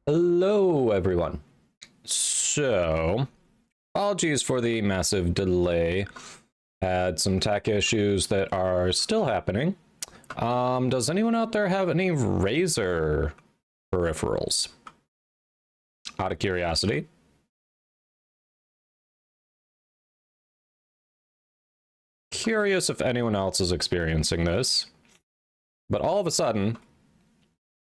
Hello, everyone. So, apologies for the massive delay. Had some tech issues that are still happening. Does anyone out there have any Razer peripherals? Out of curiosity. Curious if anyone else is experiencing this. But all of a sudden,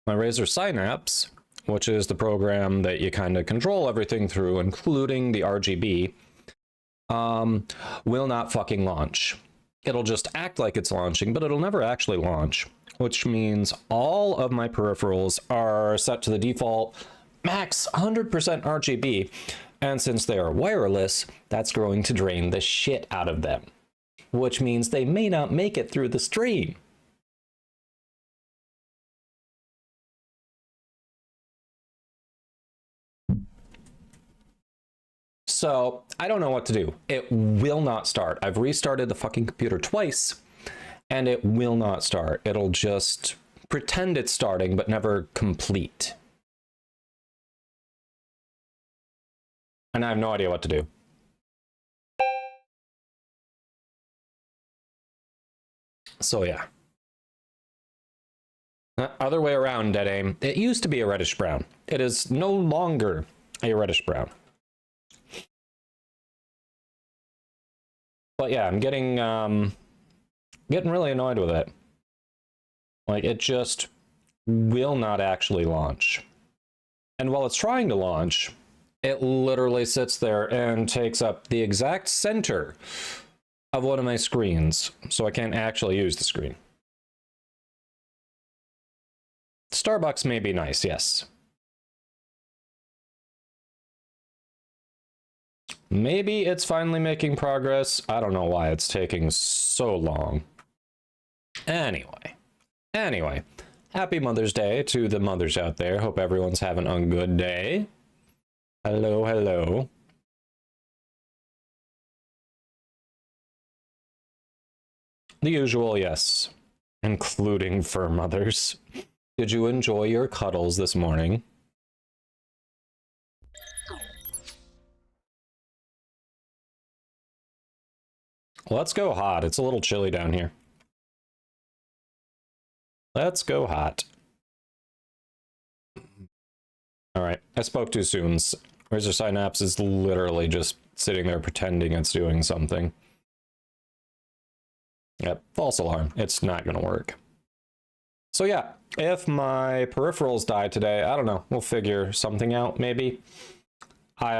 my Razer Synapse, which is the program that you kind of control everything through, including the RGB, will not fucking launch. It'll just act like it's launching, but it'll never actually launch, which means all of my peripherals are set to the default max 100% RGB, and since they are wireless, that's going to drain the shit out of them, which means they may not make it through the stream. So I don't know what to do. It will not start. I've restarted the fucking computer twice and it will not start. It'll just pretend it's starting but never complete. And I have no idea what to do. So yeah. Other way around, Dead Aim. It used to be a reddish brown. It is no longer a reddish brown. But yeah, I'm getting really annoyed with it. Like, it just will not actually launch. And while it's trying to launch, it literally sits there and takes up the exact center of one of my screens, so I can't actually use the screen. Starbucks may be nice, yes. Maybe it's finally making progress. I don't know why it's taking so long. Anyway, happy Mother's Day to the mothers out there. Hope everyone's having a good day. Hello, hello. The usual, yes, including fur mothers. Did you enjoy your cuddles this morning? Let's go hot. It's a little chilly down here. Let's go hot. All right, I spoke too soon. Razer Synapse is literally just sitting there pretending it's doing something. Yep, false alarm. It's not gonna work. So yeah, if my peripherals die today, I don't know. We'll figure something out, maybe. I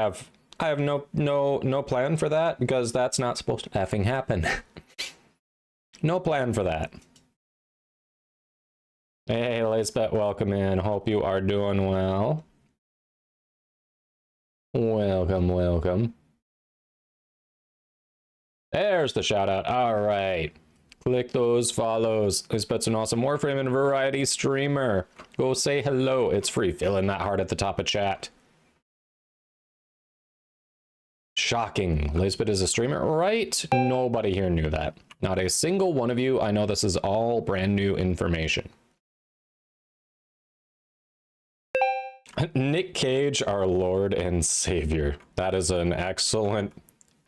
have no plan for that because that's not supposed to effing happen. No plan for that. Hey, Lisbeth, welcome in. Hope you are doing well. Welcome, welcome. There's the shout out. All right. Click those follows. Lisbeth's an awesome Warframe and variety streamer. Go say hello. It's free. Fill in that heart at the top of chat. Shocking. Lisbeth is a streamer, right? Nobody here knew that. Not a single one of you. I know this is all brand new information. Nick Cage, our Lord and Savior. That is an excellent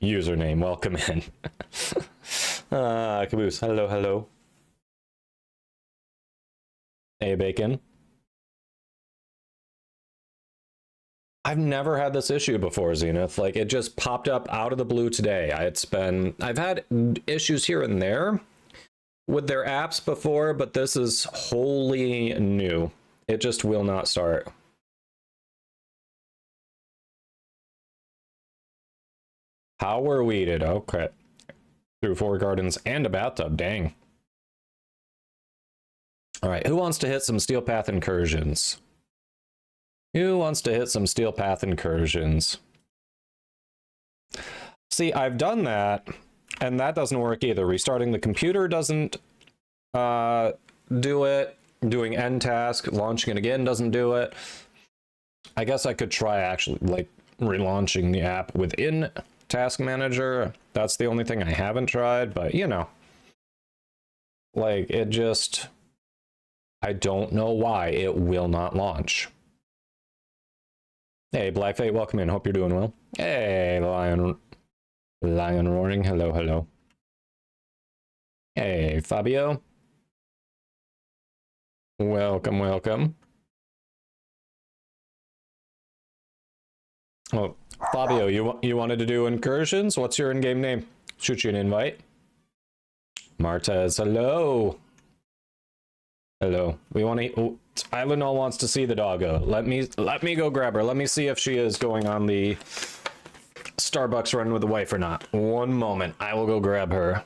username. Welcome in. Caboose. Hello, hello. Hey, Bacon. I've never had this issue before, Zenith. Like, it just popped up out of the blue today. I've had issues here and there with their apps before, but this is wholly new. It just will not start. Power weeded. Okay. Through 4 gardens and a bathtub. Dang. All right. Who wants to hit some Steel Path incursions? Who wants to hit some Steel Path incursions? See, I've done that, and that doesn't work either. Restarting the computer doesn't do it. Doing end task, launching it again doesn't do it. I guess I could try actually, like, relaunching the app within Task Manager. That's the only thing I haven't tried, but you know. Like, it just... I don't know why it will not launch. Hey, Black Fate, welcome in. Hope you're doing well. Hey, Lion Roaring. Hello, hello. Hey, Fabio. Welcome, welcome. Oh, Fabio, you wanted to do incursions? What's your in-game name? Shoot you an invite. Martez, hello. Hello. We want to. Oh, Tylenol wants to see the doggo. Let me go grab her. Let me see if she is going on the Starbucks run with the wife or not. One moment. I will go grab her.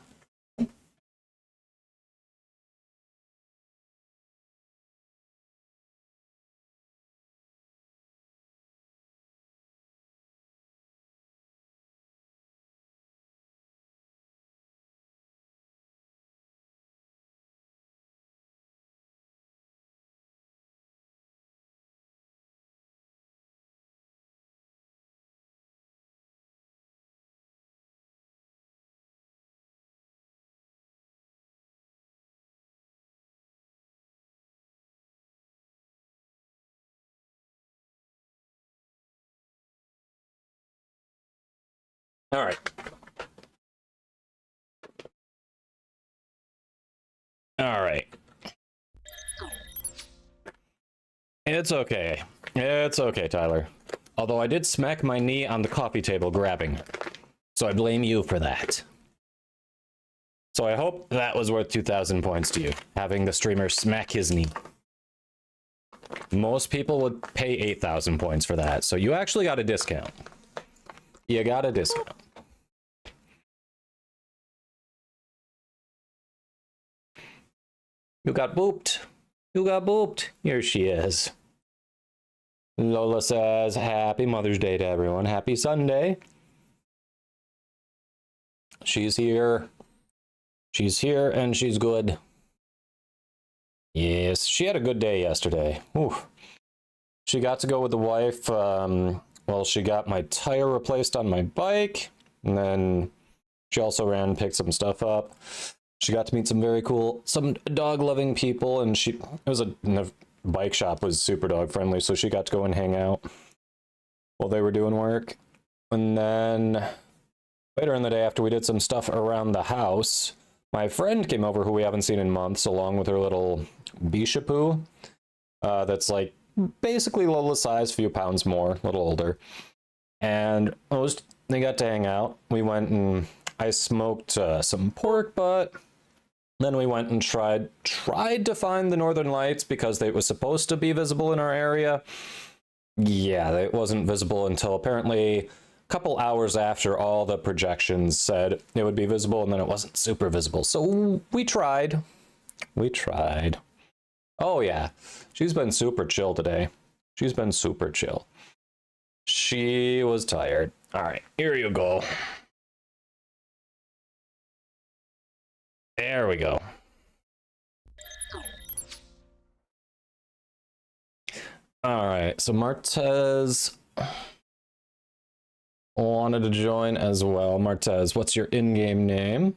All right. All right. It's okay. It's okay, Tyler. Although I did smack my knee on the coffee table grabbing. So I blame you for that. So I hope that was worth 2,000 points to you, having the streamer smack his knee. Most people would pay 8,000 points for that, so you actually got a discount. You got a discount. You got booped. You got booped. Here she is. Lola says, happy Mother's Day to everyone. Happy Sunday. She's here. She's here and she's good. Yes, she had a good day yesterday. Oof. She got to go with the wife. Well, she got my tire replaced on my bike. And then she also ran and picked some stuff up. She got to meet some dog-loving people. And the bike shop was super dog-friendly. So she got to go and hang out while they were doing work. And then later in the day, after we did some stuff around the house, my friend came over who we haven't seen in months, along with her little Bishapoo. That's like basically Lola's size, few pounds more, a little older. And they got to hang out. We went and I smoked some pork butt. Then we went and tried to find the Northern Lights because it was supposed to be visible in our area. Yeah, it wasn't visible until apparently couple hours after all the projections said it would be visible, and then it wasn't super visible. So we tried. Oh yeah, she's been super chill today. She's been super chill. She was tired. All right, here you go. There we go. All right, so Martez wanted to join as well. Martez, what's your in-game name?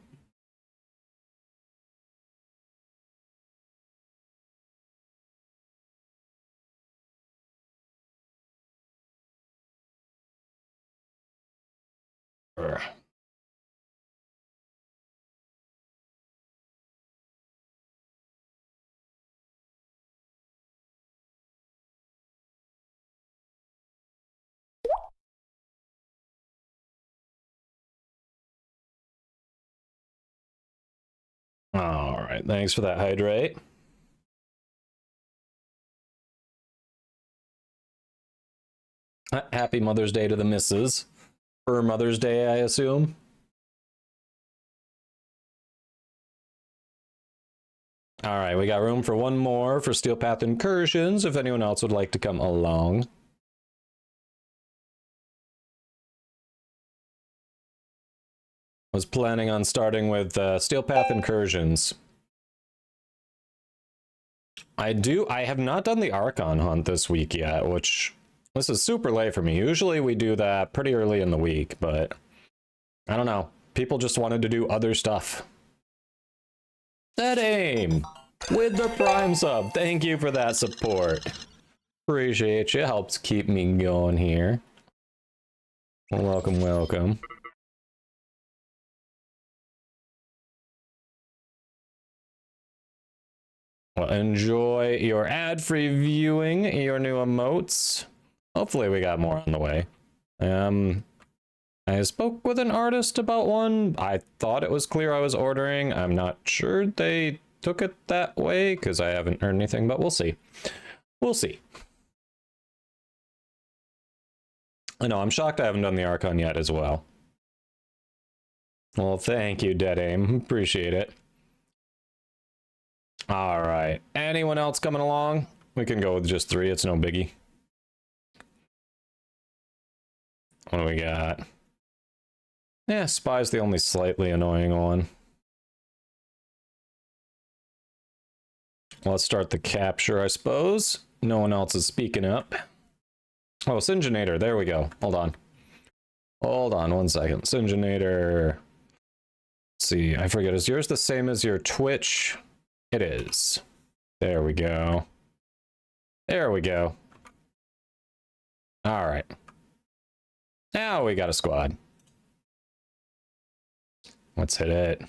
All right, thanks for that, Hydrate. Happy Mother's Day to the missus. For Mother's Day, I assume. All right, we got room for one more for Steel Path Incursions, if anyone else would like to come along. Was planning on starting with Steel Path Incursions. I have not done the Archon hunt this week yet, which this is super late for me. Usually we do that pretty early in the week, but I don't know. People just wanted to do other stuff. That aim with the Prime sub. Thank you for that support. Appreciate you. Helps keep me going here. Welcome, welcome. Well, enjoy your ad-free viewing, your new emotes. Hopefully we got more on the way. I spoke with an artist about one. I thought it was clear I was ordering. I'm not sure they took it that way because I haven't heard anything, but we'll see. We'll see. I know, I'm shocked I haven't done the Archon yet as well. Well, thank you, Dead Aim. Appreciate it. All right. Anyone else coming along? We can go with just 3. It's no biggie. What do we got? Yeah, Spy's the only slightly annoying one. Let's start the capture, I suppose. No one else is speaking up. Oh, Syngenator. There we go. Hold on. Hold on 1 second. Syngenator. Let's see. I forget. Is yours the same as your Twitch? It is. There we go. There we go. All right. Now we got a squad. Let's hit it.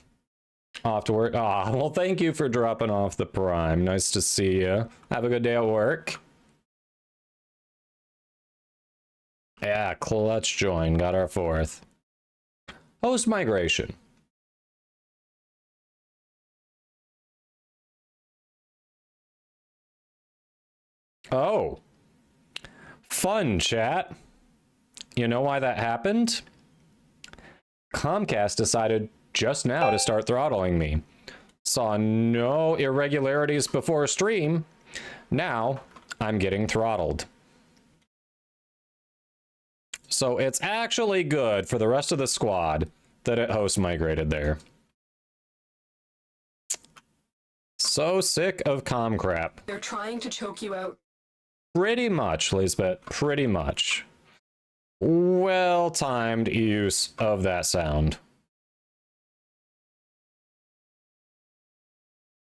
Off to work. Ah, well, thank you for dropping off the Prime. Nice to see you. Have a good day at work. Yeah, clutch join. Got our 4th. Host migration. Oh. Fun, chat. You know why that happened? Comcast decided just now to start throttling me. Saw no irregularities before stream. Now I'm getting throttled. So it's actually good for the rest of the squad that it host migrated there. So sick of comm crap. They're trying to choke you out. Pretty much, Lisbeth. Pretty much. Well-timed use of that sound.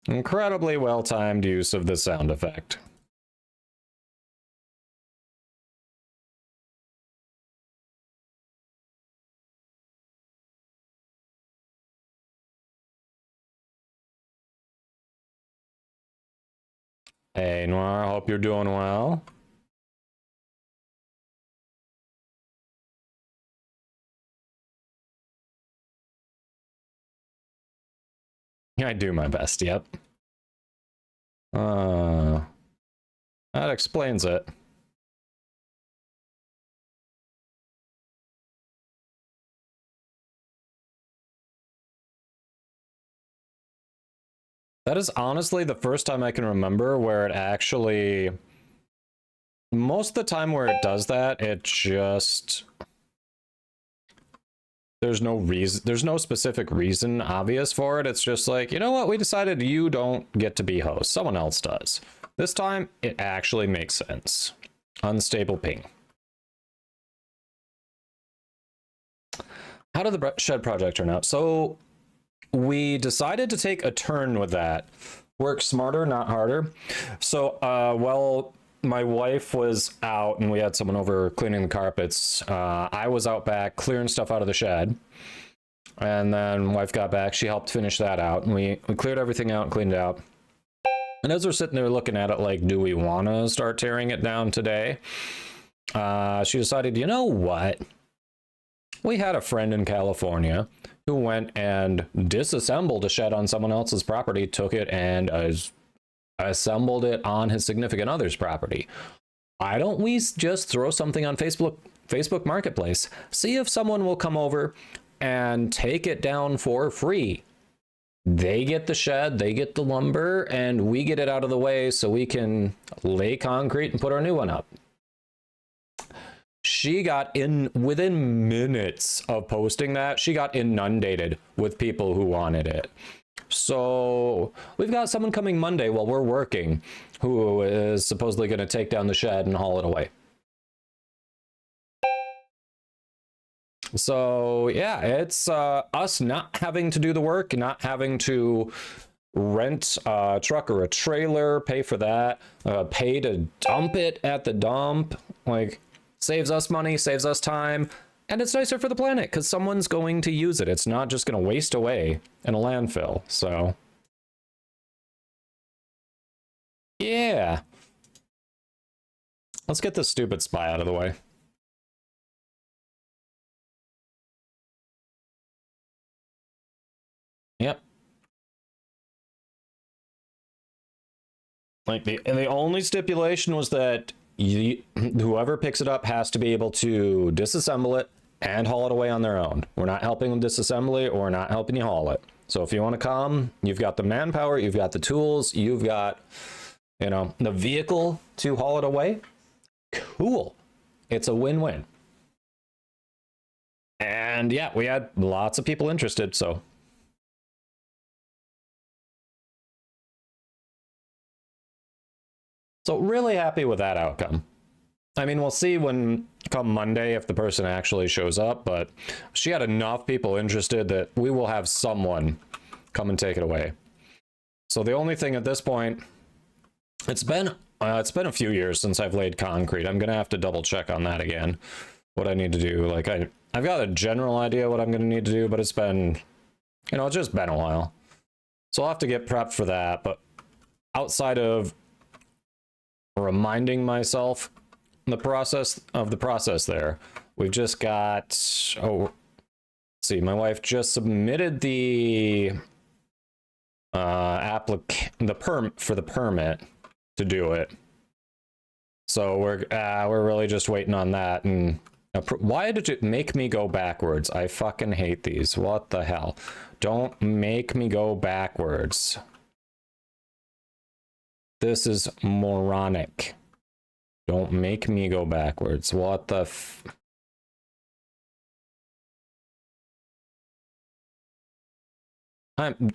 Incredibly well-timed use of the sound effect. Hey, Noir, hope you're doing well. I do my best, yep. That explains it. That is honestly the first time I can remember where it actually... Most of the time where it does that, it just... There's no reason, there's no specific reason obvious for it. It's just like, you know what, we decided you don't get to be host. Someone else does. This time, it actually makes sense. Unstable ping. How did the shed project turn out? So we decided to take a turn with that. Work smarter, not harder. So, well, my wife was out and we had someone over cleaning the carpets. I was out back clearing stuff out of the shed. And then wife got back. She helped finish that out. And we cleared everything out and cleaned it out. And as we're sitting there looking at it like, do we want to start tearing it down today? She decided, you know what? We had a friend in California who went and disassembled a shed on someone else's property, took it and assembled it on his significant other's property. Why don't we just throw something on Facebook Marketplace, see if someone will come over and take it down for free. They get the shed, they get the lumber, and we get it out of the way so we can lay concrete and put our new one up. She got in, within minutes of posting that, she got inundated with people who wanted it. So we've got someone coming Monday while we're working who is supposedly going to take down the shed and haul it away. So yeah, it's us not having to do the work, not having to rent a truck or a trailer, pay for that, pay to dump it at the dump. Like, saves us money, saves us time, and it's nicer for the planet because someone's going to use it. It's not just going to waste away in a landfill. So, yeah. Let's get this stupid spy out of the way. Yep. Like, the only stipulation was that whoever picks it up has to be able to disassemble it and haul it away on their own. We're not helping them disassemble it, or we're not helping you haul it. So if you want to come, you've got the manpower, you've got the tools, you've got, you know, the vehicle to haul it away. Cool. It's a win-win. And yeah, we had lots of people interested, so. So really happy with that outcome. I mean, we'll see when come Monday if the person actually shows up, but she had enough people interested that we will have someone come and take it away. So the only thing at this point, it's been a few years since I've laid concrete. I'm gonna have to double check on that again, what I need to do. Like I've got a general idea what I'm gonna need to do, but it's been, you know, it's just been a while. So I'll have to get prepped for that. But outside of reminding myself the process there, we've just got, let's see, my wife just submitted the permit to do it, so we're really just waiting on that. And why did it make me go backwards? I fucking hate these. What the hell? Don't make me go backwards. This is moronic. Don't make me go backwards. What the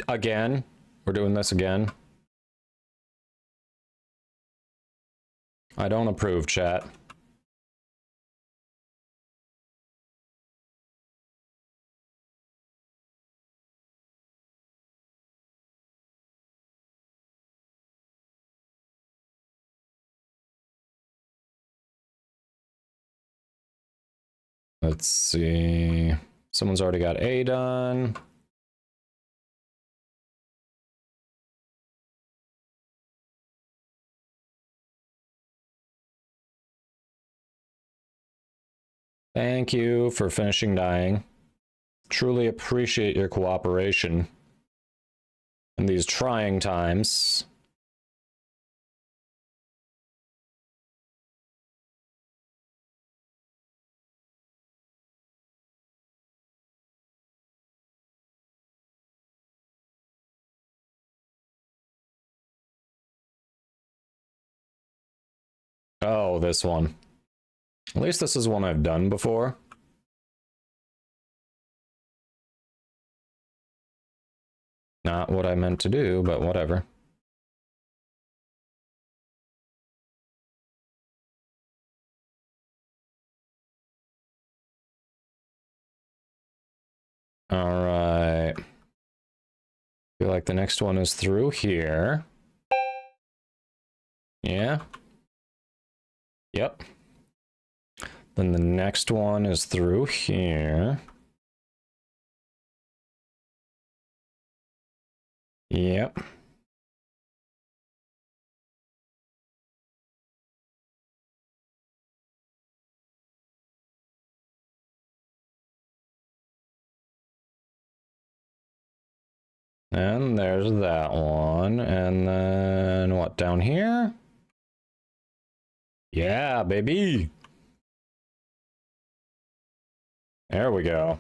again? We're doing this again. I don't approve, chat. Let's see. Someone's already got A done. Thank you for finishing dying. Truly appreciate your cooperation in these trying times. Oh, this one. At least this is one I've done before. Not what I meant to do, but whatever. All right. Feel like the next one is through here. Yeah. Yep. Then the next one is through here. Yep. And there's that one. And then what, down here? Yeah, baby. There we go.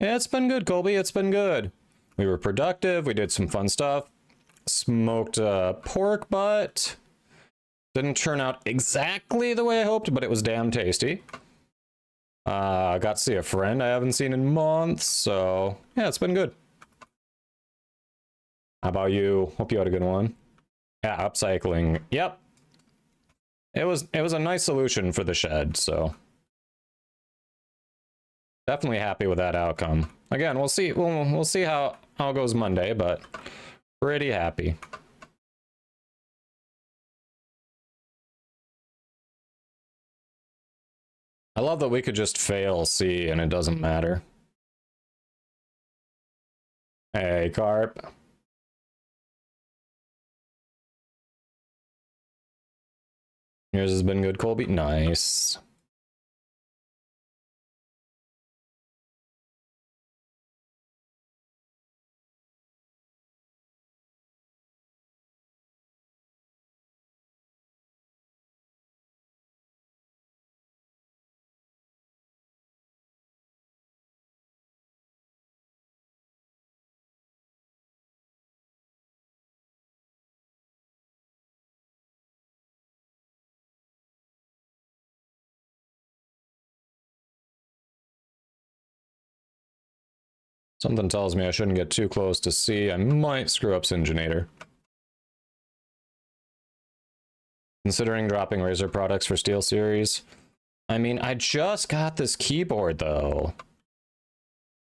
Yeah, it's been good, Colby. It's been good. We were productive. We did some fun stuff. Smoked pork butt. Didn't turn out exactly the way I hoped, but it was damn tasty. Got to see a friend I haven't seen in months, so yeah, it's been good. How about you? Hope you had a good one. Yeah, upcycling. Yep. It was a nice solution for the shed, so definitely happy with that outcome. Again, we'll see how it goes Monday, but Pretty happy. I love that we could just fail C and it doesn't matter. Hey, Carp. Yours has been good, Colby. Nice. Something tells me I shouldn't get too close to C. I might screw up Syngenator. Considering dropping Razer products for Steel Series. I mean, I just got this keyboard, though.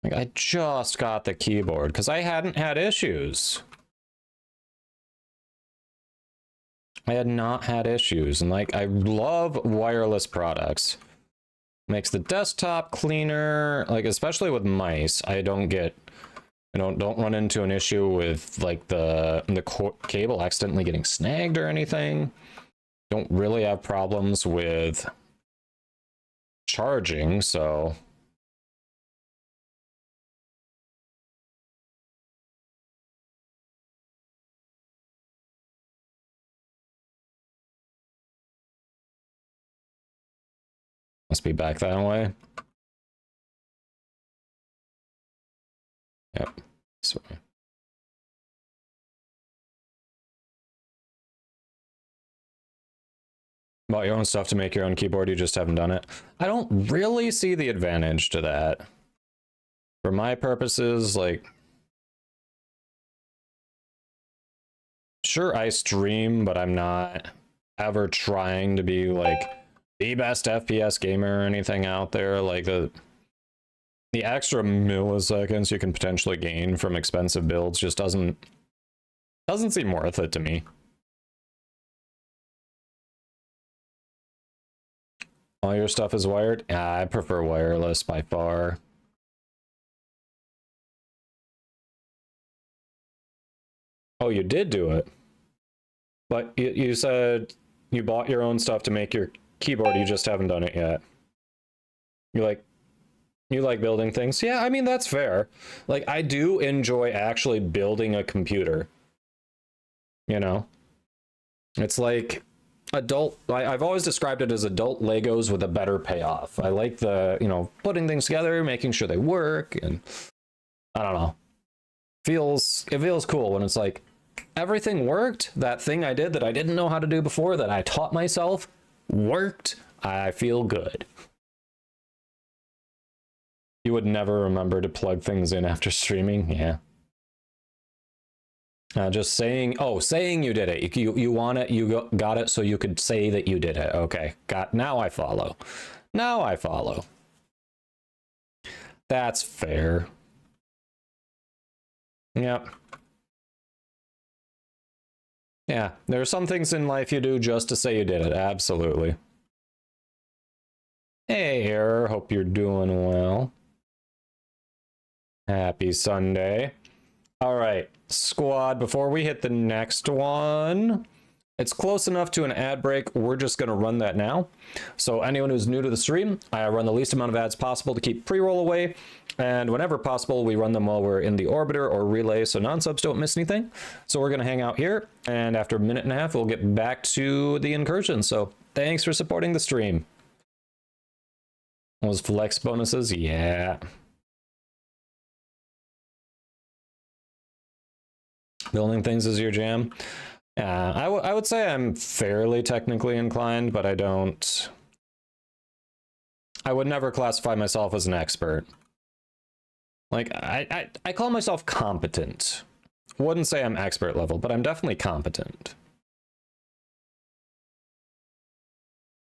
Like, I just got the keyboard, because I hadn't had issues. I had not had issues, and, like, I love wireless products. Makes the desktop cleaner, like, especially with mice. I don't run into an issue with, like, the cable accidentally getting snagged or anything. Don't really have problems with charging, so must be back that way. Yep. This way. Bought your own stuff to make your own keyboard, you just haven't done it. I don't really see the advantage to that. For my purposes, like, sure, I stream, but I'm not ever trying to be like the best FPS gamer or anything out there. Like the extra milliseconds you can potentially gain from expensive builds just doesn't seem worth it to me. All your stuff is wired? Yeah, I prefer wireless by far. Oh, you did do it. But you said you bought your own stuff to make your keyboard, you just haven't done it yet. You like building things? Yeah, I mean, that's fair. Like, I do enjoy actually building a computer. You know? It's like I've always described it as adult Legos with a better payoff. I like the, putting things together, making sure they work, and I don't know. It feels cool when it's like, everything worked. That thing I did that I didn't know how to do before, that I taught myself, worked. I feel good. You would never remember to plug things in after streaming? Yeah. Just saying you did it. You want it, you got it so you could say that you did it. Okay, now I follow. Now I follow. That's fair. Yep. Yeah, there are some things in life you do just to say you did it. Absolutely. Hey, Error. Hope you're doing well. Happy Sunday. All right, squad, before we hit the next one, it's close enough to an ad break. We're just going to run that now. So anyone who's new to the stream, I run the least amount of ads possible to keep pre-roll away. And whenever possible, we run them while we're in the orbiter or relay, so non-subs don't miss anything. So we're going to hang out here, and after a minute and a half, we'll get back to the incursion. So thanks for supporting the stream. Those flex bonuses? Yeah. Building things is your jam? I would say I'm fairly technically inclined, but I would never classify myself as an expert. Like, I call myself competent. Wouldn't say I'm expert level, but I'm definitely competent.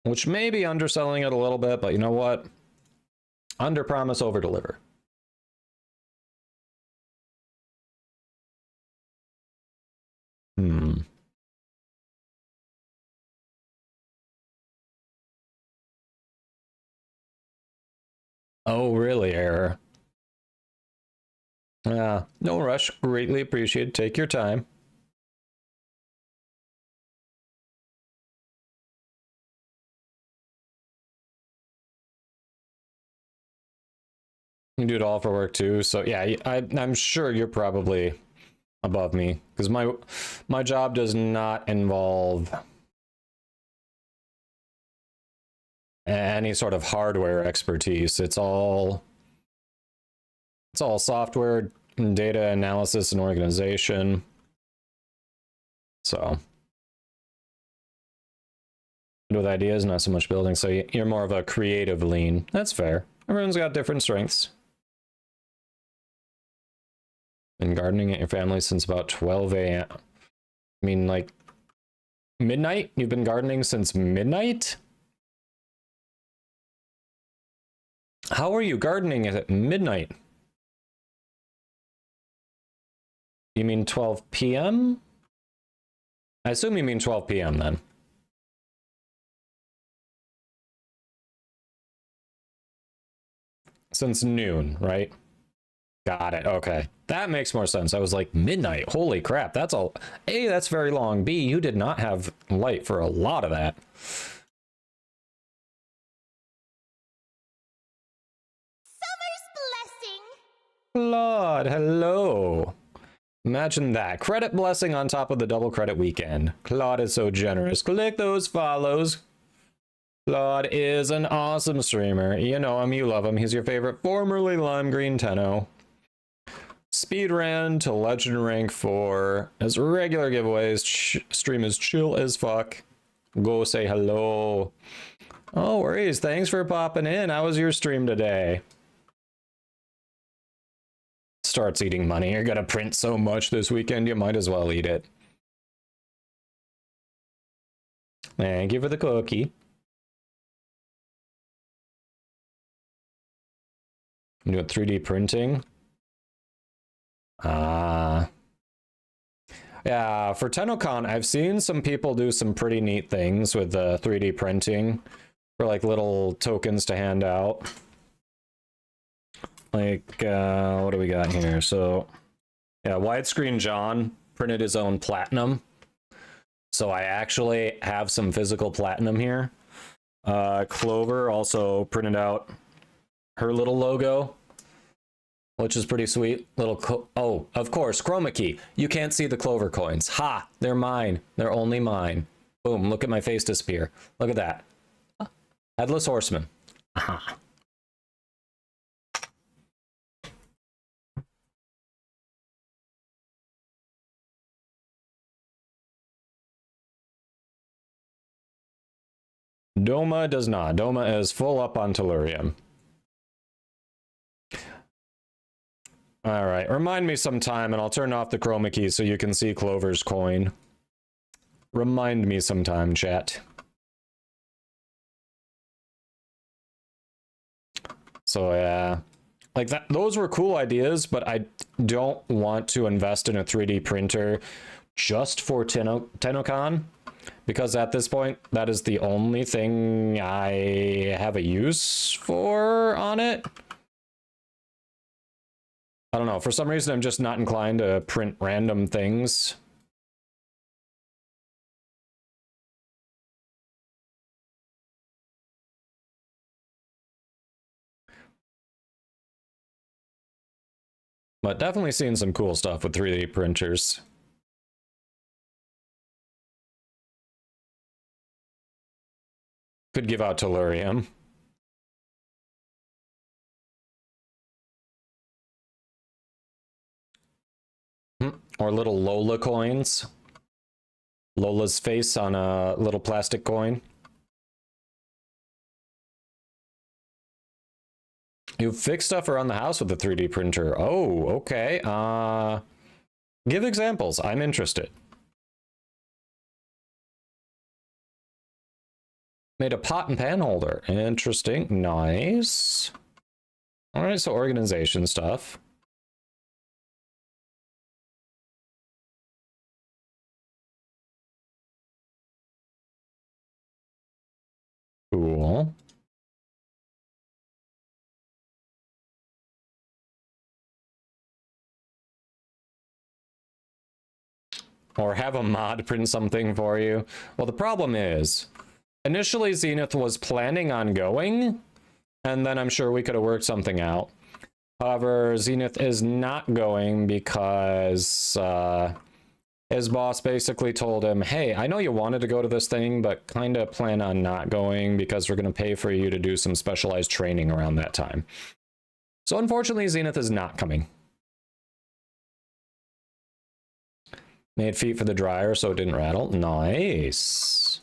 Which may be underselling it a little bit, but you know what? Under promise, over deliver. Hmm. Oh, really, error? Yeah, no rush. Greatly appreciated. Take your time. You do it all for work too. So yeah, I'm sure you're probably above me because my job does not involve any sort of hardware expertise. It's all software, data analysis, and organization. So with ideas, not so much building. So you're more of a creative lean. That's fair. Everyone's got different strengths. Been gardening at your family since about 12 a.m. I mean, like midnight? You've been gardening since midnight? How are you gardening at midnight? You mean 12 p.m.? I assume you mean 12 p.m. then. Since noon, right? Got it. Okay. That makes more sense. I was like, midnight. Holy crap. That's all. A, that's very long. B, you did not have light for a lot of that. Summer's blessing. Claude, hello. Imagine that. Credit blessing on top of the double credit weekend. Claude is so generous. Click those follows. Claude is an awesome streamer. You know him, you love him. He's your favorite formerly lime green Tenno. Speed ran to legend rank 4. His regular giveaways. Stream is chill as fuck. Go say hello. Oh, worries. Thanks for popping in. How was your stream today? Starts eating money. You're gonna print so much this weekend, you might as well eat it. Thank you for the cookie. You doing 3D printing? Yeah, for TennoCon, I've seen some people do some pretty neat things with 3D printing for like little tokens to hand out. Like, what do we got here? So, yeah, Widescreen John printed his own platinum. So I actually have some physical platinum here. Clover also printed out her little logo, which is pretty sweet. Oh, of course, chroma key. You can't see the Clover coins. Ha! They're mine. They're only mine. Boom, look at my face disappear. Look at that. Headless Horseman. Aha. Doma does not. Doma is full up on Tellurium. All right, remind me sometime and I'll turn off the chroma key so you can see Clover's coin. Remind me sometime, chat. So yeah, like that. Those were cool ideas, but I don't want to invest in a 3D printer just for TennoCon, because at this point, that is the only thing I have a use for on it. I don't know. For some reason, I'm just not inclined to print random things. But definitely seeing some cool stuff with 3D printers. Could give out Tellurium. Or little Lola coins. Lola's face on a little plastic coin. You fix stuff around the house with the 3D printer. Oh, okay. Give examples. I'm interested. Made a pot and pan holder. Interesting. Nice. All right, so organization stuff. Cool. Or have a mod print something for you. Well, the problem is, initially Zenith was planning on going, and then I'm sure we could have worked something out. However, Zenith is not going because his boss basically told him, hey, I know you wanted to go to this thing, but kind of plan on not going because we're going to pay for you to do some specialized training around that time. So unfortunately, Zenith is not coming. Made feet for the dryer so it didn't rattle. Nice.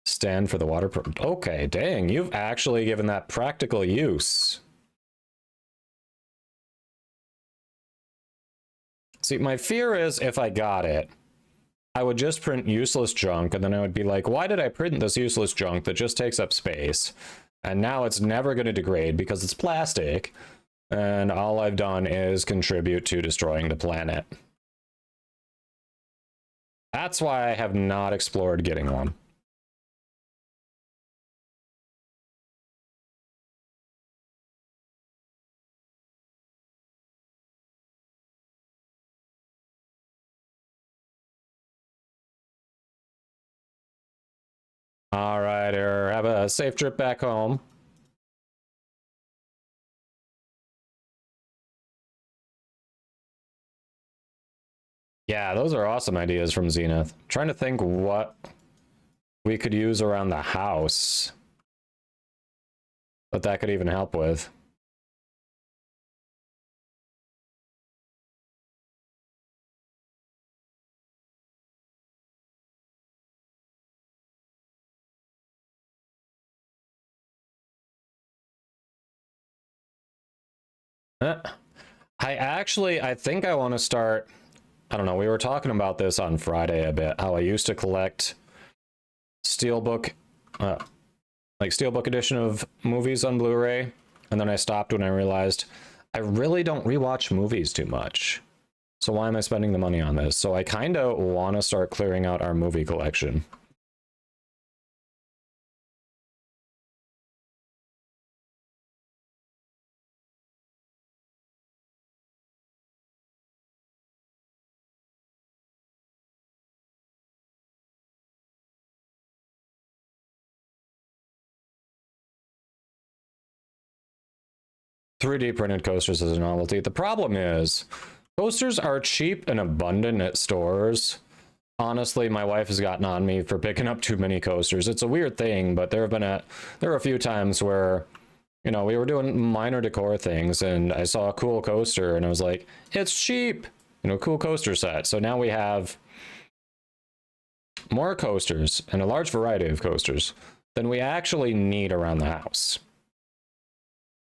Stand for the water. Okay, dang, you've actually given that practical use. See, my fear is if I got it, I would just print useless junk, and then I would be like, why did I print this useless junk that just takes up space? And now it's never going to degrade because it's plastic, and all I've done is contribute to destroying the planet. That's why I have not explored getting one. All right, have a safe trip back home. Yeah, those are awesome ideas from Zenith. I'm trying to think what we could use around the house that could even help with. I think I want to start, I don't know, we were talking about this on Friday a bit, how I used to collect Steelbook, like Steelbook edition of movies on Blu-ray, and then I stopped when I realized I really don't rewatch movies too much. So why am I spending the money on this? So I kind of want to start clearing out our movie collection. .3D printed coasters is a novelty. The problem is, coasters are cheap and abundant at stores. Honestly, my wife has gotten on me for picking up too many coasters. It's a weird thing, but there were a few times where, you know, we were doing minor decor things and I saw a cool coaster and I was like, it's cheap, you know, cool coaster set. So now we have more coasters and a large variety of coasters than we actually need around the house.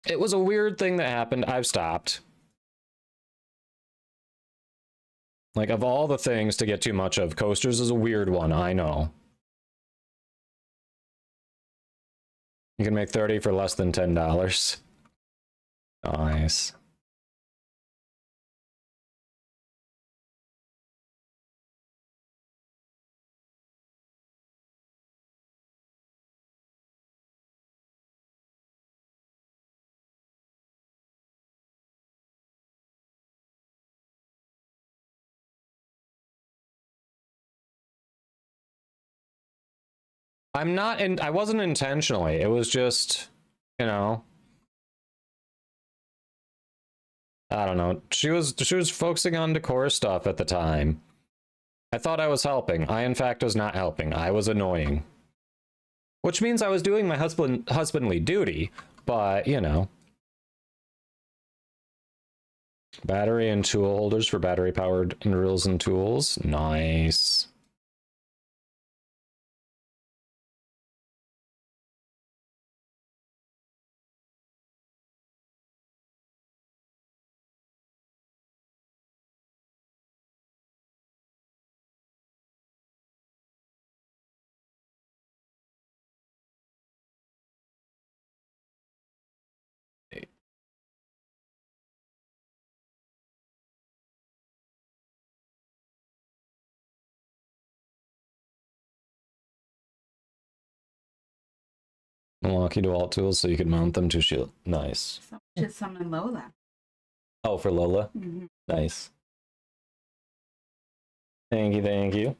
It was a weird thing that happened. I've stopped. Like, of all the things to get too much of, coasters is a weird one, I know. You can make 30 for less than $10. Nice. I wasn't intentionally. It was just, you know, I don't know. She was focusing on decor stuff at the time. I thought I was helping. I in fact was not helping. I was annoying. Which means I was doing my husbandly duty, but you know. Battery and tool holders for battery powered drills and tools. Nice. Unlock you to alt tools so you can mount them to shield. Nice. So should summon Lola. Oh, for Lola? Mm-hmm. Nice. Thank you, thank you.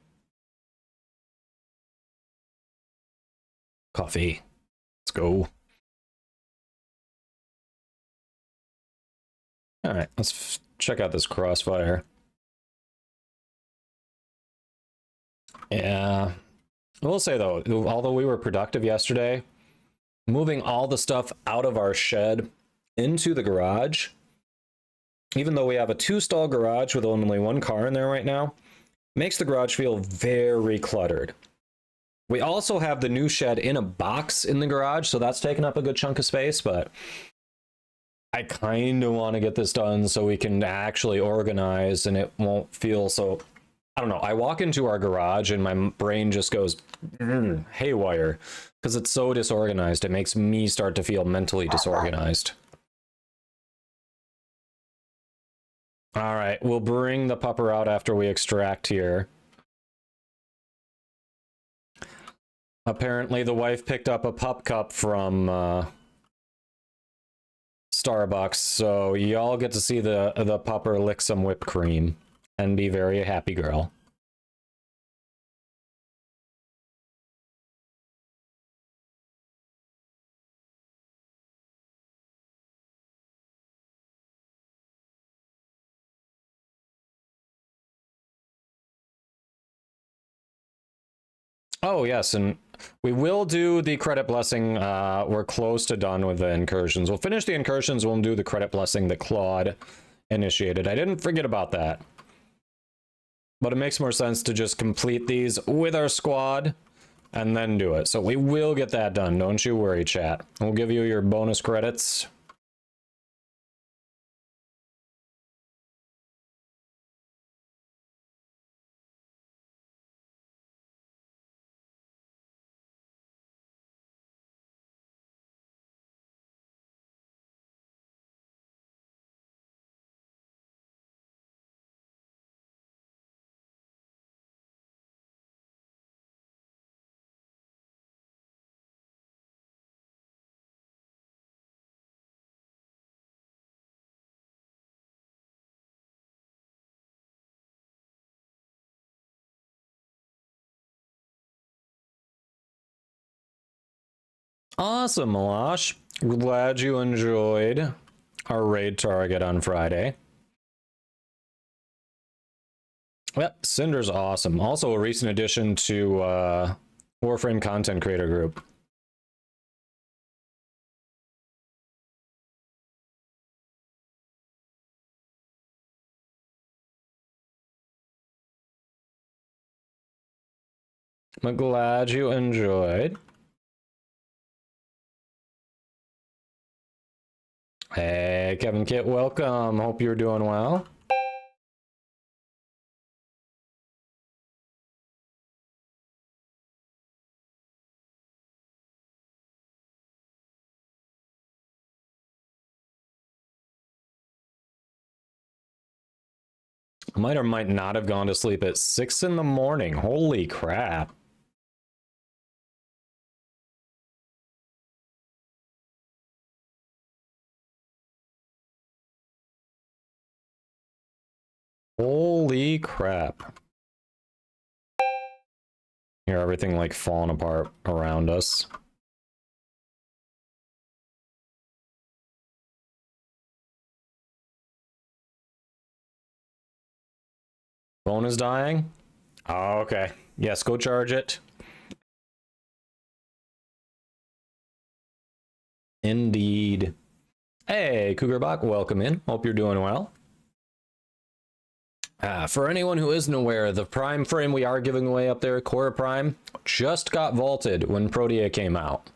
Coffee. Let's go. Alright, let's check out this crossfire. Yeah. I will say though, although we were productive yesterday, moving all the stuff out of our shed into the garage, even though we have a 2-stall garage with only 1 car in there right now, makes the garage feel very cluttered. We also have the new shed in a box in the garage, so that's taking up a good chunk of space, but I kind of want to get this done so we can actually organize and it won't feel so... I don't know. I walk into our garage and my brain just goes haywire because it's so disorganized. It makes me start to feel mentally disorganized. All right, we'll bring the pupper out after we extract here. Apparently the wife picked up a pup cup from Starbucks, so y'all get to see the pupper lick some whipped cream and be very happy girl. Oh, yes, and we will do the credit blessing. We're close to done with the incursions. We'll finish the incursions, we'll do the credit blessing that Claude initiated. I didn't forget about that. But it makes more sense to just complete these with our squad and then do it. So we will get that done, don't you worry, chat. We'll give you your bonus credits. Awesome, Malash. Glad you enjoyed our raid target on Friday. Yep, Cinder's awesome. Also a recent addition to Warframe content creator group. I'm glad you enjoyed. Hey, Kevin Kit, welcome. Hope you're doing well. Might or might not have gone to sleep at 6 in the morning. Holy crap. Holy crap. Hear everything like falling apart around us. Phone is dying? Oh, okay. Yes, go charge it. Indeed. Hey, Cougarbach, welcome in. Hope you're doing well. For anyone who isn't aware, the Prime frame we are giving away up there, Cora Prime, just got vaulted when Protea came out.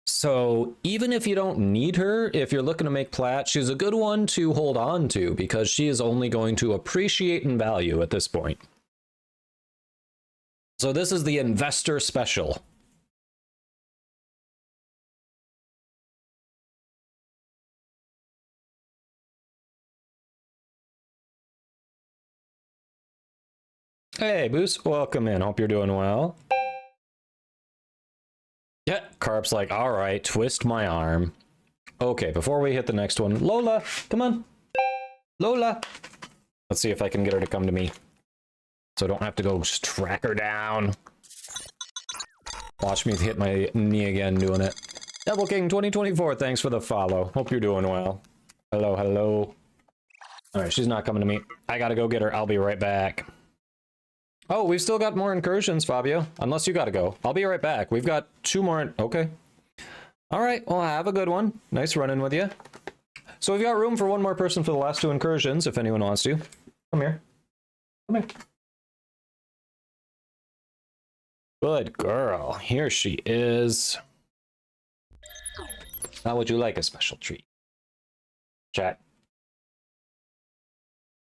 So even if you don't need her, if you're looking to make plat, she's a good one to hold on to because she is only going to appreciate in value at this point. So this is the investor special. Hey, Boos, welcome in. Hope you're doing well. Yeah, Carp's like, all right, twist my arm. Okay, before we hit the next one, Lola, come on. Lola. Let's see if I can get her to come to me. So I don't have to go just track her down. Watch me hit my knee again doing it. Devil King 2024, thanks for the follow. Hope you're doing well. Hello, hello. All right, she's not coming to me. I gotta go get her. I'll be right back. Oh, we've still got more incursions, Fabio. Unless you gotta go. I'll be right back. We've got 2 more. Okay. All right, well, have a good one. Nice running with you. So we've got room for 1 more person for the last 2 incursions, if anyone wants to. Come here. Come here. Good girl. Here she is. How would you like a special treat? Chat.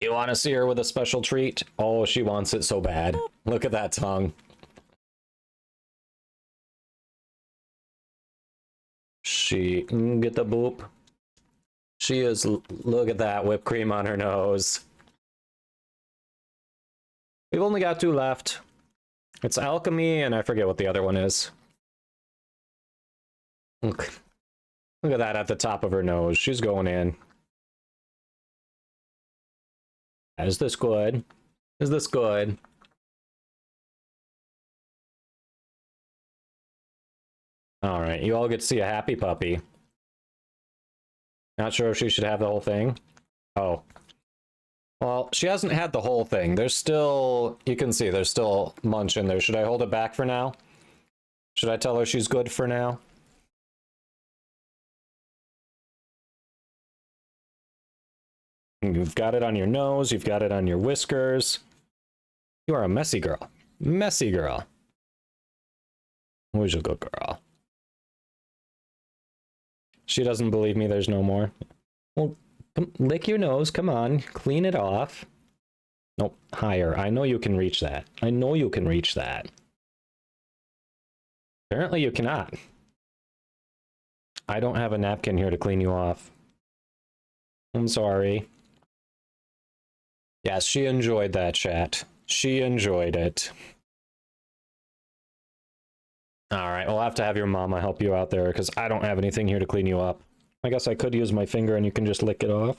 You want to see her with a special treat? Oh, she wants it so bad. Look at that tongue. She get the boop. She is, look at that whipped cream on her nose. We've only got 2 left. It's alchemy, and I forget what the other one is. Look at that at the top of her nose. She's going in. Is this good? Is this good? All right, you all get to see a happy puppy. Not sure if she should have the whole thing. Oh. Well, she hasn't had the whole thing. There's still, you can see there's still munch in there. Should I hold it back for now? Should I tell her she's good for now? You've got it on your nose. You've got it on your whiskers. You are a messy girl. Messy girl. Who's a good girl? She doesn't believe me. There's no more. Well, come, lick your nose. Come on. Clean it off. Nope. Higher. I know you can reach that. I know you can reach that. Apparently you cannot. I don't have a napkin here to clean you off. I'm sorry. Yes, she enjoyed that, chat. She enjoyed it. All right, we'll have to have your mama help you out there because I don't have anything here to clean you up. I guess I could use my finger and you can just lick it off.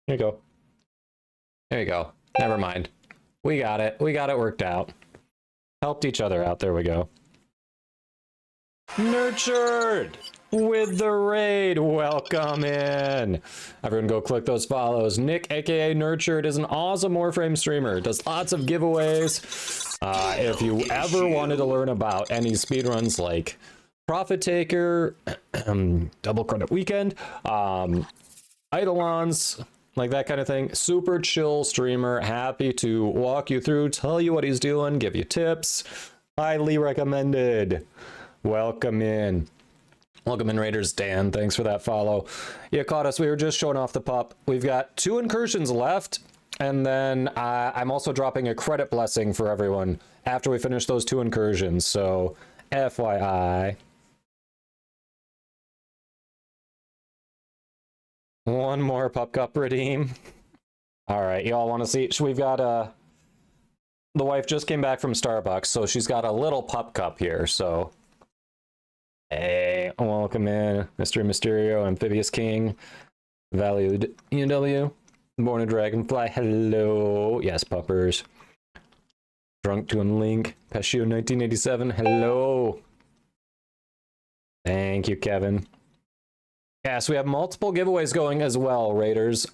There you go. There you go. Never mind. We got it. We got it worked out. Helped each other out. There we go. Nurtured with the raid. Welcome in. Everyone go click those follows. Nick, aka Nurtured, is an awesome Warframe streamer. Does lots of giveaways. If you ever wanted to learn about any speedruns like Profit Taker, Double Credit Weekend, Eidolons, like that kind of thing, super chill streamer, happy to walk you through, tell you what he's doing, give you tips. Highly recommended. Welcome in. Welcome in, Raiders. Dan, thanks for that follow. You caught us. We were just showing off the pup. We've got 2 incursions left, and then I'm also dropping a credit blessing for everyone after we finish those 2 incursions, so FYI. One more pup cup redeem. All right, y'all want to see? We've got the wife just came back from Starbucks, so she's got a little pup cup here, so... Hey, welcome in, Mr. Mysterio, Amphibious King, Valued UW, Born a Dragonfly, hello, yes, puppers. Drunk to Link, Peshio 1987, hello. Thank you, Kevin. Yeah, so we have multiple giveaways going as well, Raiders.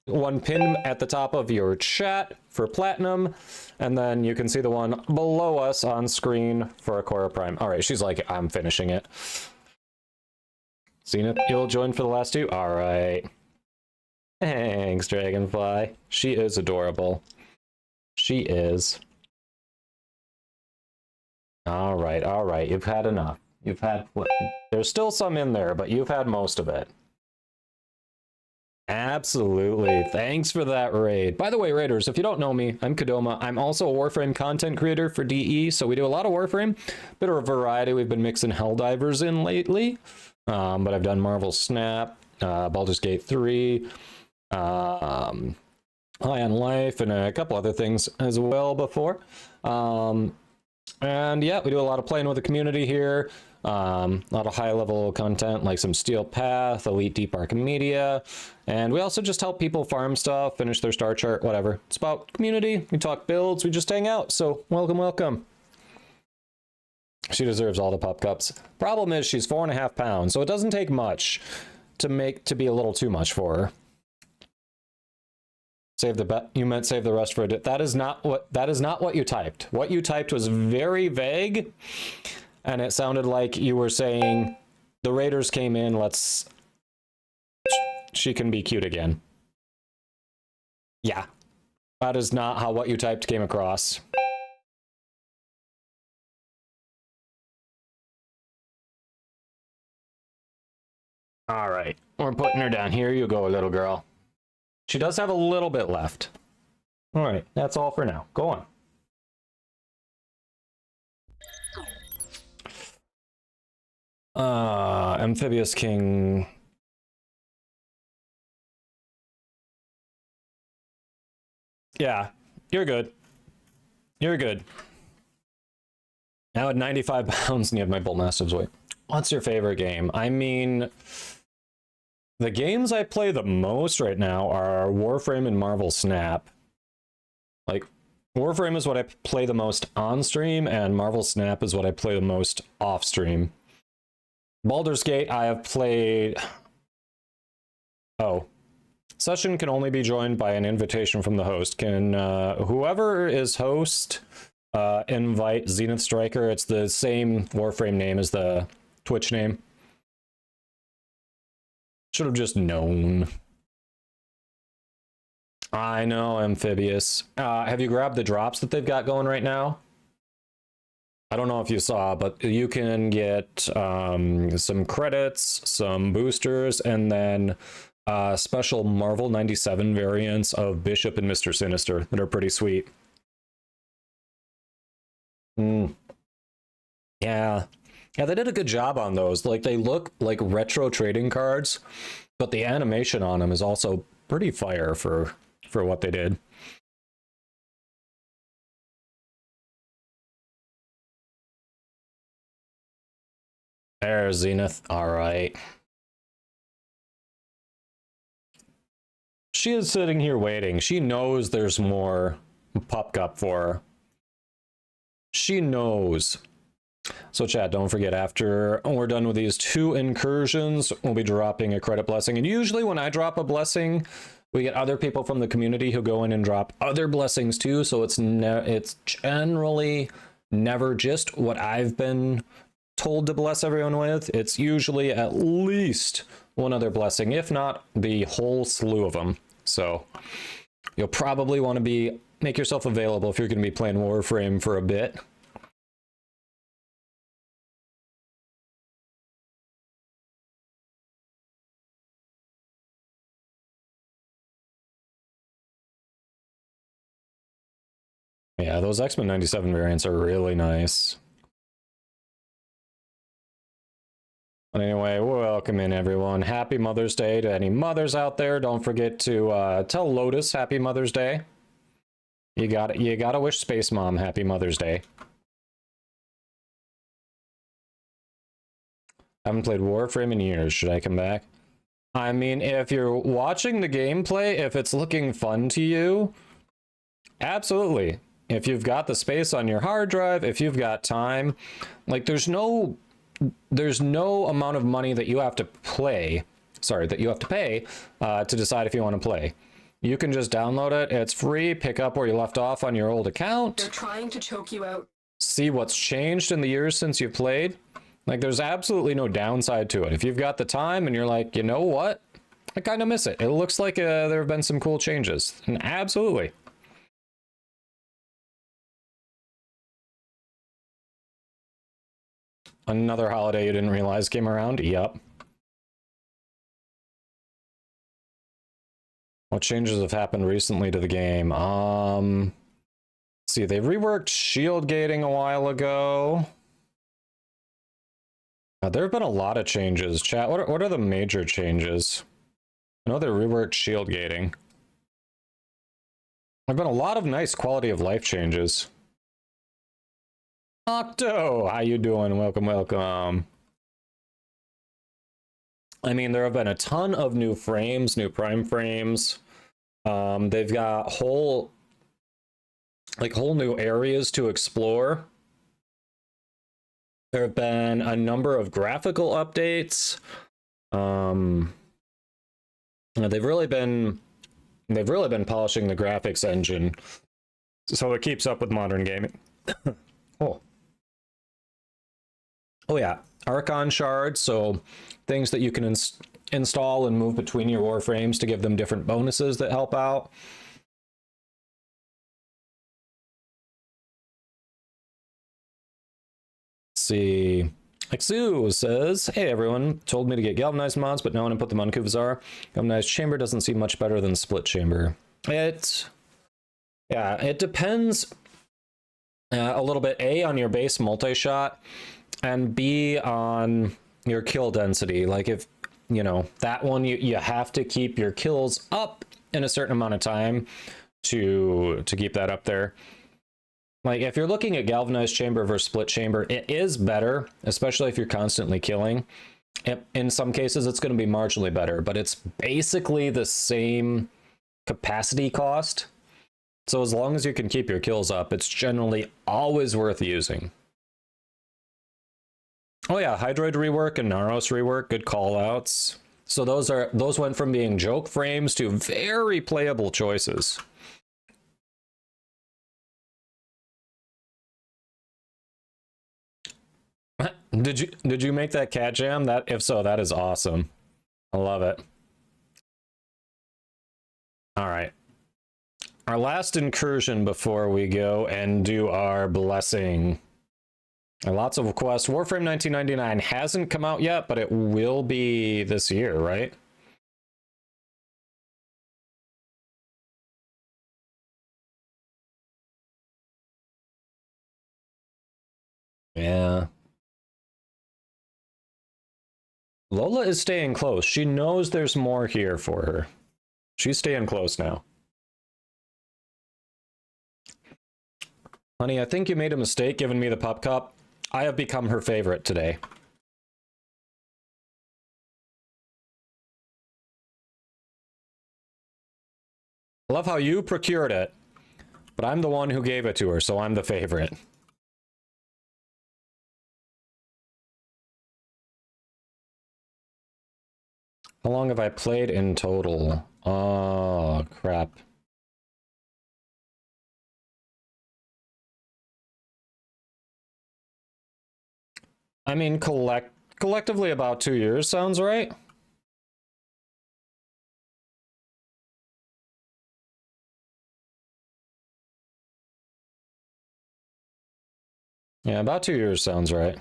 One pin at the top of your chat for Platinum, and then you can see the one below us on screen for Akora Prime. All right, she's like, I'm finishing it. Zenith, you'll join for the last 2? All right. Thanks, Dragonfly. She is adorable. She is. All right. You've had enough. You've had... There's still some in there, but you've had most of it. Absolutely. Thanks for that raid. By the way, Raiders, if you don't know me, I'm Kadoma. I'm also a Warframe content creator for DE, so we do a lot of Warframe. Bit of a variety. We've been mixing Helldivers in lately, but I've done Marvel Snap, Baldur's Gate 3, High on Life, and a couple other things as well before. And yeah, we do a lot of playing with the community here. A lot of high level content like some Steel Path, Elite Deep Arc Media. And we also just help people farm stuff, finish their star chart, whatever. It's about community. We talk builds, we just hang out. So welcome, welcome. She deserves all the pup cups. Problem is she's 4.5 pounds, so it doesn't take much to be a little too much for her. Save the bet. You meant save the rest for it. That is not what you typed. What you typed was very vague, and it sounded like you were saying the Raiders came in. She can be cute again. Yeah, that is not how what you typed came across. All right, we're putting her down. Here you go, little girl. She does have a little bit left. All right, that's all for now. Go on. Amphibious King. Yeah, you're good. You're good. Now at 95 pounds and you have my Bolt Mastiff's weight. What's your favorite game? I mean, the games I play the most right now are Warframe and Marvel Snap. Like, Warframe is what I play the most on stream, and Marvel Snap is what I play the most off stream. Baldur's Gate, I have played... Oh. Session can only be joined by an invitation from the host. Can whoever is host invite Zenith Striker? It's the same Warframe name as the Twitch name. Should have just known. I know, Amphibious. Have you grabbed the drops that they've got going right now? I don't know if you saw, but you can get some credits, some boosters, and then special Marvel 97 variants of Bishop and Mr. Sinister that are pretty sweet. Yeah. Yeah, they did a good job on those. Like, they look like retro trading cards, but the animation on them is also pretty fire for what they did. There's Zenith. All right. She is sitting here waiting. She knows there's more Pup Cup for her. She knows. So chat, don't forget, after we're done with these 2 incursions, we'll be dropping a credit blessing. And usually when I drop a blessing, we get other people from the community who go in and drop other blessings too. So it's generally never just what I've been told to bless everyone with. It's usually at least one other blessing, if not the whole slew of them. So you'll probably want to make yourself available if you're going to be playing Warframe for a bit. Yeah, those X-Men 97 variants are really nice. But anyway, welcome in everyone. Happy Mother's Day to any mothers out there. Don't forget to tell Lotus Happy Mother's Day. You gotta wish Space Mom Happy Mother's Day. I haven't played Warframe in years. Should I come back? I mean, if you're watching the gameplay, if it's looking fun to you, absolutely. If you've got the space on your hard drive, if you've got time, like there's no amount of money that you have to pay to decide if you want to play. You can just download it. It's free. Pick up where you left off on your old account. They're trying to choke you out. See what's changed in the years since you played. Like, there's absolutely no downside to it. If you've got the time and you're like, you know what? I kind of miss it. It looks like there have been some cool changes. And absolutely. Another holiday you didn't realize came around? Yep. What changes have happened recently to the game? Let's see, they reworked shield gating a while ago. There have been a lot of changes. Chat, what are the major changes? I know they reworked shield gating. There have been a lot of nice quality of life changes. Octo, how you doing? Welcome, welcome. I mean, there have been a ton of new frames, new prime frames. They've got whole new areas to explore. There have been a number of graphical updates. They've really been polishing the graphics engine so it keeps up with modern gaming. Oh yeah, Archon shards, so things that you can install and move between your warframes to give them different bonuses that help out. Let's see. Xu says, hey everyone, told me to get galvanized mods, but now when I put them on Kuvazar, galvanized chamber doesn't seem much better than split chamber. It depends a little bit, A, on your base multi-shot, and B, on your kill density. Like, if, you know, that one, you have to keep your kills up in a certain amount of time to keep that up there. Like, if you're looking at galvanized chamber versus split chamber, it is better, especially if you're constantly killing. In some cases, it's going to be marginally better, but it's basically the same capacity cost. So as long as you can keep your kills up, it's generally always worth using. Oh yeah, Hydroid rework and Naros rework, good call outs. So those went from being joke frames to very playable choices. Did you make that cat jam? That, if so, that is awesome. I love it. All right. Our last incursion before we go and do our blessing. Lots of requests. Warframe 1999 hasn't come out yet, but it will be this year, right? Yeah. Lola is staying close. She knows there's more here for her. She's staying close now. Honey, I think you made a mistake giving me the pup cup. I have become her favorite today. I love how you procured it, but I'm the one who gave it to her, so I'm the favorite. How long have I played in total? Oh, crap. I mean, collectively about 2 years sounds right. Yeah, about 2 years sounds right.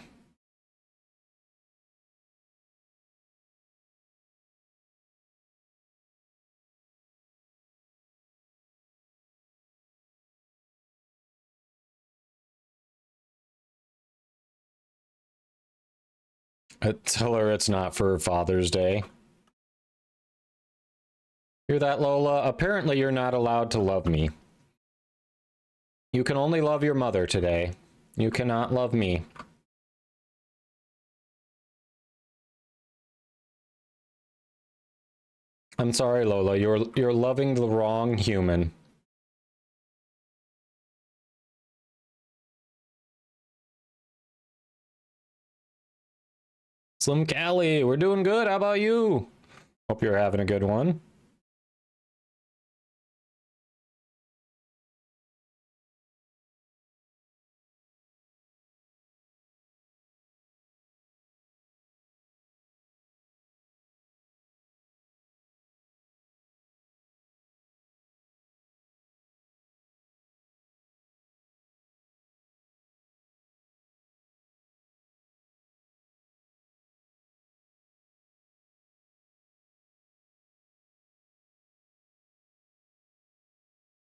Tell her it's not for Father's Day. Hear that, Lola? Apparently you're not allowed to love me. You can only love your mother today. You cannot love me. I'm sorry, Lola. You're loving the wrong human. Slim Callie, we're doing good. How about you? Hope you're having a good one.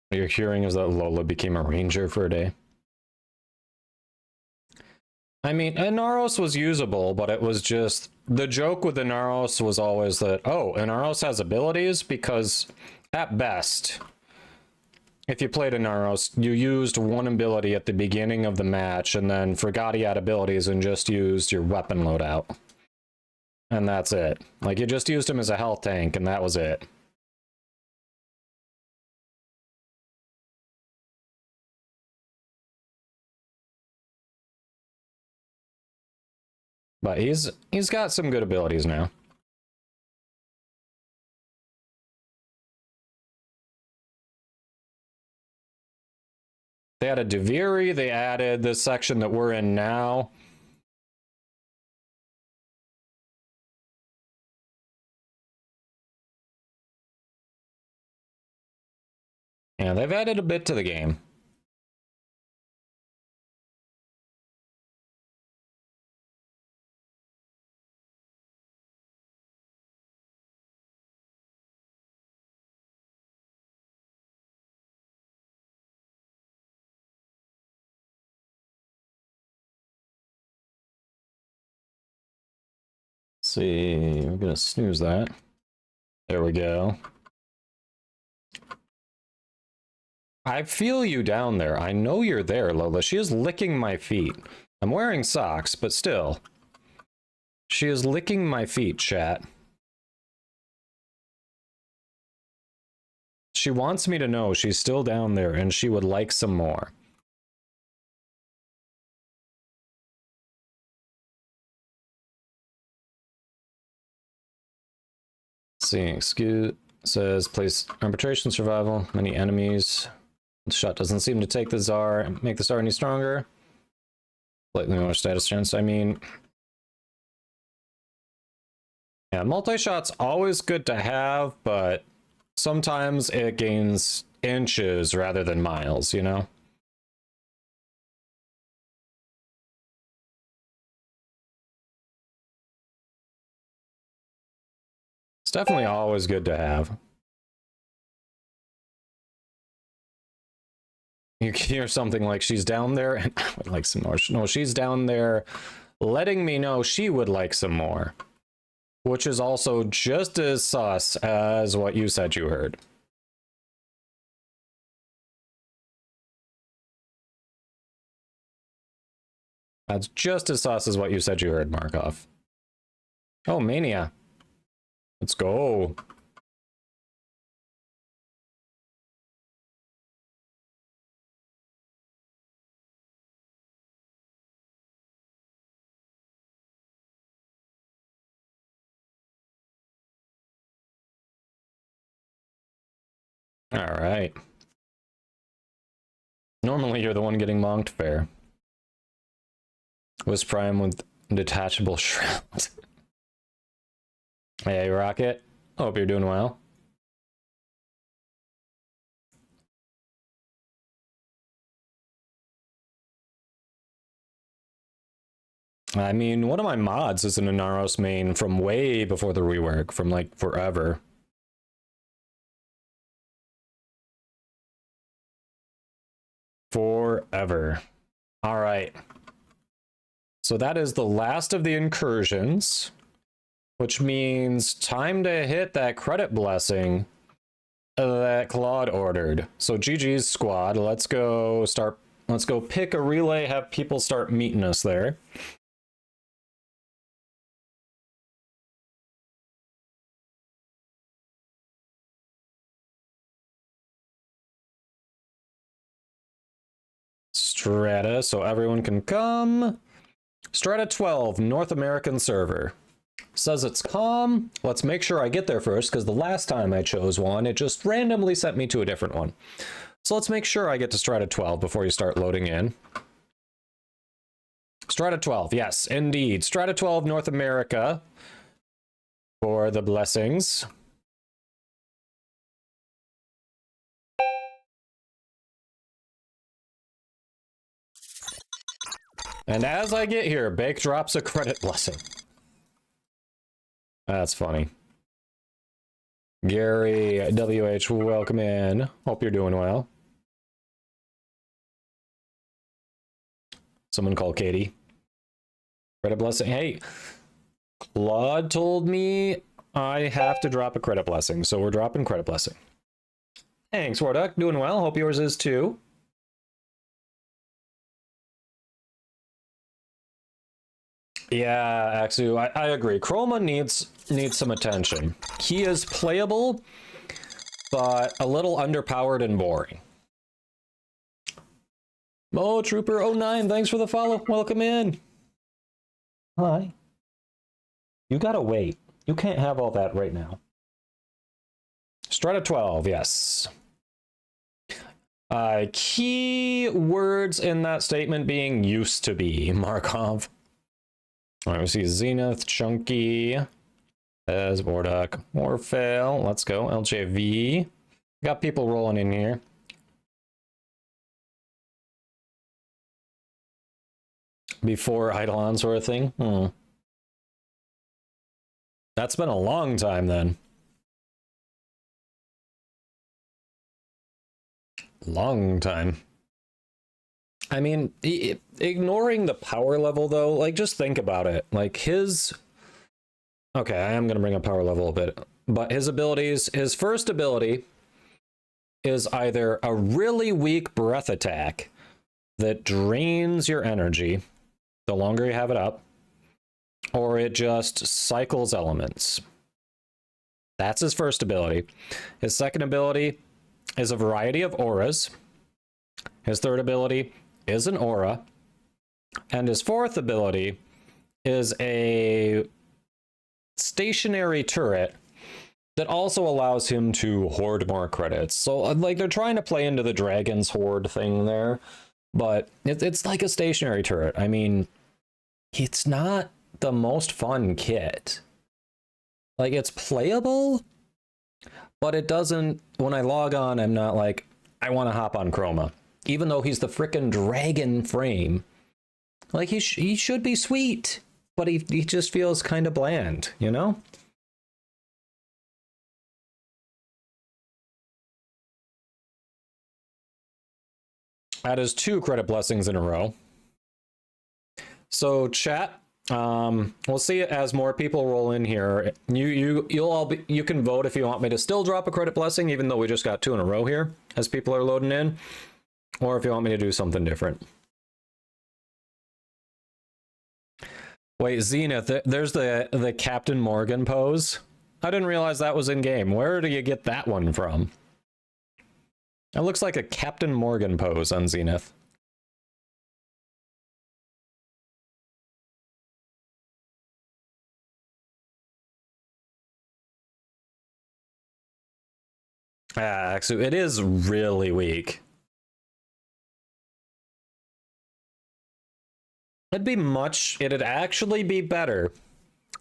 What you're hearing is that Lola became a ranger for a day. I mean, Inaros was usable, but it was just... The joke with Inaros was always that, oh, Inaros has abilities, because at best, if you played a Naros, you used one ability at the beginning of the match and then forgot he had abilities and just used your weapon loadout. And that's it. Like, you just used him as a health tank and that was it. But he's got some good abilities now. They added Deviri, they added this section that we're in now. Yeah, they've added a bit to the game. See, we're gonna snooze that. There we go. I feel you down there. I know you're there, Lola. She is licking my feet. I'm wearing socks, but still. She is licking my feet, chat. She wants me to know she's still down there and she would like some more. See, excuse says place arbitration survival. Many enemies. The shot doesn't seem to take the Tsar and make the Tsar any stronger. Slightly more status chance. I mean, yeah, multi-shot's always good to have, but sometimes it gains inches rather than miles, you know? It's definitely always good to have. You can hear something like she's down there and I would like some more. No, she's down there letting me know she would like some more. Which is also just as sus as what you said you heard. That's just as sus as what you said you heard, Markov. Oh, Mania. Let's go. All right. Normally you're the one getting monked, fair. Was Prime with detachable shroud. Hey, Rocket. Hope you're doing well. I mean, one of my mods is an Inaros main from way before the rework, from like forever. Forever. All right. So that is the last of the incursions, which means time to hit that credit blessing that Claude ordered. So GG's squad, let's go pick a relay, have people start meeting us there. Strata, so everyone can come. Strata 12, North American server. Says it's calm. Let's make sure I get there first, because the last time I chose one, it just randomly sent me to a different one. So let's make sure I get to Strata 12 before you start loading in. Strata 12, yes, indeed. Strata 12, North America for the blessings. And as I get here, Bake drops a credit blessing. That's funny. Gary, WH, welcome in. Hope you're doing well. Someone call Katie. Credit blessing. Hey, Claude told me I have to drop a credit blessing, so we're dropping credit blessing. Thanks, Warduck. Doing well. Hope yours is too. Yeah, Axu, I agree. Chroma needs some attention. He is playable, but a little underpowered and boring. Mo Trooper 09, thanks for the follow. Welcome in. Hi. You gotta wait. You can't have all that right now. Strata 12, yes. Key words in that statement being used to be, Markov. All right, we see Zenith, Chunky, as Warduck, Warfail. Let's go, LJV. Got people rolling in here. Before Eidolon sort of thing. That's been a long time then. Long time. I mean, ignoring the power level though, like just think about it. Like his... Okay, I am going to bring up power level a bit. But his abilities, his first ability is either a really weak breath attack that drains your energy the longer you have it up, or it just cycles elements. That's his first ability. His second ability is a variety of auras. His third ability is an aura. And his fourth ability is a stationary turret that also allows him to hoard more credits. So like they're trying to play into the Dragon's Hoard thing there, but it's like a stationary turret. I mean, it's not the most fun kit. Like it's playable, but it doesn't, when I log on, I'm not like, I want to hop on Chroma. Even though he's the frickin' dragon frame. Like he should be sweet, but he just feels kind of bland, you know? That is 2 credit blessings in a row. So chat, we'll see it as more people roll in here. You can vote if you want me to still drop a credit blessing, even though we just got 2 in a row here as people are loading in, or if you want me to do something different. Wait, Zenith, there's the Captain Morgan pose. I didn't realize that was in game. Where do you get that one from? It looks like a Captain Morgan pose on Zenith. Ah, so it is really weak. It'd actually be better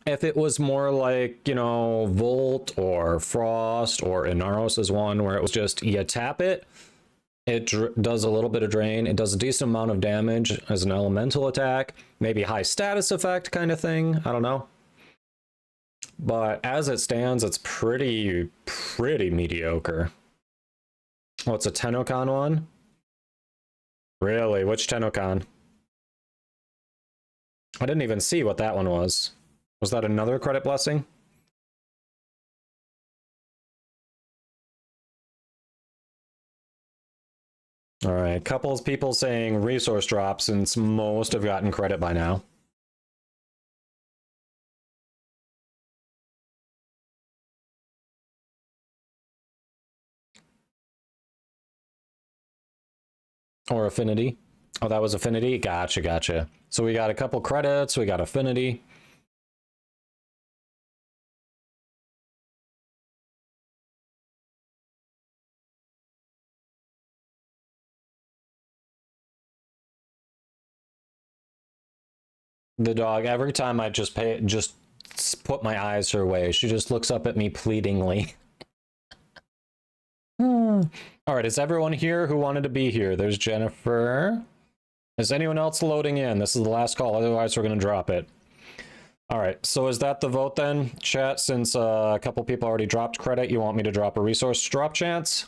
if it was more like, you know, Volt or Frost or Inaros' one, where it was just, you tap it, it does a little bit of drain, it does a decent amount of damage as an elemental attack, maybe high status effect kind of thing, I don't know. But as it stands, it's pretty mediocre. Oh, it's a Tennokan one? Really? Which Tennokan? I didn't even see what that one was. Was that another credit blessing? All right, couples people saying resource drop since most have gotten credit by now. Or affinity. Oh, that was affinity? Gotcha. So we got a couple credits, we got affinity. The dog, every time I just put my eyes her way, she just looks up at me pleadingly. All right, is everyone here who wanted to be here? There's Jennifer. Is anyone else loading in? This is the last call, otherwise we're going to drop it. All right, so is that the vote then, chat? Since a couple people already dropped credit, you want me to drop a resource drop chance?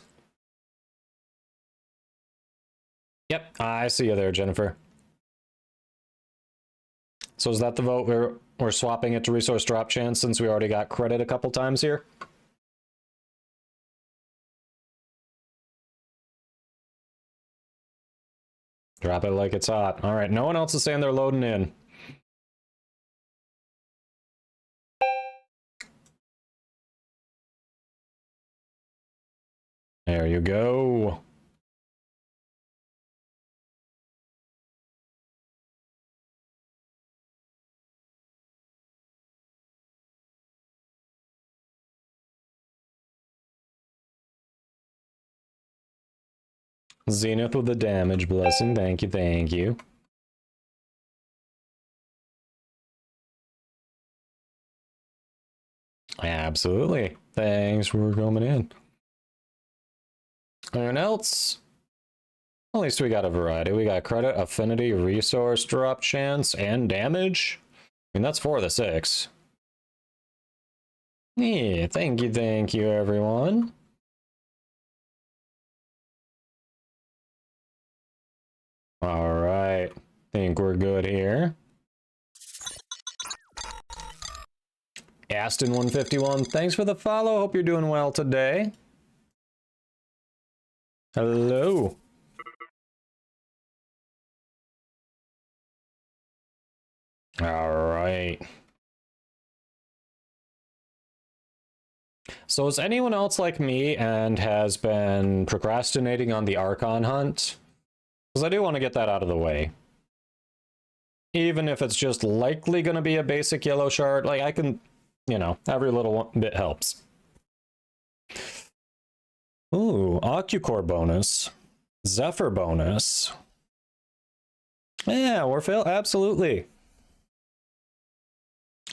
Yep, I see you there, Jennifer. So is that the vote? We're swapping it to resource drop chance since we already got credit a couple times here? Drop it like it's hot. All right, no one else is saying they're loading in. There you go. Zenith with the damage blessing. Thank you, thank you. Absolutely. Thanks for coming in. Anyone else? At least we got a variety. We got credit, affinity, resource drop chance, and damage. I mean, that's 4 of the 6. Yeah, thank you, everyone. All right. Think we're good here. Aston151, thanks for the follow. Hope you're doing well today. Hello. All right. So is anyone else like me and has been procrastinating on the Archon hunt? Because I do want to get that out of the way. Even if it's just likely going to be a basic yellow shard, like I can, you know, every little bit helps. Ooh, Occucore bonus. Zephyr bonus. Yeah, Warfail, absolutely.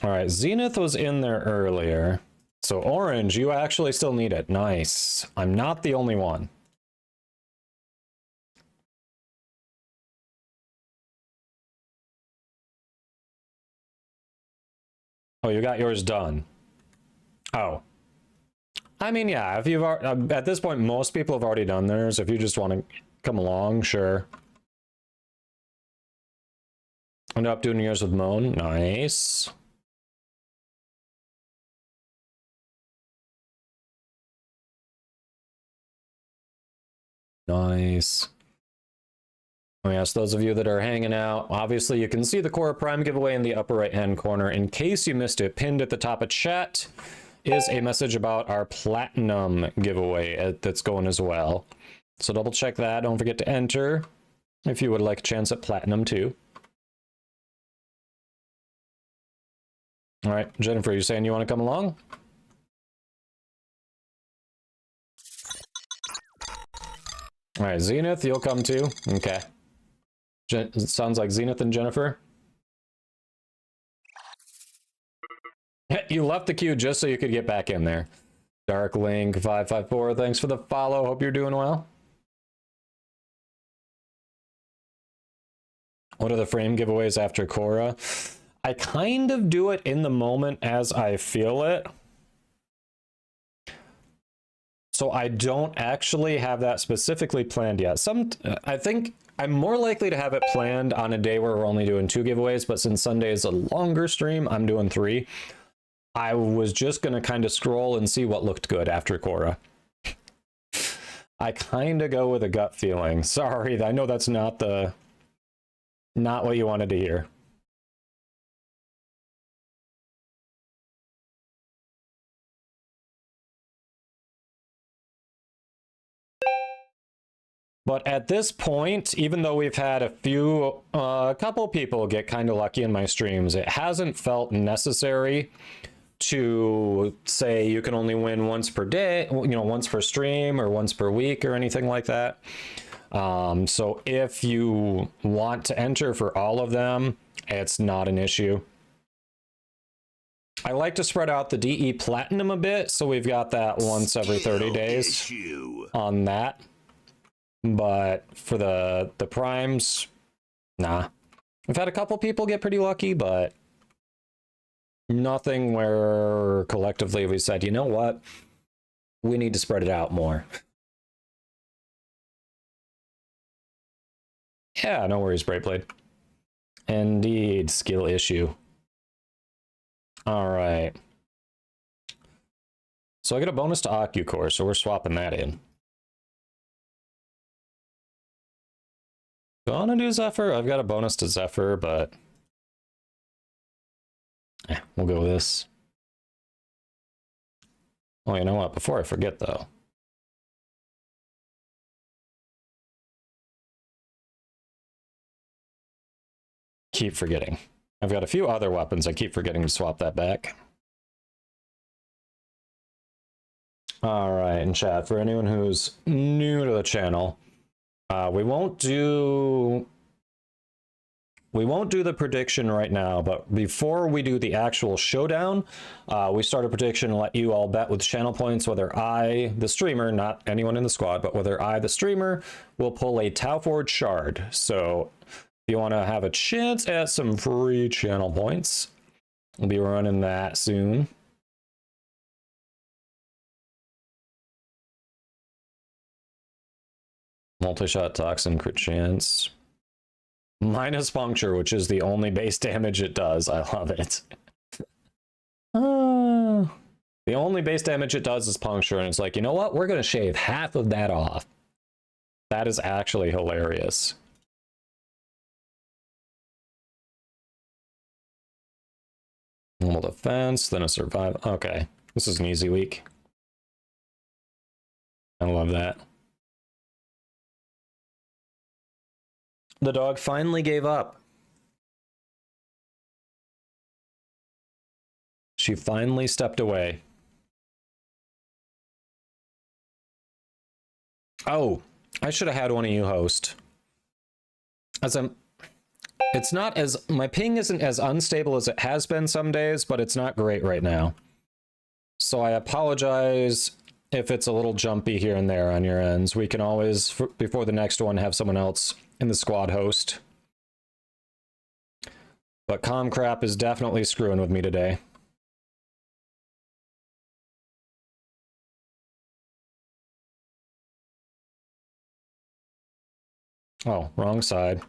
All right, Zenith was in there earlier. So Orange, you actually still need it. Nice. I'm not the only one. Oh, you got yours done. Oh. I mean, yeah, if you've at this point, most people have already done theirs. If you just want to come along, sure. End up doing yours with Moan. Nice. Nice. Oh, yes, those of you that are hanging out, obviously you can see the Core Prime giveaway in the upper right-hand corner. In case you missed it, pinned at the top of chat is a message about our Platinum giveaway that's going as well. So double check that. Don't forget to enter if you would like a chance at Platinum too. All right, Jennifer, you saying you want to come along? All right, Zenith, you'll come too. Okay. It sounds like Zenith and Jennifer. You left the queue just so you could get back in there. Darklink554, thanks for the follow. Hope you're doing well. What are the frame giveaways after Korra? I kind of do it in the moment as I feel it. So I don't actually have that specifically planned yet. I think I'm more likely to have it planned on a day where we're only doing 2 giveaways, but since Sunday is a longer stream, I'm doing 3. I was just going to kind of scroll and see what looked good after Korra. I kind of go with a gut feeling. Sorry, I know that's not what you wanted to hear. But at this point, even though we've had a couple people get kind of lucky in my streams, it hasn't felt necessary to say you can only win once per day, you know, once per stream or once per week or anything like that. So if you want to enter for all of them, it's not an issue. I like to spread out the DE Platinum a bit, so we've got that once every 30 days on that. But for the primes, nah. We've had a couple people get pretty lucky, but nothing where collectively we said, you know what? We need to spread it out more. Yeah, no worries, Brightblade. Indeed, skill issue. All right. So I get a bonus to Occucore, so we're swapping that in. Gonna do Zephyr. I've got a bonus to Zephyr, but we'll go with this. Oh, you know what? Before I forget, though. Keep forgetting. I've got a few other weapons. I keep forgetting to swap that back. All right, in chat, for anyone who's new to the channel, we won't do the prediction right now, but before we do the actual showdown, we start a prediction and let you all bet with channel points whether I, the streamer, not anyone in the squad, but whether I, the streamer, will pull a Tau Forge shard. So if you want to have a chance at some free channel points, we'll be running that soon. Multi-shot toxin crit chance. Minus puncture, which is the only base damage it does. I love it. The only base damage it does is puncture, and it's like, you know what? We're going to shave half of that off. That is actually hilarious. Normal defense, then a survival. Okay, this is an easy week. I love that. The dog finally gave up. She finally stepped away. Oh, I should have had one of you host. It's not as, my ping isn't as unstable as it has been some days, but it's not great right now. So I apologize if it's a little jumpy here and there on your ends. We can always, before the next one, have someone else in the squad host. But Comcrap is definitely screwing with me today. Oh, wrong side.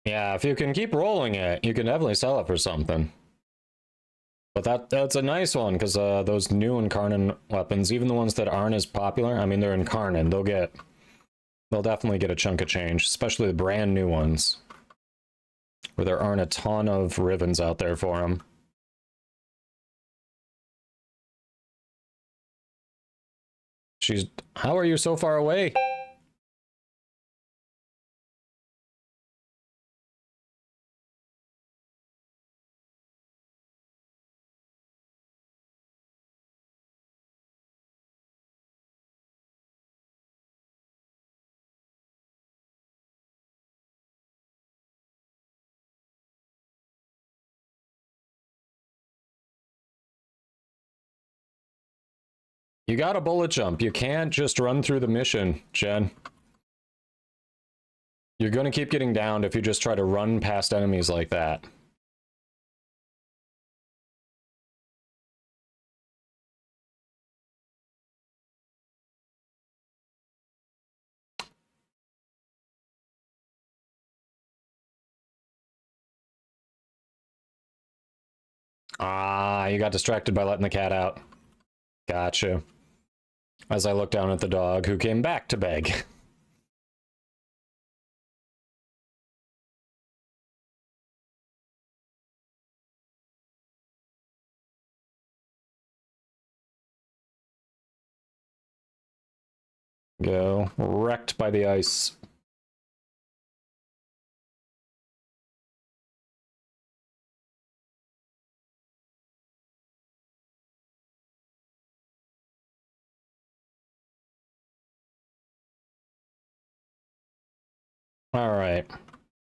Yeah, if you can keep rolling it, you can definitely sell it for something. But that's a nice one, because those new Incarnon weapons, even the ones that aren't as popular, I mean, they're Incarnon, they'll definitely get a chunk of change, especially the brand new ones, where there aren't a ton of ribbons out there for them. How are you so far away? You got a bullet jump. You can't just run through the mission, Jen. You're going to keep getting downed if you just try to run past enemies like that. Ah, you got distracted by letting the cat out. Gotcha. As I look down at the dog, who came back to beg. Go. Wrecked by the ice. All right.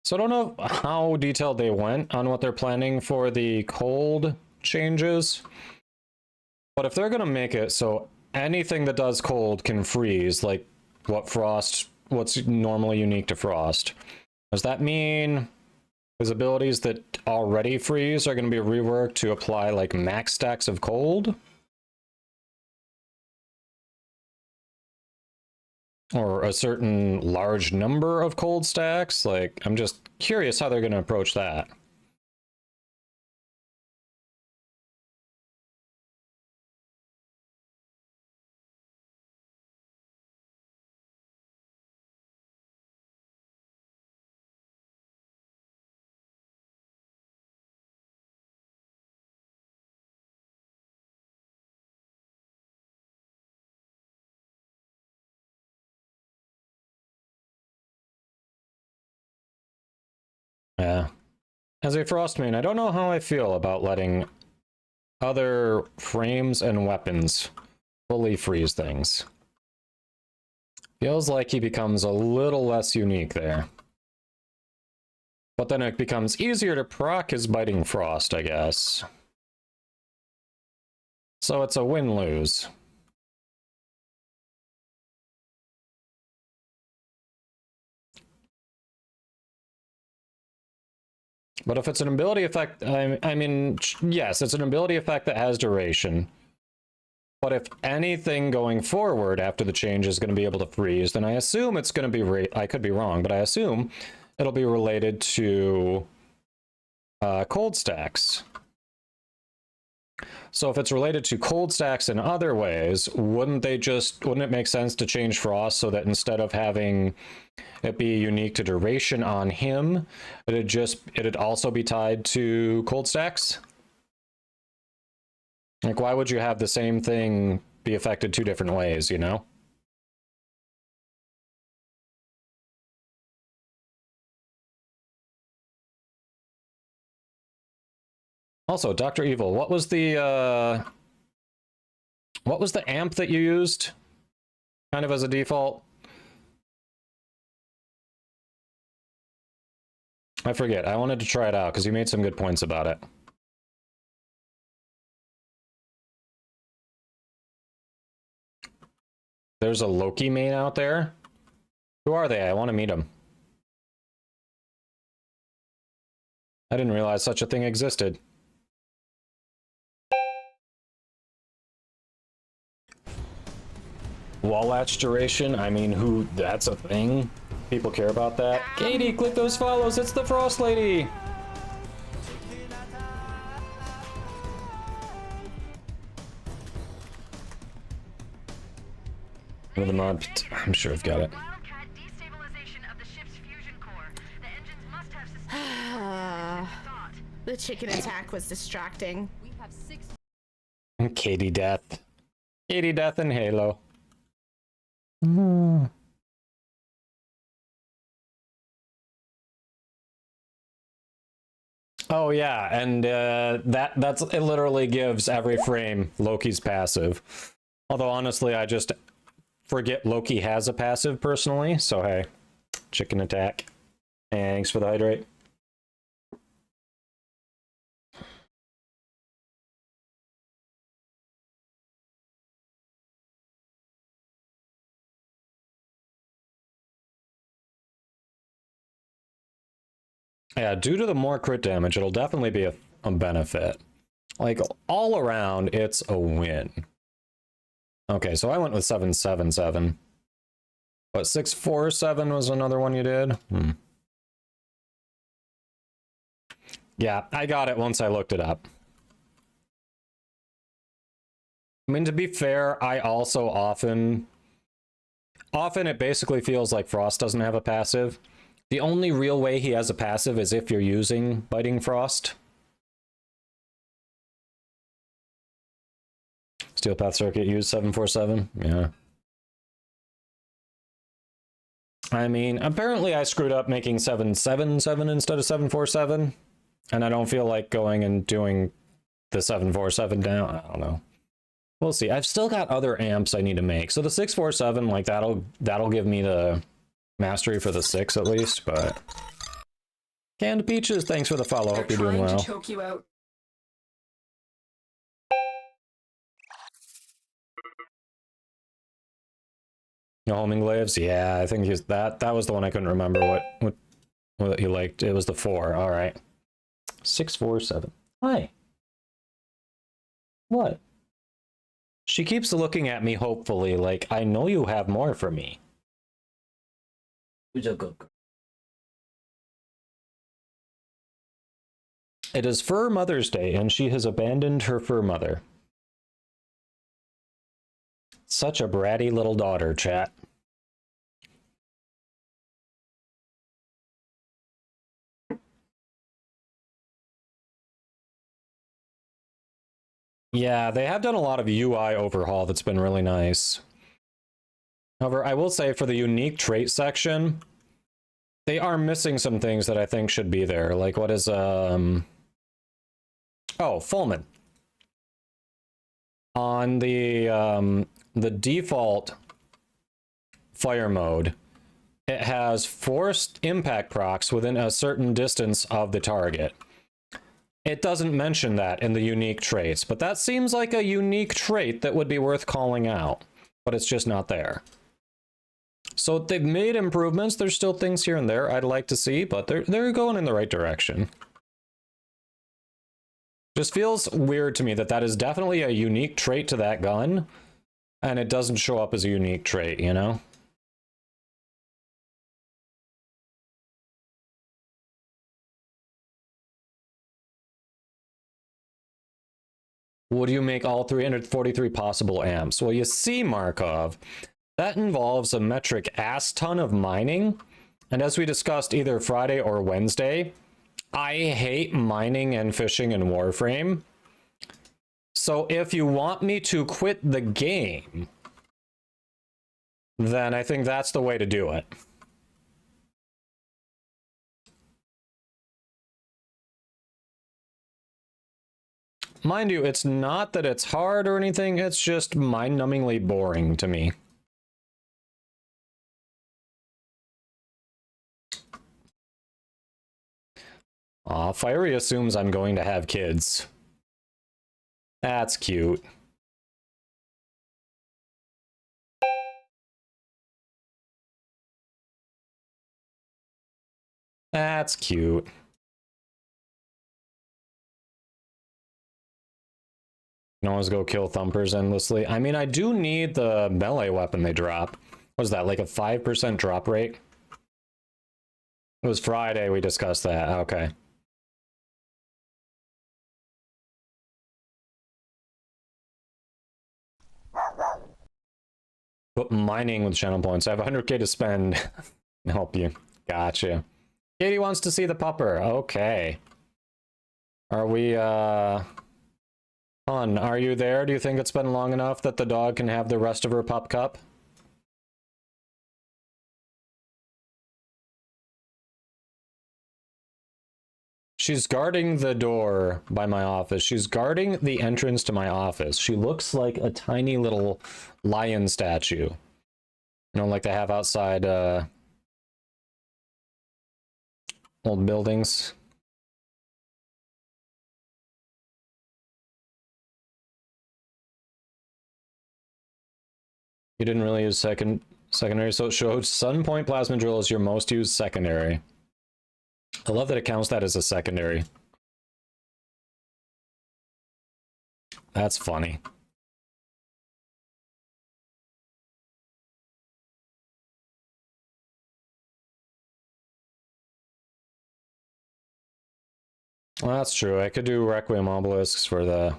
So I don't know how detailed they went on what they're planning for the cold changes. But if they're going to make it so anything that does cold can freeze, like what's normally unique to Frost, does that mean his abilities that already freeze are going to be reworked to apply like max stacks of cold? or a certain large number of cold stacks. Like, I'm just curious how they're going to approach that. Yeah. As a frost main, I don't know how I feel about letting other frames and weapons fully freeze things. Feels like he becomes a little less unique there. But then it becomes easier to proc his Biting Frost, I guess. So it's a win-lose. But if it's an ability effect, I mean, yes, it's an ability effect that has duration. But if anything going forward after the change is going to be able to freeze, then I assume it's going to be, I could be wrong, but I assume it'll be related to cold stacks. So if it's related to cold stacks in other ways, wouldn't it make sense to change Frost so that instead of having it be unique to duration on him, it'd also be tied to cold stacks? Like, why would you have the same thing be affected two different ways, you know? Also, Dr. Evil, what was the amp that you used? Kind of as a default? I forget. I wanted to try it out because you made some good points about it. There's a Loki main out there. Who are they? I want to meet them. I didn't realize such a thing existed. Wall latch duration? I mean, that's a thing? People care about that? Katie, click those follows. It's the Frost Lady. One of the mod, I'm sure I've got it. The chicken attack was distracting. Katie Death. Katie Death and Halo. Oh yeah, and it literally gives every frame Loki's passive. Although honestly, I just forget Loki has a passive personally, so hey, chicken attack. Thanks for the hydrate. Yeah, due to the more crit damage, it'll definitely be a benefit. Like, all around, it's a win. Okay, so I went with 777. But 647 was another one you did? Yeah, I got it once I looked it up. I mean, to be fair, I also often it basically feels like Frost doesn't have a passive. The only real way he has a passive is if you're using Biting Frost. Steel Path Circuit used 747? Yeah. I mean, apparently I screwed up making 777 instead of 747. And I don't feel like going and doing the 747 now. I don't know. We'll see. I've still got other amps I need to make. So the 647, like, that'll give me the mastery for the 6 at least, but Canned Peaches, thanks for the follow. Hope you're doing well. Choke you out. No homing glaives? Yeah, I think that was the one I couldn't remember what you liked. It was the 4. All right. 647. Hi. What? She keeps looking at me hopefully, like, I know you have more for me. Who's a good girl? It is Fur Mother's Day, and she has abandoned her fur mother. Such a bratty little daughter, chat. Yeah, they have done a lot of UI overhaul that's been really nice. However, I will say for the unique trait section, they are missing some things that I think should be there. Like, what is, oh, Fulman. On the default fire mode, it has forced impact procs within a certain distance of the target. It doesn't mention that in the unique traits, but that seems like a unique trait that would be worth calling out, but it's just not there. So they've made improvements. There's still things here and there I'd like to see, but they're going in the right direction. Just feels weird to me that that is definitely a unique trait to that gun, and it doesn't show up as a unique trait, you know? Would you make all 343 possible amps? Well, you see, Markov, that involves a metric ass ton of mining. And as we discussed either Friday or Wednesday, I hate mining and fishing in Warframe. So if you want me to quit the game, then I think that's the way to do it. Mind you, it's not that it's hard or anything, it's just mind-numbingly boring to me. Aw, Fiery assumes I'm going to have kids. That's cute. That's cute. You can always go kill thumpers endlessly. I mean, I do need the melee weapon they drop. What was that, like a 5% drop rate? It was Friday we discussed that. Okay. But mining with channel points. I have 100k to spend. Help you. Gotcha. Katie wants to see the pupper. Okay. Are we, Hun, are you there? Do you think it's been long enough that the dog can have the rest of her pup cup? She's guarding the door by my office. She's guarding the entrance to my office. She looks like a tiny little lion statue. You know, like they have outside old buildings. You didn't really use secondary, so it shows Sunpoint Plasma Drill is your most used secondary. I love that it counts that as a secondary. That's funny. Well, that's true. I could do Requiem Obelisks for the...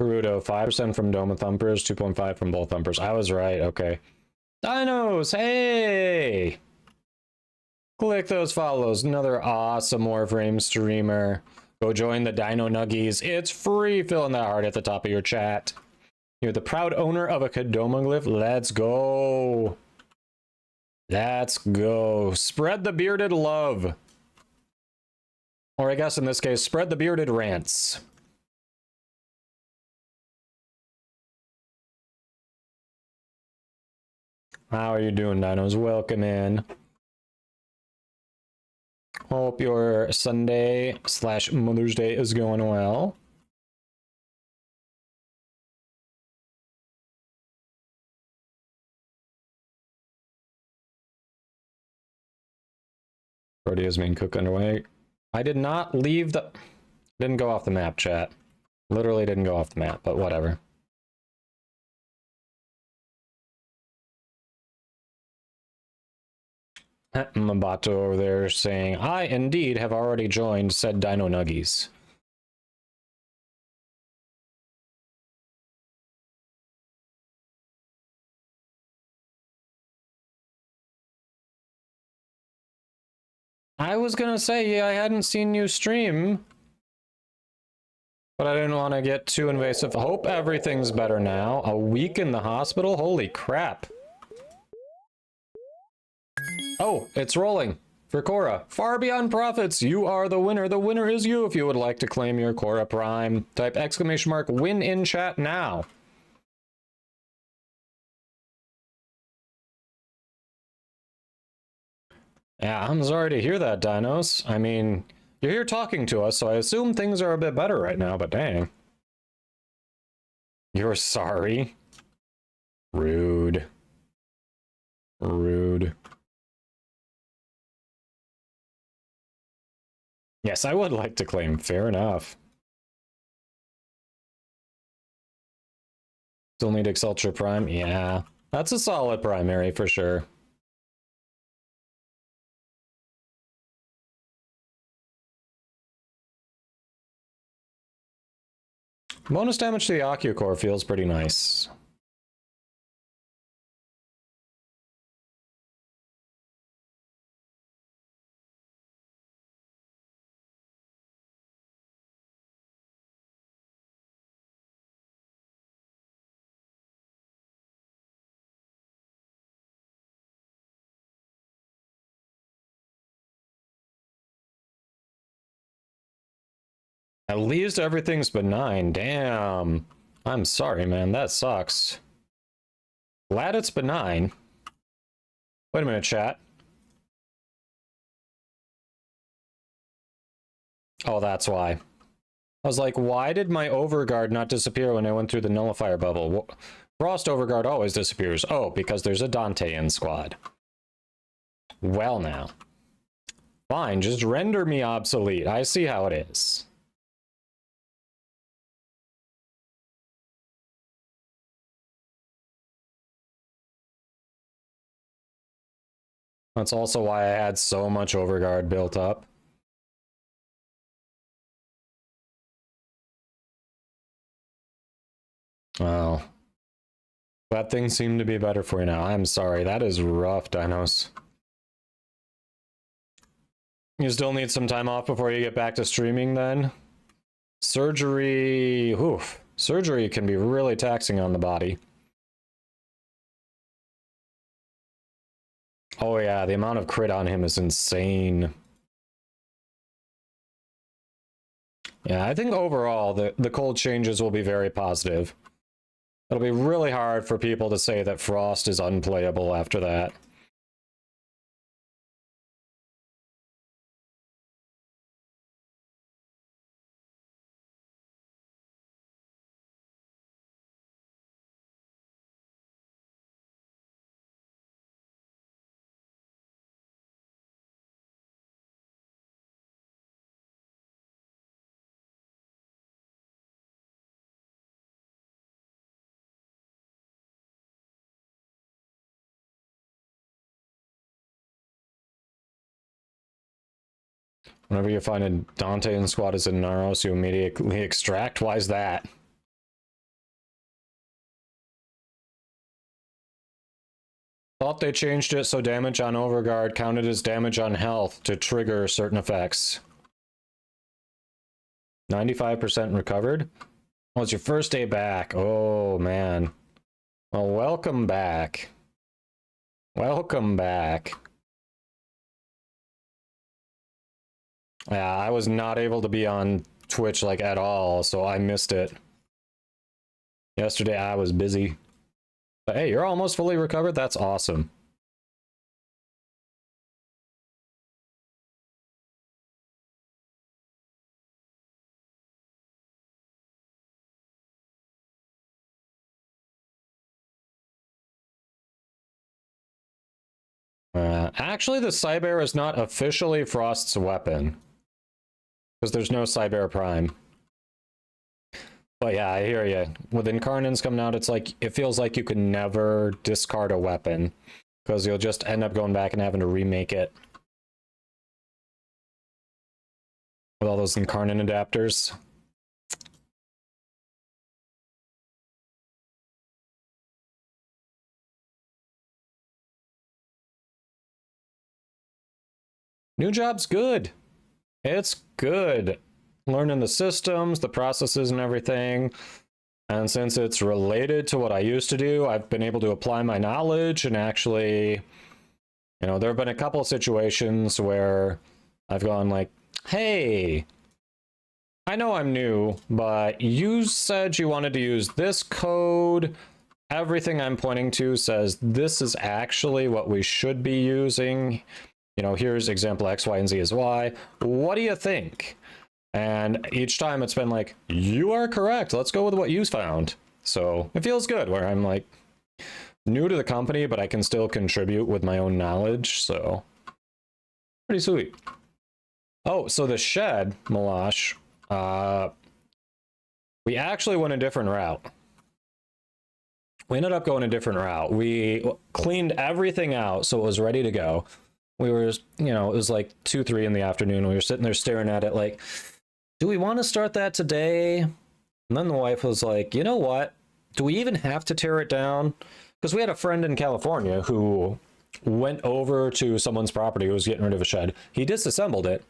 Perudo, 5% from Doma Thumpers, 2.5 from both Thumpers. I was right, okay. Dinos, hey! Click those follows. Another awesome Warframe streamer. Go join the Dino Nuggies. It's free. Fill in that heart at the top of your chat. You're the proud owner of a Kadoma glyph. Let's go. Let's go. Spread the bearded love. Or I guess in this case, spread the bearded rants. How are you doing, Dinos? Welcome in. Hope your Sunday / Mother's Day is going well. Protea's main cook underway. I did not leave the... Didn't go off the map, chat. Literally didn't go off the map, but whatever. Mabato over there saying, I indeed have already joined said Dino Nuggies. I was gonna say, yeah, I hadn't seen you stream, but I didn't want to get too invasive. Hope everything's better now. A week in the hospital? Holy crap. Oh, it's rolling for Cora. Far beyond profits, you are the winner. The winner is you. If you would like to claim your Cora Prime, type ! win in chat now. Yeah, I'm sorry to hear that, Dinos. I mean, you're here talking to us, so I assume things are a bit better right now, but dang. You're sorry? Rude. Rude. Yes, I would like to claim. Fair enough. Still need Exultra Prime? Yeah. That's a solid primary for sure. Bonus damage to the Ocucore feels pretty nice. At least everything's benign. Damn. I'm sorry, man. That sucks. Glad it's benign. Wait a minute, chat. Oh, that's why. I was like, why did my Overguard not disappear when I went through the Nullifier bubble? Frost Overguard always disappears. Oh, because there's a Dante in squad. Well now. Fine, just render me obsolete. I see how it is. That's also why I had so much Overguard built up. Oh. That thing seemed to be better for you now. I'm sorry. That is rough, Dinos. You still need some time off before you get back to streaming then? Surgery... Oof. Surgery can be really taxing on the body. Oh yeah, the amount of crit on him is insane. Yeah, I think overall the cold changes will be very positive. It'll be really hard for people to say that Frost is unplayable after that. Whenever you find a Dante in squad as a Naros, you immediately extract. Why is that? Thought they changed it so damage on Overguard counted as damage on health to trigger certain effects. 95% recovered? Oh, it's your first day back. Oh, man. Well, welcome back. Welcome back. Yeah, I was not able to be on Twitch, like, at all, so I missed it. Yesterday, I was busy. But hey, you're almost fully recovered? That's awesome. Actually, the Cyber is not officially Frost's weapon. Because there's no Cyber Prime. But yeah, I hear you. With Incarnants coming out, it's like, it feels like you can never discard a weapon. because you'll just end up going back and having to remake it with all those incarnate adapters. New job's good. It's good. Learning the systems, the processes, and everything. And since it's related to what I used to do, I've been able to apply my knowledge and actually, you know, there have been a couple of situations where I've gone like, hey, I know I'm new, but you said you wanted to use this code. Everything I'm pointing to says this is actually what we should be using. You know, here's example X, Y, and Z is Y. What do you think? And each time it's been like, you are correct. Let's go with what you found. So it feels good where I'm like new to the company, but I can still contribute with my own knowledge. So pretty sweet. Oh, so the shed, Malash, we actually went a different route. We ended up going a different route. We cleaned everything out so it was ready to go. We were, you know, it was like 2, 3 in the afternoon. We were sitting there staring at it like, do we want to start that today? And then the wife was like, you know what? Do we even have to tear it down? Because we had a friend in California who went over to someone's property who was getting rid of a shed. He disassembled it,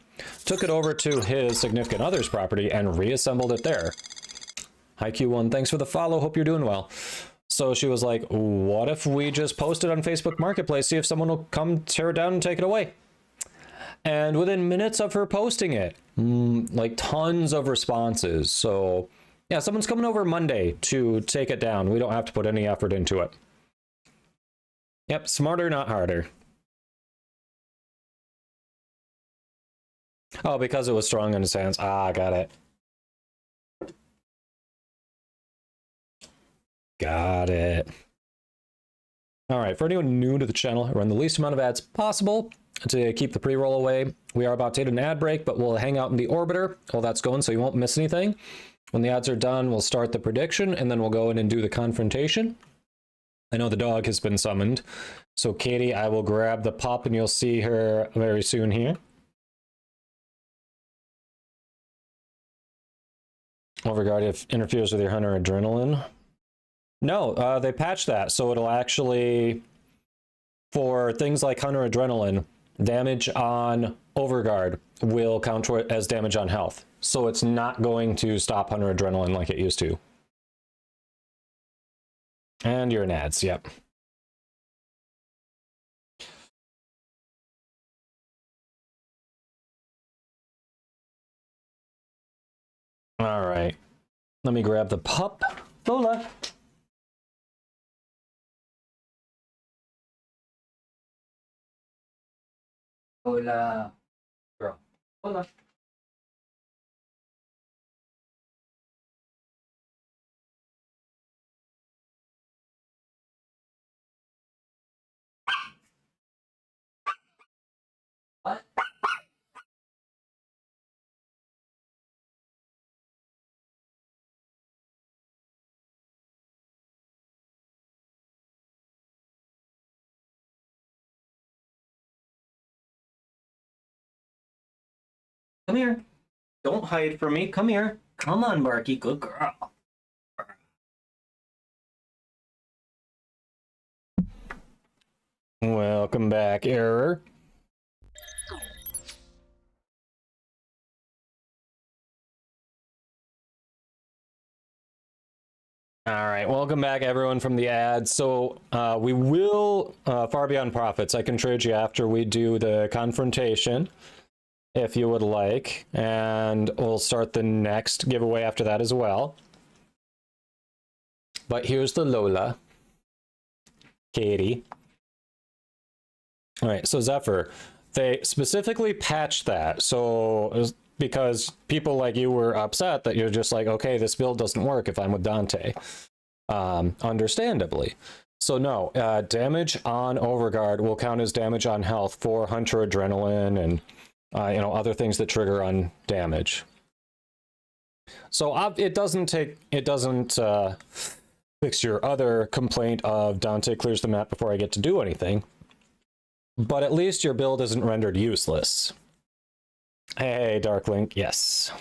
took it over to his significant other's property, and reassembled it there. Hi, Q1. Thanks for the follow. Hope you're doing well. So she was like, what if we just post it on Facebook Marketplace, see if someone will come tear it down and take it away? And within minutes of her posting it, like tons of responses. So yeah, someone's coming over Monday to take it down. We don't have to put any effort into it. Yep, smarter, not harder. Oh, because it was strong in his hands. Ah, got it. Got it. All right, for anyone new to the channel, I run the least amount of ads possible to keep the pre-roll away. We are about to hit an ad break, but we'll hang out in the orbiter while that's going so you won't miss anything. When the ads are done, we'll start the prediction, and then we'll go in and do the confrontation. I know the dog has been summoned. So Katie, I will grab the pup, and you'll see her very soon here. Overguard if interferes with your hunter adrenaline. No, they patched that, so it'll actually, for things like hunter adrenaline, damage on overguard will count as damage on health. So it's not going to stop hunter adrenaline like it used to. And you're in ads, yep. All right, let me grab the pup. Lola. Hola. Girl. Hola. What? Come here. Don't hide from me. Come here. Come on, Marky. Good girl. Welcome back, Error. All right, welcome back, everyone, from the ads. So we will, Far Beyond Profits, I can trade you after we do the confrontation, if you would like, and we'll start the next giveaway after that as well. But here's the Lola. Katie. All right, so Zephyr, they specifically patched that. So because people like you were upset that you're just like, okay, this build doesn't work if I'm with Dante. Understandably. So no, damage on Overguard will count as damage on health for Hunter Adrenaline and you know, other things that trigger on damage. So it doesn't fix your other complaint of Dante clears the map before I get to do anything. But at least your build isn't rendered useless. Hey, Darklink, yes.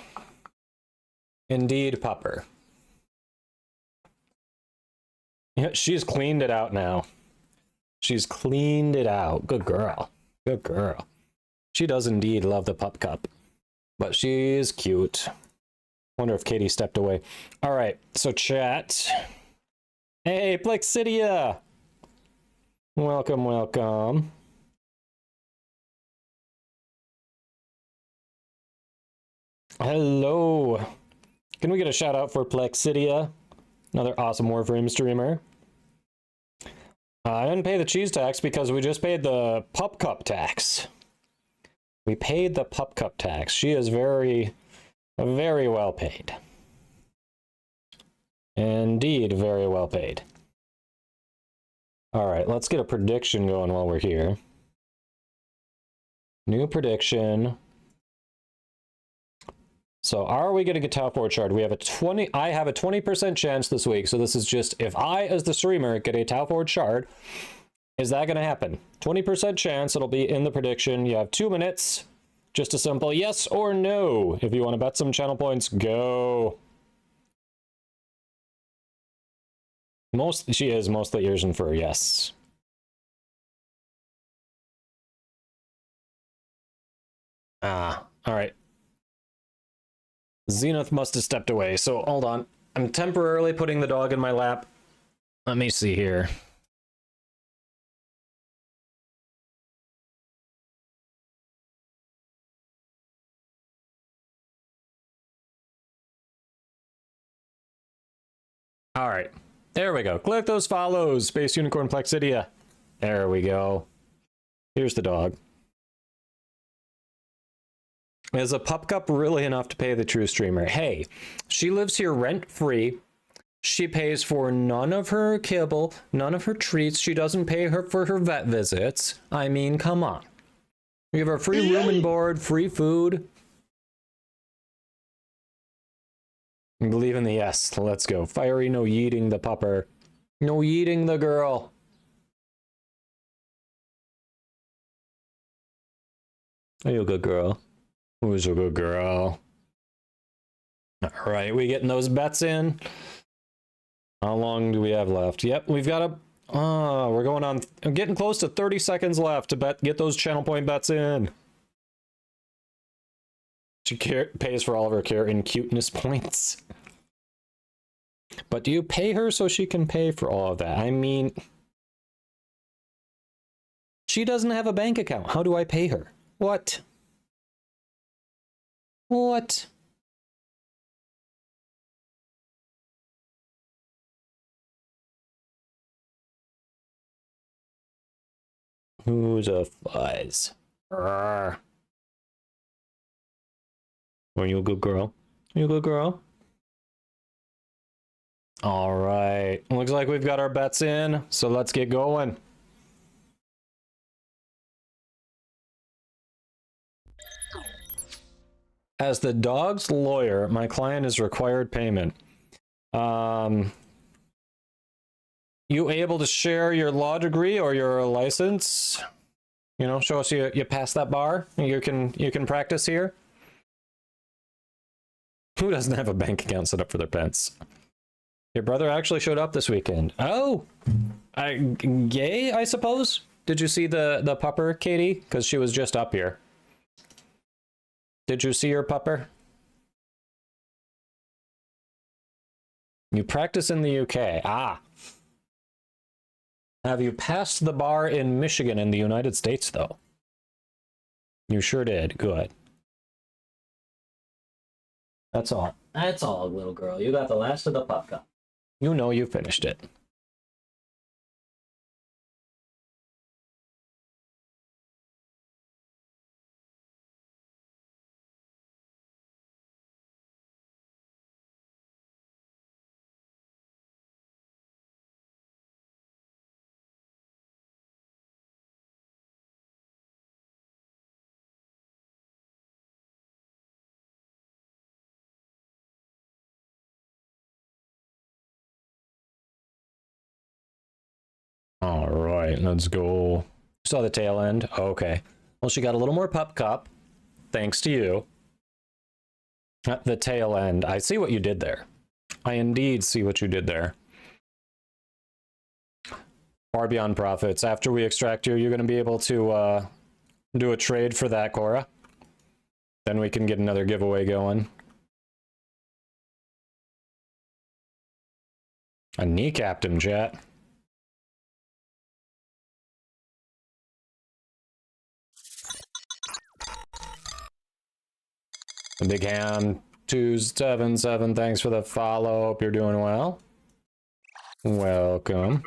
Indeed, Pupper. Yeah, she's cleaned it out now. She's cleaned it out. Good girl. Good girl. She does indeed love the pup cup. But she's cute. Wonder if Katie stepped away. All right, so chat. Hey, Plexidia! Welcome, welcome. Hello. Can we get a shout out for Plexidia? Another awesome Warframe streamer. I didn't pay the cheese tax because we just paid the pup cup tax. We paid the pup cup tax. She is very, very well paid. Indeed, very well paid. All right, let's get a prediction going while we're here. New prediction. So are we getting a top 4 shard? We have I have a 20% chance this week. So this is just if I, as the streamer, get a top 4 shard, is that going to happen? 20% chance it'll be in the prediction. You have 2 minutes. Just a simple yes or no. If you want to bet some channel points, go. She is mostly ears and fur, yes. All right. Zenith must have stepped away, so hold on. I'm temporarily putting the dog in my lap. Let me see here. All right, there we go. Click those follows, Space Unicorn Plexidia. There we go. Here's the dog. Is a pup cup really enough to pay the true streamer? Hey, she lives here rent-free. She pays for none of her kibble, none of her treats. She doesn't pay her for her vet visits. I mean, come on. We have our free room and board, free food. I believe in the yes. Let's go. Fiery, no yeeting the pupper. No yeeting the girl. Are you a good girl? Who's a good girl? All right, we getting those bets in? How long do we have left? Yep, we've got a... we're going on... I'm getting close to 30 seconds left to get those channel point bets in. She pays for all of her care and cuteness points. But do you pay her so she can pay for all of that? I mean... She doesn't have a bank account. How do I pay her? What? What? Who's a fuzz? Are you a good girl? Are you a good girl? All right. Looks like we've got our bets in, so let's get going. As the dog's lawyer, my client is required payment. You able to share your law degree or your license? You know, show us you passed that bar. You can practice here. Who doesn't have a bank account set up for their pets? Your brother actually showed up this weekend. Oh, yay, I suppose. Did you see the pupper, Katie? Because she was just up here. Did you see your pupper? You practice in the UK. Ah. Have you passed the bar in Michigan in the United States, though? You sure did. Good. That's all. That's all, little girl. You got the last of the pup cup. You know you finished it. All right, let's go. Saw the tail end. Okay. Well, she got a little more pup cup. Thanks to you. At the tail end. I see what you did there. I indeed see what you did there. Far beyond profits. After we extract you, you're going to be able to do a trade for that, Cora. Then we can get another giveaway going. A kneecapped him, chat. The Big Ham 277, thanks for the follow. Hope you're doing well. Welcome.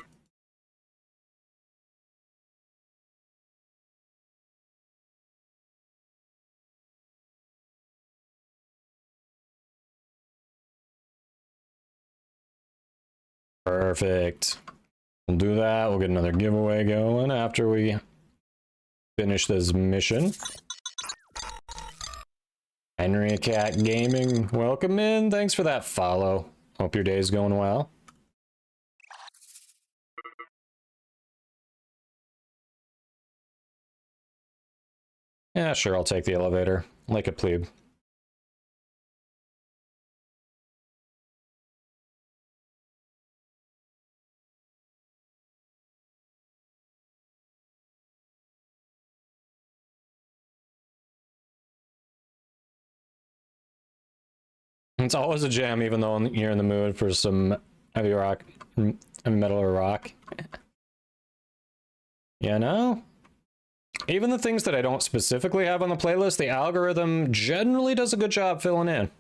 Perfect. We'll do that. We'll get another giveaway going after we finish this mission. Henry Cat Gaming, welcome in. Thanks for that follow. Hope your day's going well. Yeah, sure, I'll take the elevator. Like a plebe. It's always a jam, even though you're in the mood for some heavy rock, heavy metal or rock. You know? Even the things that I don't specifically have on the playlist, the algorithm generally does a good job filling in.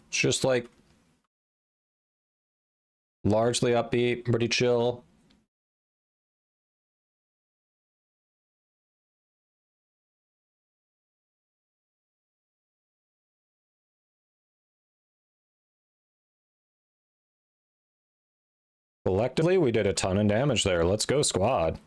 It's just like largely upbeat, pretty chill. Collectively, we did a ton of damage there. Let's go, squad.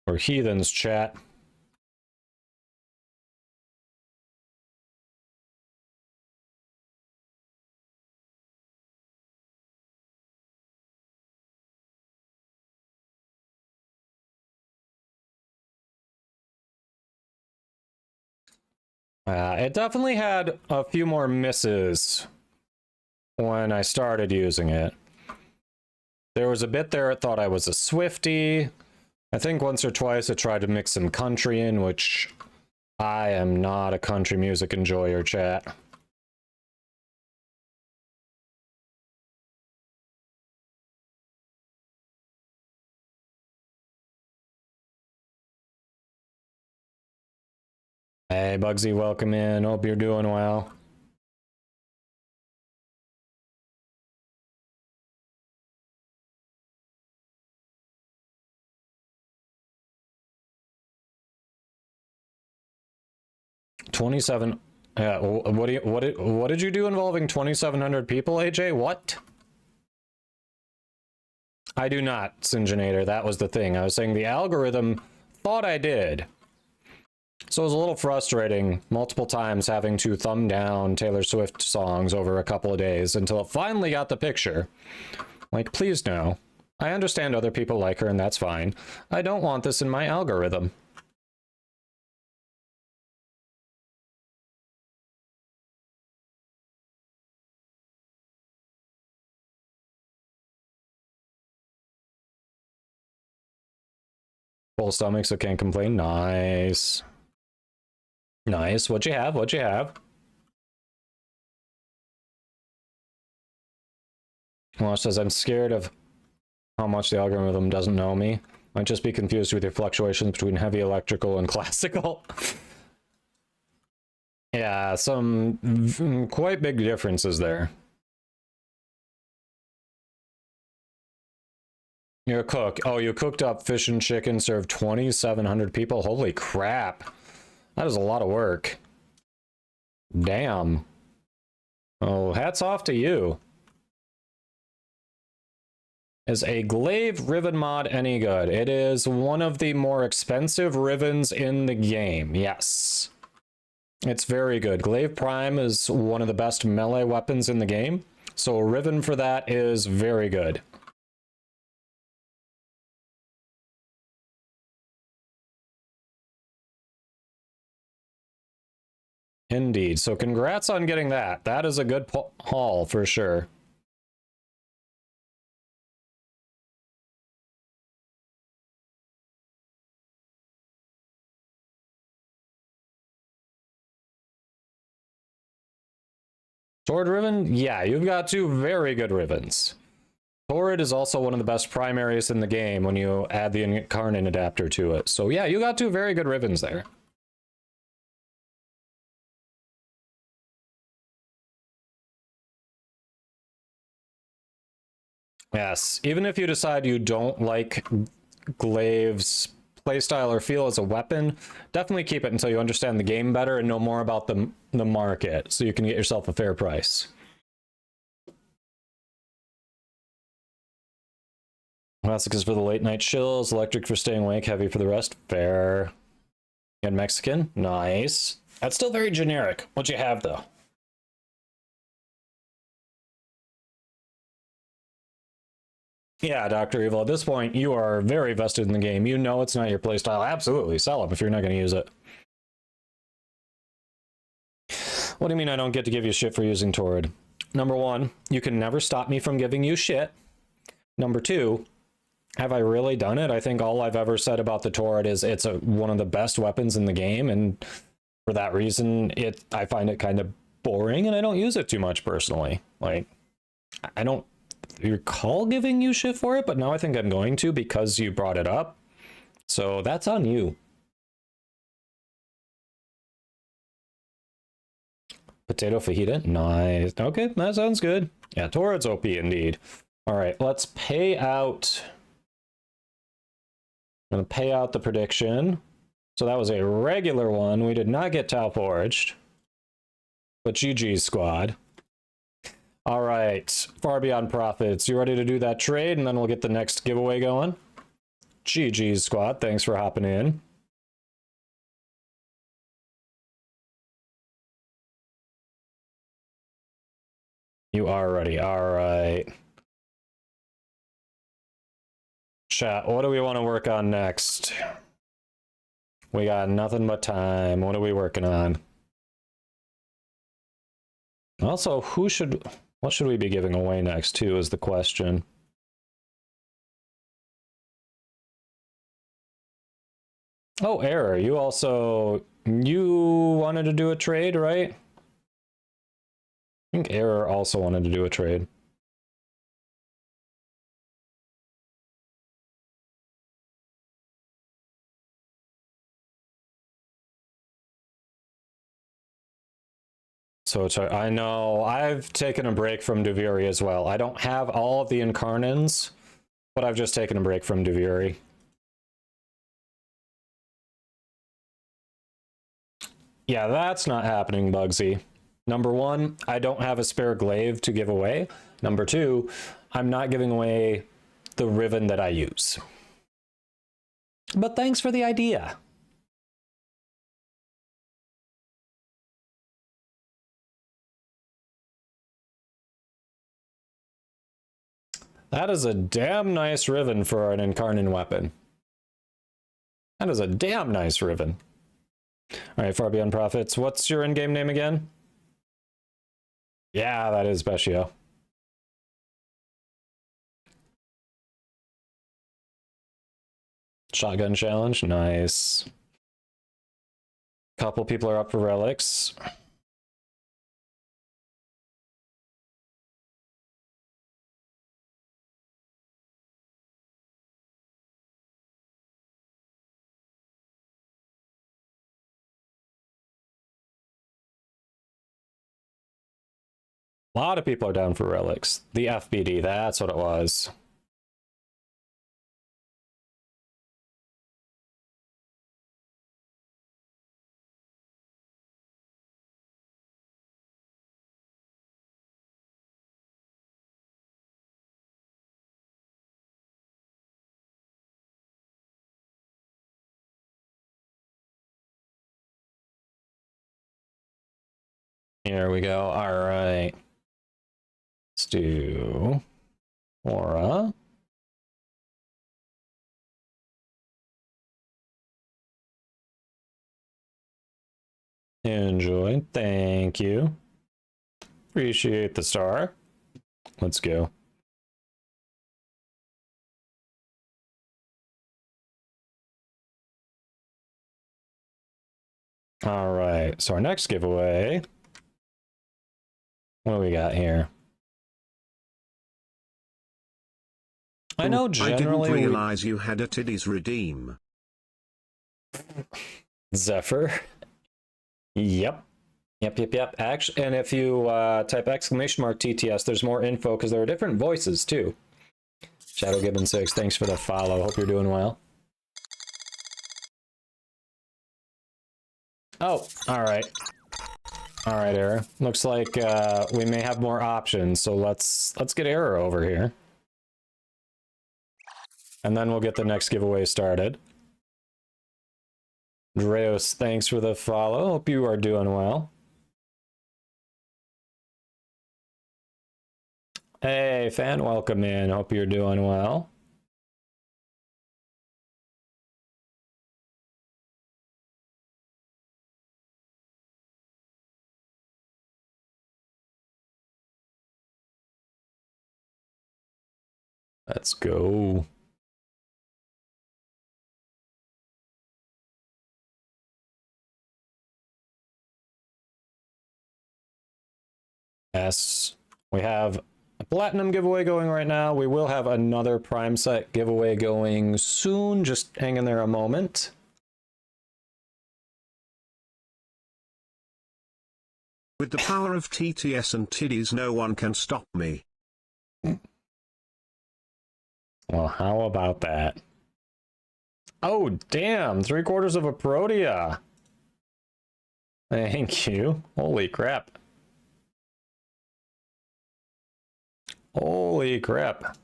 We're heathens, chat. It definitely had a few more misses when I started using it. There was a bit there it thought I was a Swiftie. I think once or twice it tried to mix some country in, which I am not a country music enjoyer, chat. Hey, Bugsy, welcome in. Hope you're doing well. $27. Yeah. What did you do involving 2,700 people, AJ? What? I do not, Sinjinator. That was the thing. I was saying the algorithm thought I did. So it was a little frustrating multiple times having to thumb down Taylor Swift songs over a couple of days until it finally got the picture. Like, please no. I understand other people like her and that's fine. I don't want this in my algorithm. Full stomach, so can't complain. Nice. Nice. What'd you have? What'd you have? Well, it says, I'm scared of how much the algorithm doesn't know me. Might just be confused with your fluctuations between heavy electrical and classical. Yeah, some quite big differences there. You're a cook. Oh, you cooked up fish and chicken, served 2,700 people? Holy crap. That is a lot of work. Damn. Oh, hats off to you. Is a glaive riven mod any good? It is one of the more expensive rivens in the game, yes. It's very good. Glaive Prime is one of the best melee weapons in the game, so a riven for that is very good. Indeed. So congrats on getting that. That is a good haul for sure. Sword Riven? Yeah, you've got two very good Rivens. Torrid is also one of the best primaries in the game when you add the Incarnate adapter to it. So yeah, you got two very good Rivens there. Yes, even if you decide you don't like Glaive's playstyle or feel as a weapon, definitely keep it until you understand the game better and know more about the market, so you can get yourself a fair price. Classic is for the late night chills, electric for staying awake, heavy for the rest. Fair. And Mexican? Nice. That's still very generic. What you have, though? Yeah, Dr. Evil, at this point, you are very vested in the game. You know it's not your playstyle. Absolutely, sell them if you're not going to use it. What do you mean I don't get to give you shit for using Torrid? Number one, you can never stop me from giving you shit. Number two, have I really done it? I think all I've ever said about the Torrid is it's one of the best weapons in the game, and for that reason, I find it kind of boring, and I don't use it too much personally. Like, I don't recall giving you shit for it, but now I think I'm going to because you brought it up. So that's on you. Potato fajita? Nice. Okay, that sounds good. Yeah, Torrid's OP indeed. All right, let's pay out. I'm going to pay out the prediction. So that was a regular one. We did not get Tau Forged. But GG's squad. All right, Far Beyond Profits. You ready to do that trade? And then we'll get the next giveaway going. GG's squad. Thanks for hopping in. You are ready. All right. Chat, what do we want to work on next? We got nothing but time. What are we working on? Also, what should we be giving away next too is the question. Oh, Error, you wanted to do a trade, right? I think Error also wanted to do a trade. So I know I've taken a break from Duviri as well. I don't have all of the Incarnans, but I've just taken a break from Duviri. Yeah, that's not happening, Bugsy. Number one, I don't have a spare glaive to give away. Number two, I'm not giving away the Riven that I use. But thanks for the idea. That is a damn nice Riven for an Incarnate weapon. That is a damn nice Riven. All right, Far Beyond Profits. What's your in-game name again? Yeah, that is Beshio. Shotgun challenge, nice. Couple people are up for relics. A lot of people are down for relics. The FBD, that's what it was. Here we go. All right. Let's do Aura. Enjoy. Thank you. Appreciate the star. Let's go. All right. So our next giveaway. What do we got here? I know generally I didn't realize you had a titties redeem. Zephyr. Yep. Yep. Actually, and if you type !TTS, there's more info because there are different voices too. Shadow Gibbon 6, thanks for the follow. Hope you're doing well. Oh, all right. All right, Error. Looks like we may have more options, so let's get Error over here. And then we'll get the next giveaway started. Dreos, thanks for the follow. Hope you are doing well. Hey, fan, welcome in. Hope you're doing well. Let's go. Yes, we have a platinum giveaway going right now. We will have another prime set giveaway going soon. Just hang in there a moment. With the power of TTS and titties, no one can stop me. Well, how about that? Oh, damn, 3/4 of a Protea. Thank you. Holy crap. Holy crap.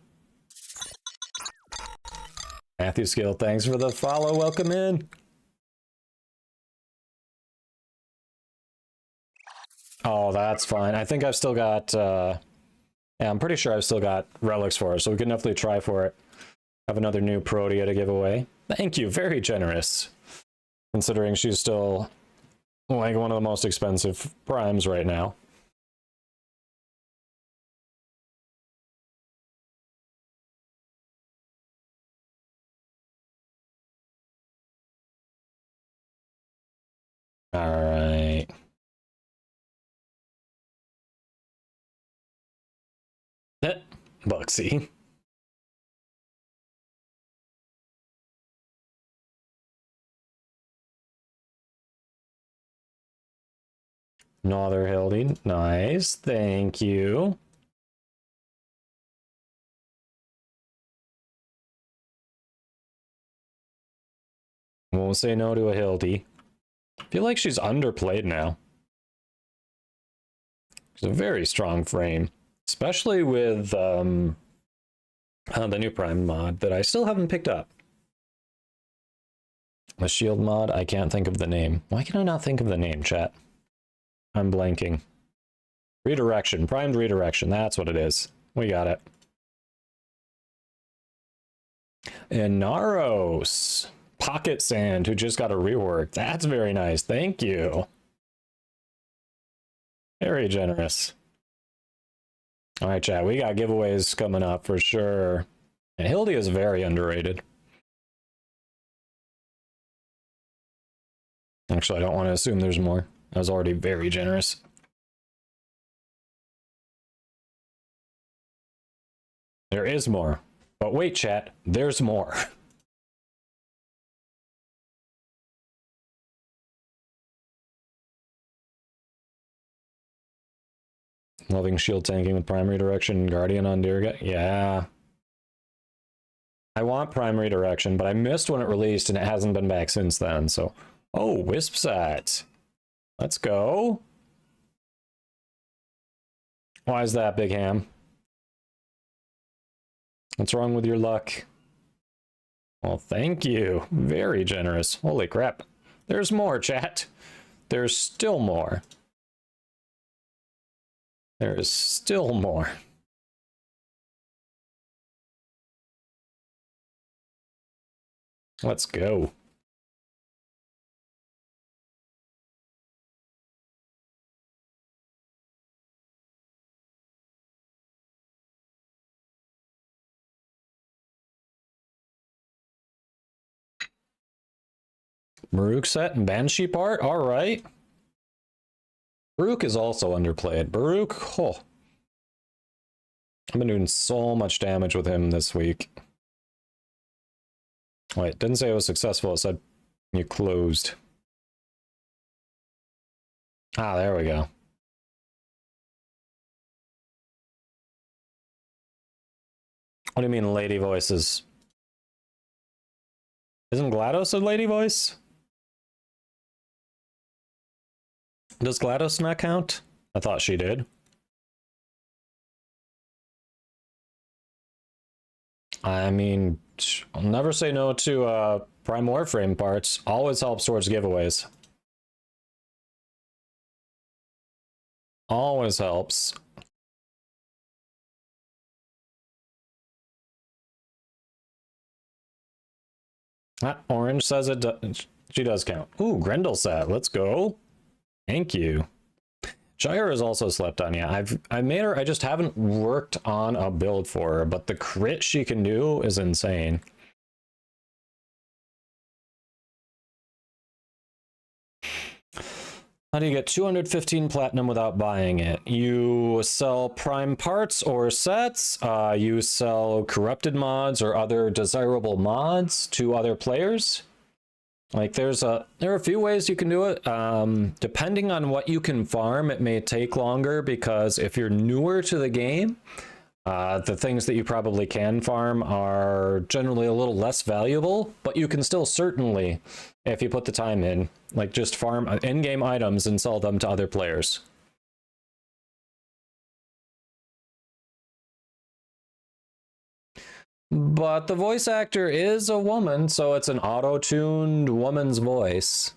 Matthew Skill, thanks for the follow. Welcome in. Oh, that's fine. I think I've still got, yeah, I'm pretty sure I've still got relics for her, so we can definitely try for it. Have another new Protea to give away. Thank you, very generous. Considering she's still like one of the most expensive primes right now. All right. Bugsy. Another Hildy. Nice. Thank you. Won't say no to a Hildy. I feel like she's underplayed now. She's a very strong frame. Especially with the new Prime mod that I still haven't picked up. The Shield mod, I can't think of the name. Why can I not think of the name, chat? I'm blanking. Redirection, primed redirection, that's what it is. We got it. Inaros, Pocket Sand, who just got a rework. That's very nice, thank you. Very generous. All right, chat, we got giveaways coming up for sure. And Hildy is very underrated. Actually, I don't want to assume there's more. I was already very generous. There is more. But wait, chat, there's more. Loving shield tanking with primary direction, Guardian on Dirga. Yeah. I want primary direction, but I missed when it released and it hasn't been back since then, so. Oh, Wisp set. Let's go. Why is that, Big Ham? What's wrong with your luck? Well, thank you. Very generous. Holy crap. There's more, chat. There's still more. There is still more. Let's go. Baruch set and Banshee part? Alright. Baruch is also underplayed. Baruch, oh. I've been doing so much damage with him this week. Wait, didn't say it was successful, it said you closed. Ah, there we go. What do you mean lady voices? Isn't GLaDOS a lady voice? Does GLaDOS not count? I thought she did. I mean, I'll never say no to Prime Warframe parts. Always helps towards giveaways. Always helps. Ah, Orange says it. She does count. Ooh, Grendel set. Let's go. Thank you. Shire has also slept on you. I made her. I just haven't worked on a build for her, but the crit she can do is insane. How do you get 215 platinum without buying it? You sell prime parts or sets, you sell corrupted mods or other desirable mods to other players. Like there are a few ways you can do it. Depending on what you can farm, it may take longer because if you're newer to the game, the things that you probably can farm are generally a little less valuable, but you can still certainly, if you put the time in, like just farm in-game items and sell them to other players. But the voice actor is a woman, so it's an auto-tuned woman's voice.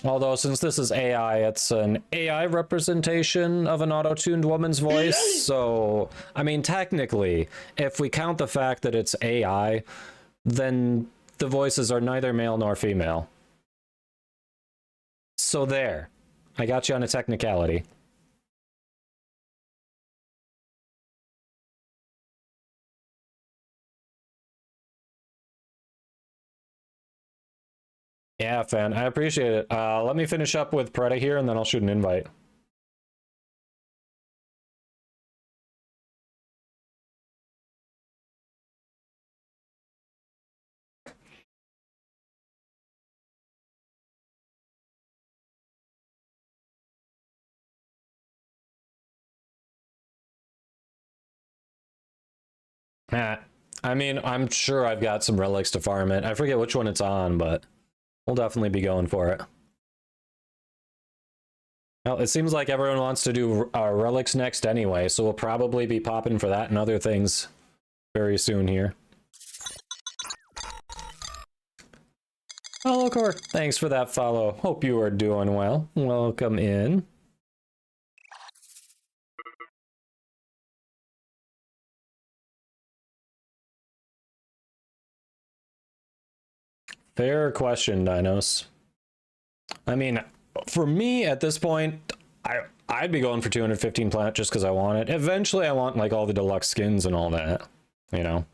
Although, since this is AI, it's an AI representation of an auto-tuned woman's voice. So, I mean, technically, if we count the fact that it's AI, then the voices are neither male nor female. So there. I got you on a technicality. Yeah, fan. I appreciate it. Let me finish up with Preda here, and then I'll shoot an invite. I mean, I'm sure I've got some relics to farm it. I forget which one it's on, but we'll definitely be going for it. Well, it seems like everyone wants to do relics next anyway, so we'll probably be popping for that and other things very soon here. Hello, Core. Thanks for that follow. Hope you are doing well. Welcome in. Fair question, Dinos. I mean, for me at this point, I'd be going for 215 plant just because I want it. Eventually, I want like all the deluxe skins and all that. You know,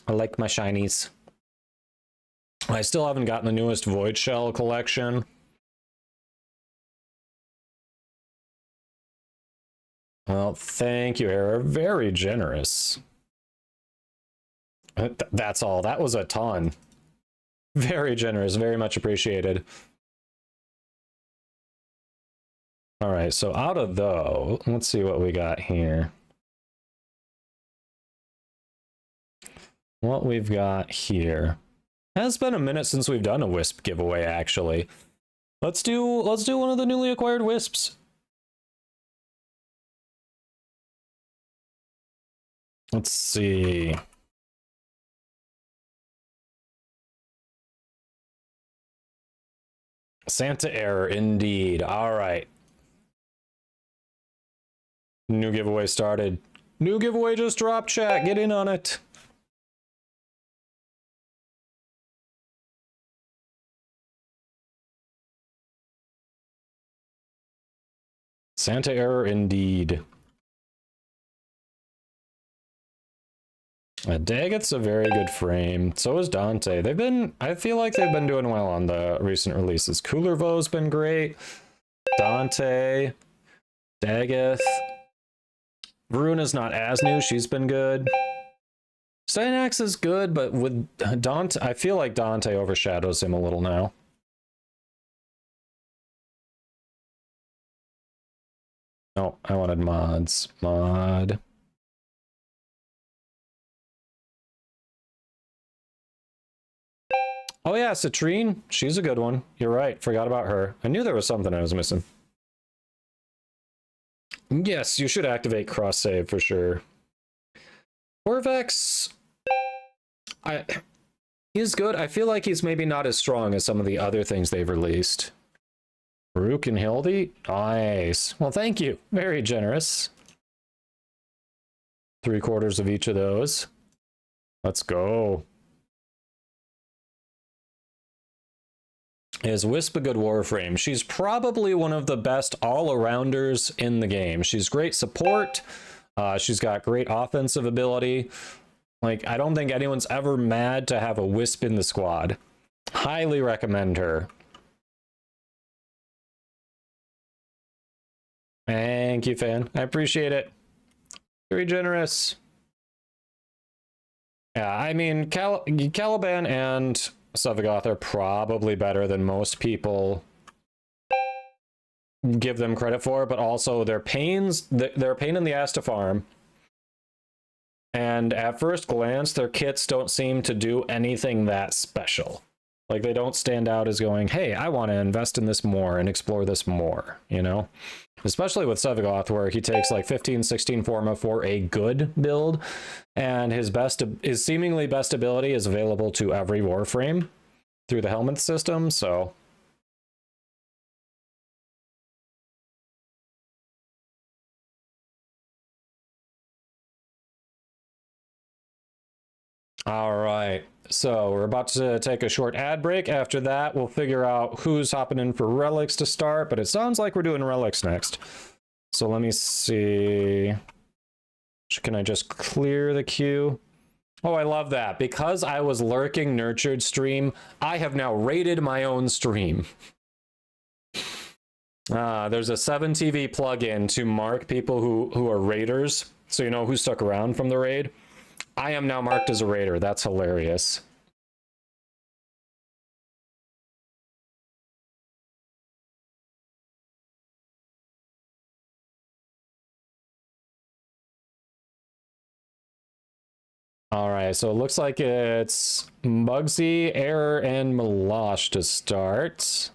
I like my shinies. I still haven't gotten the newest Void Shell collection. Well, thank you, Era. Very generous. That's all. That was a ton. Very generous. Very much appreciated. All right, so out of those, let's see what we got here. What we've got here. Has been a minute since we've done a Wisp giveaway, actually. Let's do one of the newly acquired Wisps. Let's see. Santa error, indeed. All right. New giveaway started. New giveaway just dropped, chat. Get in on it. Santa error, indeed. Daggeth's a very good frame. So is Dante. I feel like they've been doing well on the recent releases. Coolervo's been great. Dante. Daggett. Veruna's not as new. She's been good. Cynax is good, but with Dante, I feel like Dante overshadows him a little now. No, I wanted mods. Mod. Oh yeah, Citrine. She's a good one. You're right. Forgot about her. I knew there was something I was missing. Yes, you should activate cross save for sure. Corvex. He's good. I feel like he's maybe not as strong as some of the other things they've released. Rook and Hildy? Nice. Well, thank you. Very generous. 3/4 of each of those. Let's go. Is Wisp a good Warframe? She's probably one of the best all-arounders in the game. She's great support. She's got great offensive ability. Like, I don't think anyone's ever mad to have a Wisp in the squad. Highly recommend her. Thank you, fan. I appreciate it. Very generous. Yeah, I mean, Caliban and Sevagoth are probably better than most people give them credit for, but also they're a pain in the ass to farm. And at first glance, their kits don't seem to do anything that special. Like, they don't stand out as going, hey, I want to invest in this more and explore this more, you know? Especially with Sevagoth, where he takes like 15, 16 Forma for a good build, and his seemingly best ability is available to every Warframe through the helmet system, so... All right, so we're about to take a short ad break. After that, we'll figure out who's hopping in for relics to start, but it sounds like we're doing relics next. So let me see. Can I just clear the queue? Oh, I love that. Because I was lurking nurtured stream, I have now rated my own stream. There's a 7TV plugin to mark people who are raiders, so you know who stuck around from the raid. I am now marked as a raider. That's hilarious. All right, so it looks like it's Mugsy, Error, and Melosh to start.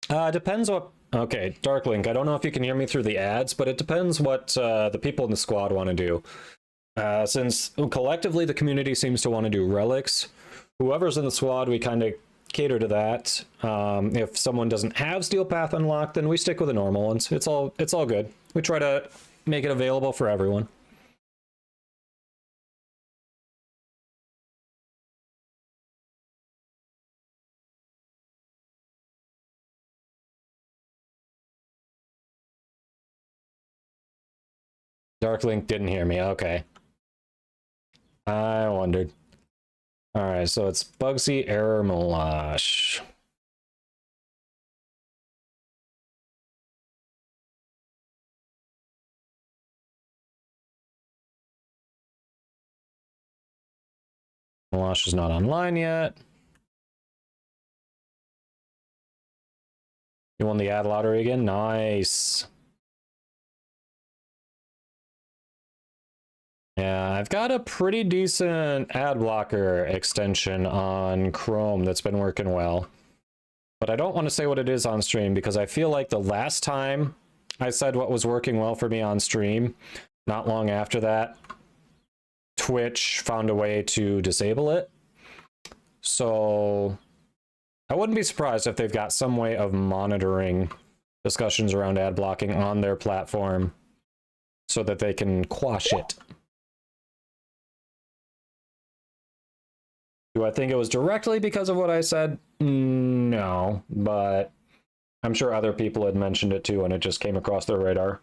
Depends what... Okay, Darklink, I don't know if you can hear me through the ads, but it depends what the people in the squad want to do. Since collectively the community seems to want to do relics, whoever's in the squad, we kind of cater to that. If someone doesn't have Steel Path unlocked, then we stick with the normal ones. It's all good. We try to make it available for everyone. Darklink didn't hear me. Okay. I wondered. All right, so it's Bugsy, Error, Melosh. Melosh is not online yet. You won the ad lottery again? Nice. Yeah, I've got a pretty decent ad blocker extension on Chrome that's been working well. But I don't want to say what it is on stream because I feel like the last time I said what was working well for me on stream, not long after that, Twitch found a way to disable it. So I wouldn't be surprised if they've got some way of monitoring discussions around ad blocking on their platform so that they can quash it. Do I think it was directly because of what I said? No, but I'm sure other people had mentioned it too and it just came across their radar.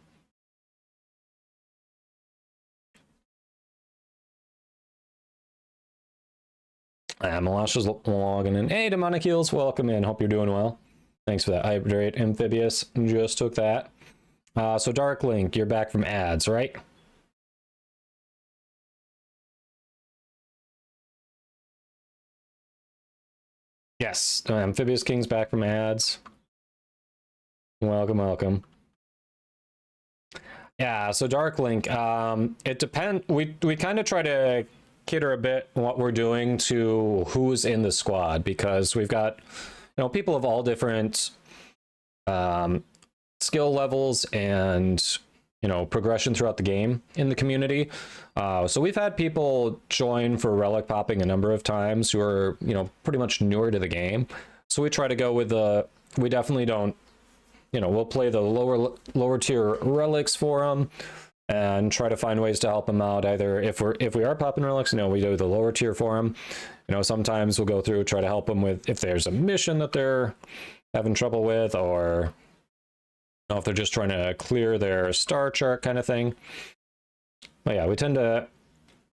Malash is logging in. Hey, Demonic Heals, welcome in. Hope you're doing well. Thanks for that. Hydrate Amphibious just took that. So Dark Link, you're back from ads, right? Yes, Amphibious King's back from ads. Welcome, welcome. Yeah, so Dark Link, it depends. We kind of try to cater a bit what we're doing to who's in the squad, because we've got, people of all different skill levels and progression throughout the game in the community. So we've had people join for relic popping a number of times who are pretty much newer to the game. So we try to go with we definitely don't, we'll play the lower tier relics for them and try to find ways to help them out. Either if we are popping relics, we do the lower tier for them. Sometimes we'll go through, try to help them with if there's a mission that they're having trouble with, or if they're just trying to clear their star chart kind of thing. But yeah, we tend to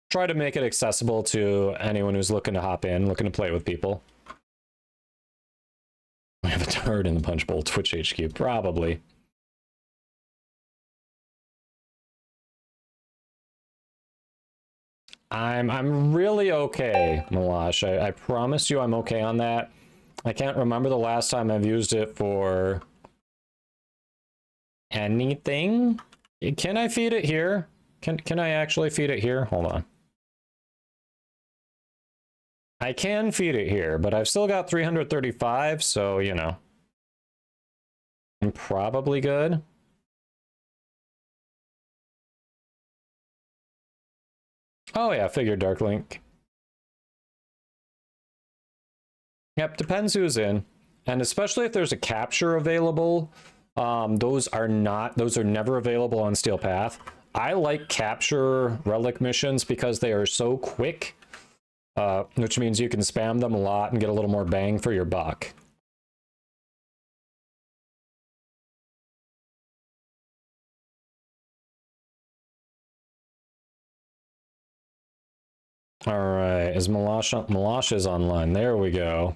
try to make it accessible to anyone who's looking to hop in, looking to play with people. We have a turd in the punch bowl, Twitch HQ, probably. I'm really okay, Malash. I promise you I'm okay on that. I can't remember the last time I've used it for anything. Can I feed it here? Can I actually feed it here? Hold on. I can feed it here, but I've still got 335, so I'm probably good. Oh yeah, figured Dark Link. Yep, depends who's in. And especially if there's a capture available, those are never available on Steel Path. I like capture relic missions because they are so quick, which means you can spam them a lot and get a little more bang for your buck. All right, is Malash is online. There we go.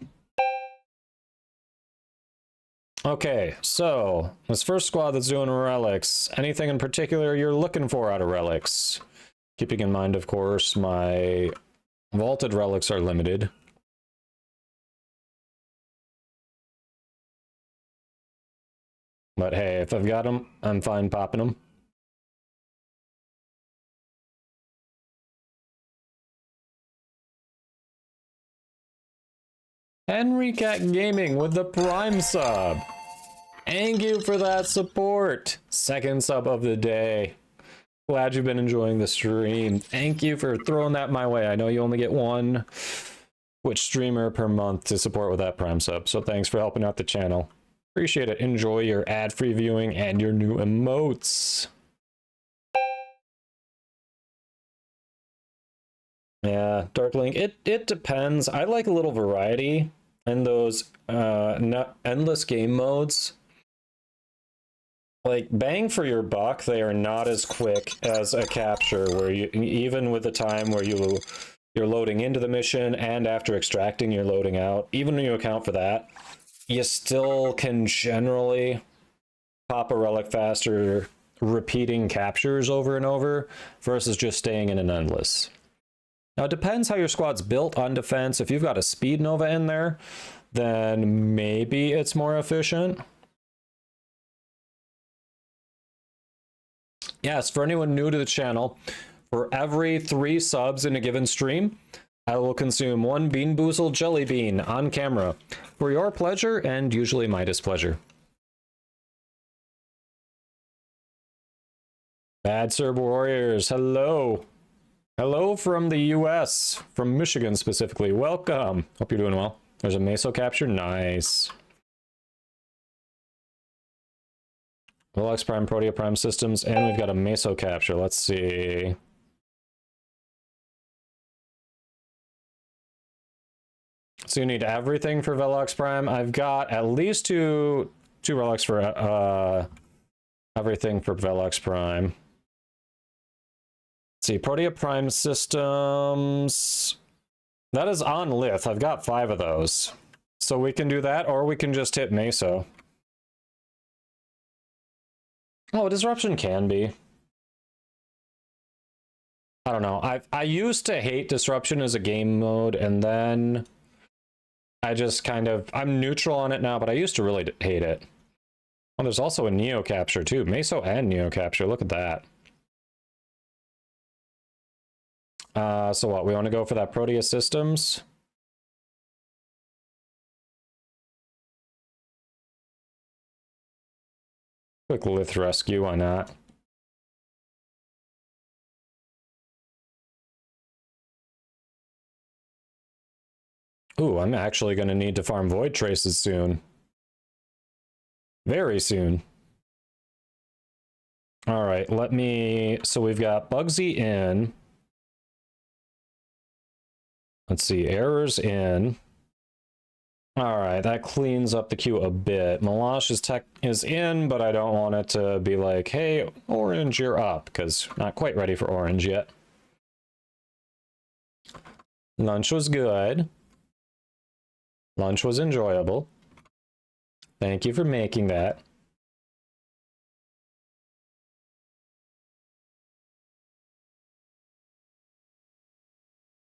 Okay, so this first squad that's doing relics, anything in particular you're looking for out of relics? Keeping in mind, of course, my vaulted relics are limited. But hey, if I've got them, I'm fine popping them. Henry Cat Gaming with the Prime sub. Thank you for that support. Second sub of the day. Glad you've been enjoying the stream. Thank you for throwing that my way. I know you only get one Twitch streamer per month to support with that Prime sub, so thanks for helping out the channel. Appreciate it. Enjoy your ad-free viewing and your new emotes. Yeah, Dark Link, it depends. I like a little variety in those endless game modes. Like, bang for your buck, they are not as quick as a capture, where you, even with the time where you're loading into the mission and after extracting you're loading out, even when you account for that, you still can generally pop a relic faster repeating captures over and over versus just staying in an endless. Now, it depends how your squad's built on defense. If you've got a Speed Nova in there, then maybe it's more efficient. Yes, for anyone new to the channel, for every 3 subs in a given stream, I will consume 1 Bean Boozled Jelly Bean on camera for your pleasure and usually my displeasure. Bad Serb Warriors, hello. Hello from the US, from Michigan specifically. Welcome. Hope you're doing well. There's a meso capture. Nice. Velox Prime, Protea Prime systems, and we've got a meso capture. Let's see. So you need everything for Velox Prime. I've got at least two relics for everything for Velox Prime. Let's see, Protea Prime systems. That is on Lith. I've got 5 of those. So we can do that, or we can just hit Meso. Oh, Disruption can be. I don't know. I used to hate Disruption as a game mode, and then I just kind of... I'm neutral on it now, but I used to really hate it. Oh, there's also a Neo Capture, too. Meso and Neo Capture. Look at that. So what? We want to go for that Protea Systems? Quick Lith Rescue, why not? Ooh, I'm actually going to need to farm Void Traces soon. Very soon. Alright, let me... So we've got Bugsy in. Let's see, Errors in. Alright, that cleans up the queue a bit. Malash is in, but I don't want it to be like, hey, Orange, you're up, because not quite ready for Orange yet. Lunch was good. Lunch was enjoyable. Thank you for making that.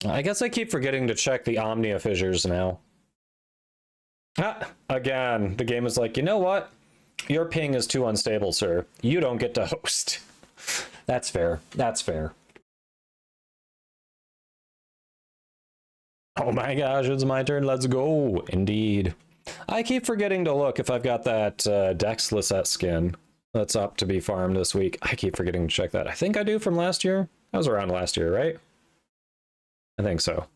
I guess I keep forgetting to check the Omnia fissures now. Ah, again, the game is like, you know what? Your ping is too unstable, sir. You don't get to host. That's fair. That's fair. Oh my gosh, it's my turn. Let's go. Indeed. I keep forgetting to look if I've got that Dex Lisette skin that's up to be farmed this week. I keep forgetting to check that. I think I do from last year. That was around last year, right? I think so.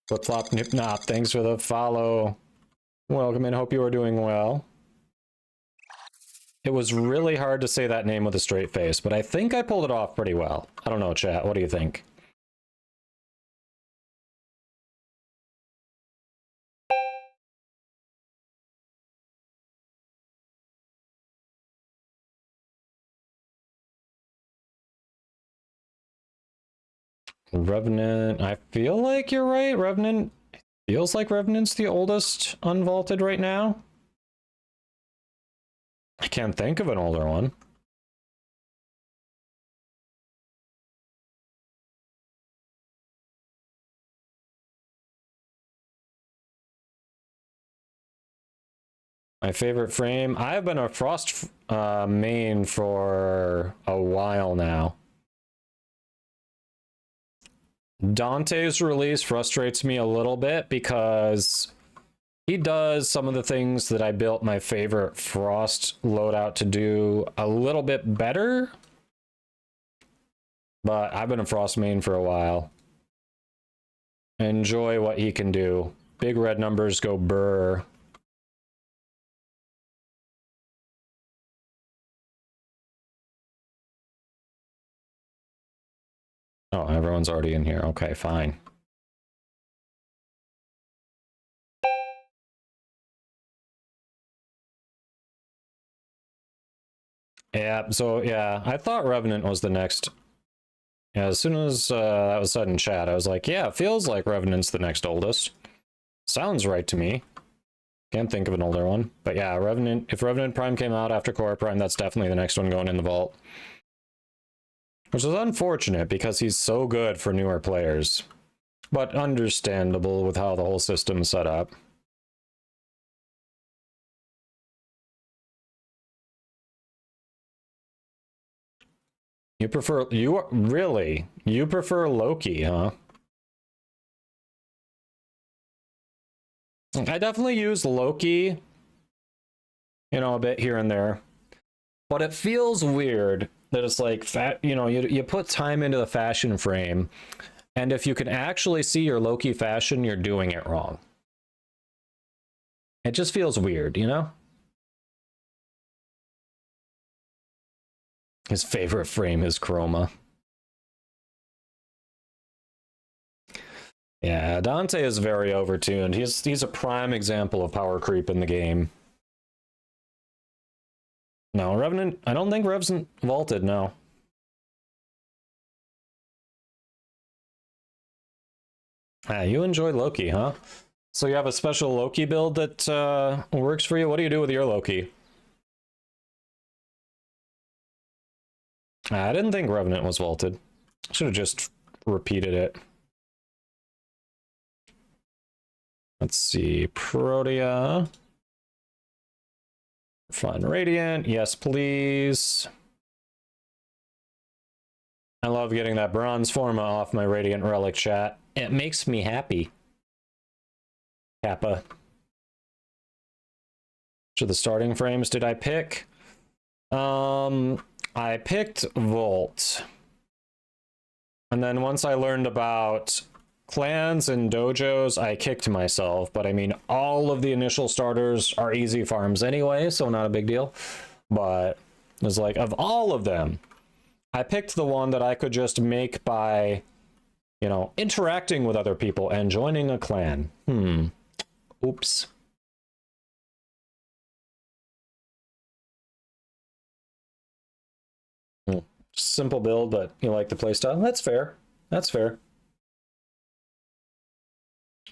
Flip Flop Nip Nop, thanks for the follow. Welcome and hope you are doing well. It was really hard to say that name with a straight face, but I think I pulled it off pretty well. I don't know, chat. What do you think? Revenant, I feel like you're right. Revenant feels like Revenant's the oldest unvaulted right now. I can't think of an older one. My favorite frame. I've been a Frost main for a while now. Dante's release frustrates me a little bit because he does some of the things that I built my favorite Frost loadout to do a little bit better. But I've been a Frost main for a while. Enjoy what he can do. Big red numbers go brr. Oh, everyone's already in here. Okay, fine. Yeah, so yeah, I thought Revenant was the next. Yeah, as soon as that was said in chat, I was like, yeah, it feels like Revenant's the next oldest. Sounds right to me. Can't think of an older one. But yeah, Revenant, if Revenant Prime came out after Core Prime, that's definitely the next one going in the vault. Which is unfortunate because he's so good for newer players. But understandable with how the whole system's set up. You prefer, you prefer Loki, huh? I definitely use Loki, you know, a bit here and there, but it feels weird that it's like, you know, you put time into the fashion frame, and if you can actually see your Loki fashion, you're doing it wrong. It just feels weird, you know? His favorite frame is Chroma. Yeah, Dante is very overtuned. He's a prime example of power creep in the game. No, Revenant, I don't think Revenant vaulted, no. Ah, you enjoy Loki, huh? So you have a special Loki build that works for you? What do you do with your Loki? I didn't think Revenant was vaulted. Should have just repeated it. Let's see, Protea. Fun Radiant, yes please. I love getting that bronze forma off my Radiant Relic, chat. It makes me happy. Kappa. Which of the starting frames did I pick? I picked Volt. And then once I learned about clans and dojos, I kicked myself. But I mean, all of the initial starters are easy farms anyway, so not a big deal. But it was like, of all of them, I picked the one that I could just make by, you know, interacting with other people and joining a clan. Oops. Simple build, but you like the playstyle? That's fair. That's fair.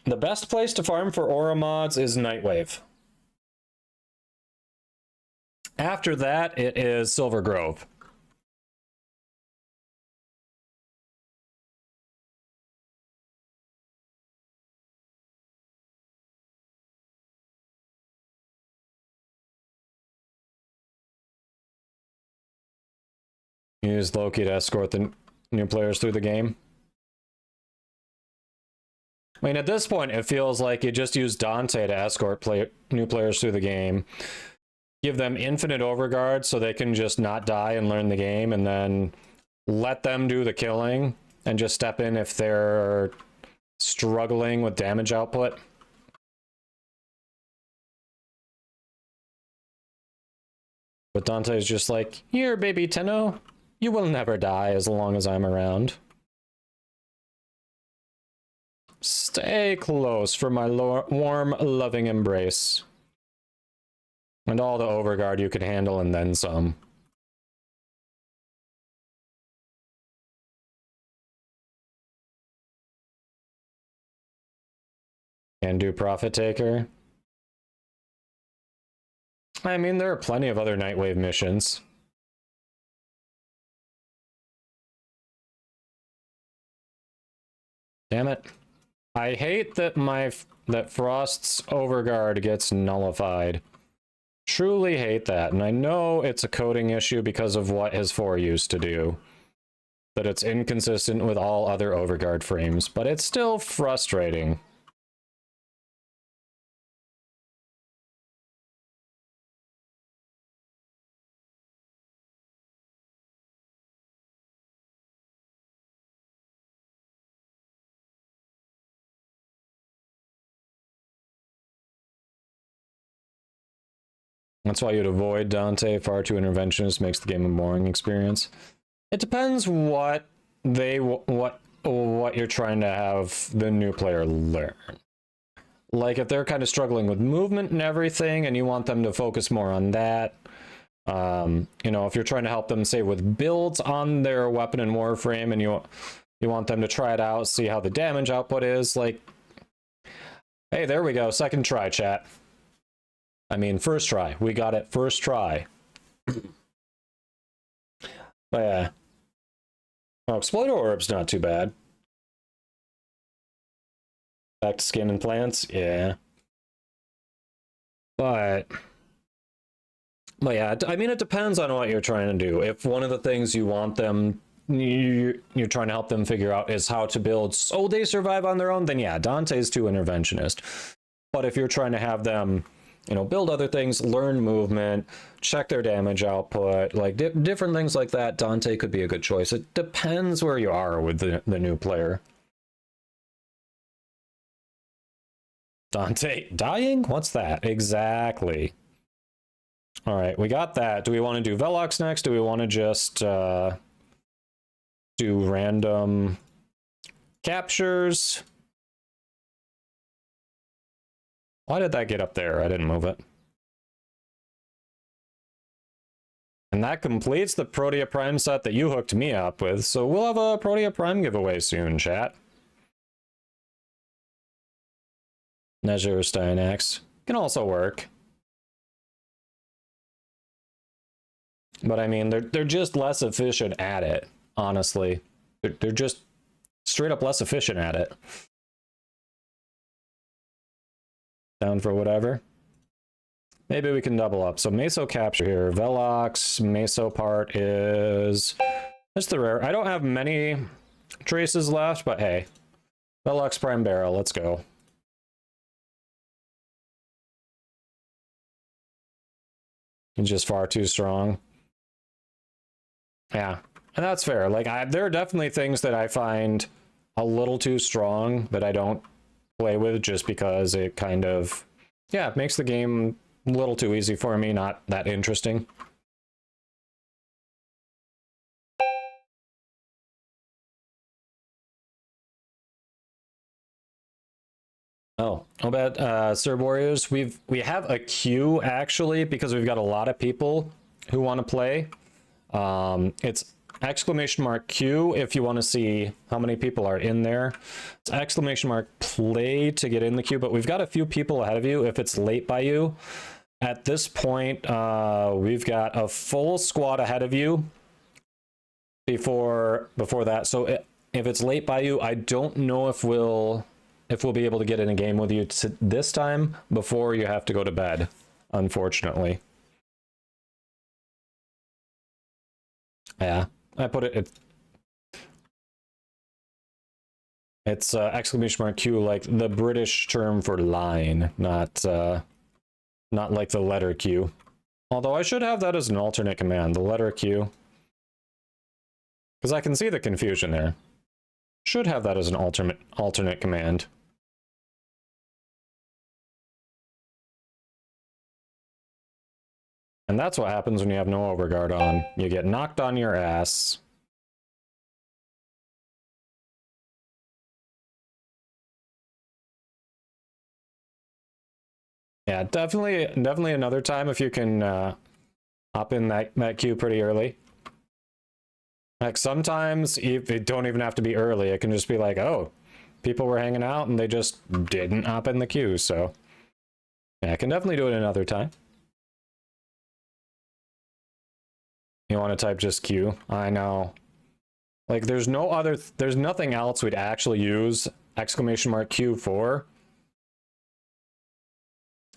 The best place to farm for aura mods is Nightwave. After that, it is Silver Grove. Use Loki to escort the new players through the game. I mean, at this point, it feels like you just use Dante to escort new players through the game. Give them infinite overguard so they can just not die and learn the game, and then let them do the killing and just step in if they're struggling with damage output. But Dante's just like, here, baby Tenno, you will never die as long as I'm around. Stay close for my warm, loving embrace. And all the overguard you can handle and then some. And do Profit Taker. I mean, there are plenty of other Nightwave missions. Damn it. I hate that that Frost's overguard gets nullified. Truly hate that, and I know it's a coding issue because of what his 4 used to do. That it's inconsistent with all other overguard frames, but it's still frustrating. That's why you'd avoid Dante. Far too interventionist makes the game a boring experience. It depends what you're trying to have the new player learn. Like if they're kind of struggling with movement and everything, and you want them to focus more on that. You know, if you're trying to help them, say, with builds on their weapon and warframe, and you want them to try it out, see how the damage output is, like, hey, there we go, second try, chat. I mean, first try. We got it first try. But yeah. Oh, Exploiter Orb's not too bad. Back to skin and plants, yeah. But But yeah, I mean, it depends on what you're trying to do. If one of the things you want them, you're trying to help them figure out is how to build so they survive on their own, then yeah, Dante's too interventionist. But if you're trying to have them, you know, build other things, learn movement, check their damage output, like different things like that, Dante could be a good choice. It depends where you are with the new player. Dante dying? What's that? Exactly. All right, we got that. Do we want to do Velox next? Do we want to just do random captures? Why did that get up there? I didn't move it. And that completes the Protea Prime set that you hooked me up with, so we'll have a Protea Prime giveaway soon, chat. Nezher Styanax can also work. But I mean, they're just less efficient at it, honestly. They're just straight up less efficient at it. Down for whatever. Maybe we can double up. So Meso capture here. Velox, Meso part is... It's the rare. I don't have many traces left, but hey. Velox Prime Barrel, let's go. He's just far too strong. Yeah, and that's fair. Like, there are definitely things that I find a little too strong that I don't play with just because it kind of, yeah, it makes the game a little too easy for me, not that interesting. Oh bad, Sir Warriors. We have a queue actually because we've got a lot of people who want to play. It's !Q if you want to see how many people are in there. It's !play to get in the queue, but we've got a few people ahead of you if it's late by you. At this point, we've got a full squad ahead of you before that. So if it's late by you, I don't know if we'll be able to get in a game with you this time before you have to go to bed, unfortunately. Yeah, I put it. It's !Q, like the British term for line, not like the letter Q. Although I should have that as an alternate command, the letter Q, because I can see the confusion there. Should have that as an alternate command. And that's what happens when you have no overguard on. You get knocked on your ass. Yeah, definitely another time if you can hop in that queue pretty early. Like sometimes it don't even have to be early. It can just be like, oh, people were hanging out and they just didn't hop in the queue. So yeah, I can definitely do it another time. You want to type just Q? I know. Like there's nothing else we'd actually use !Q for.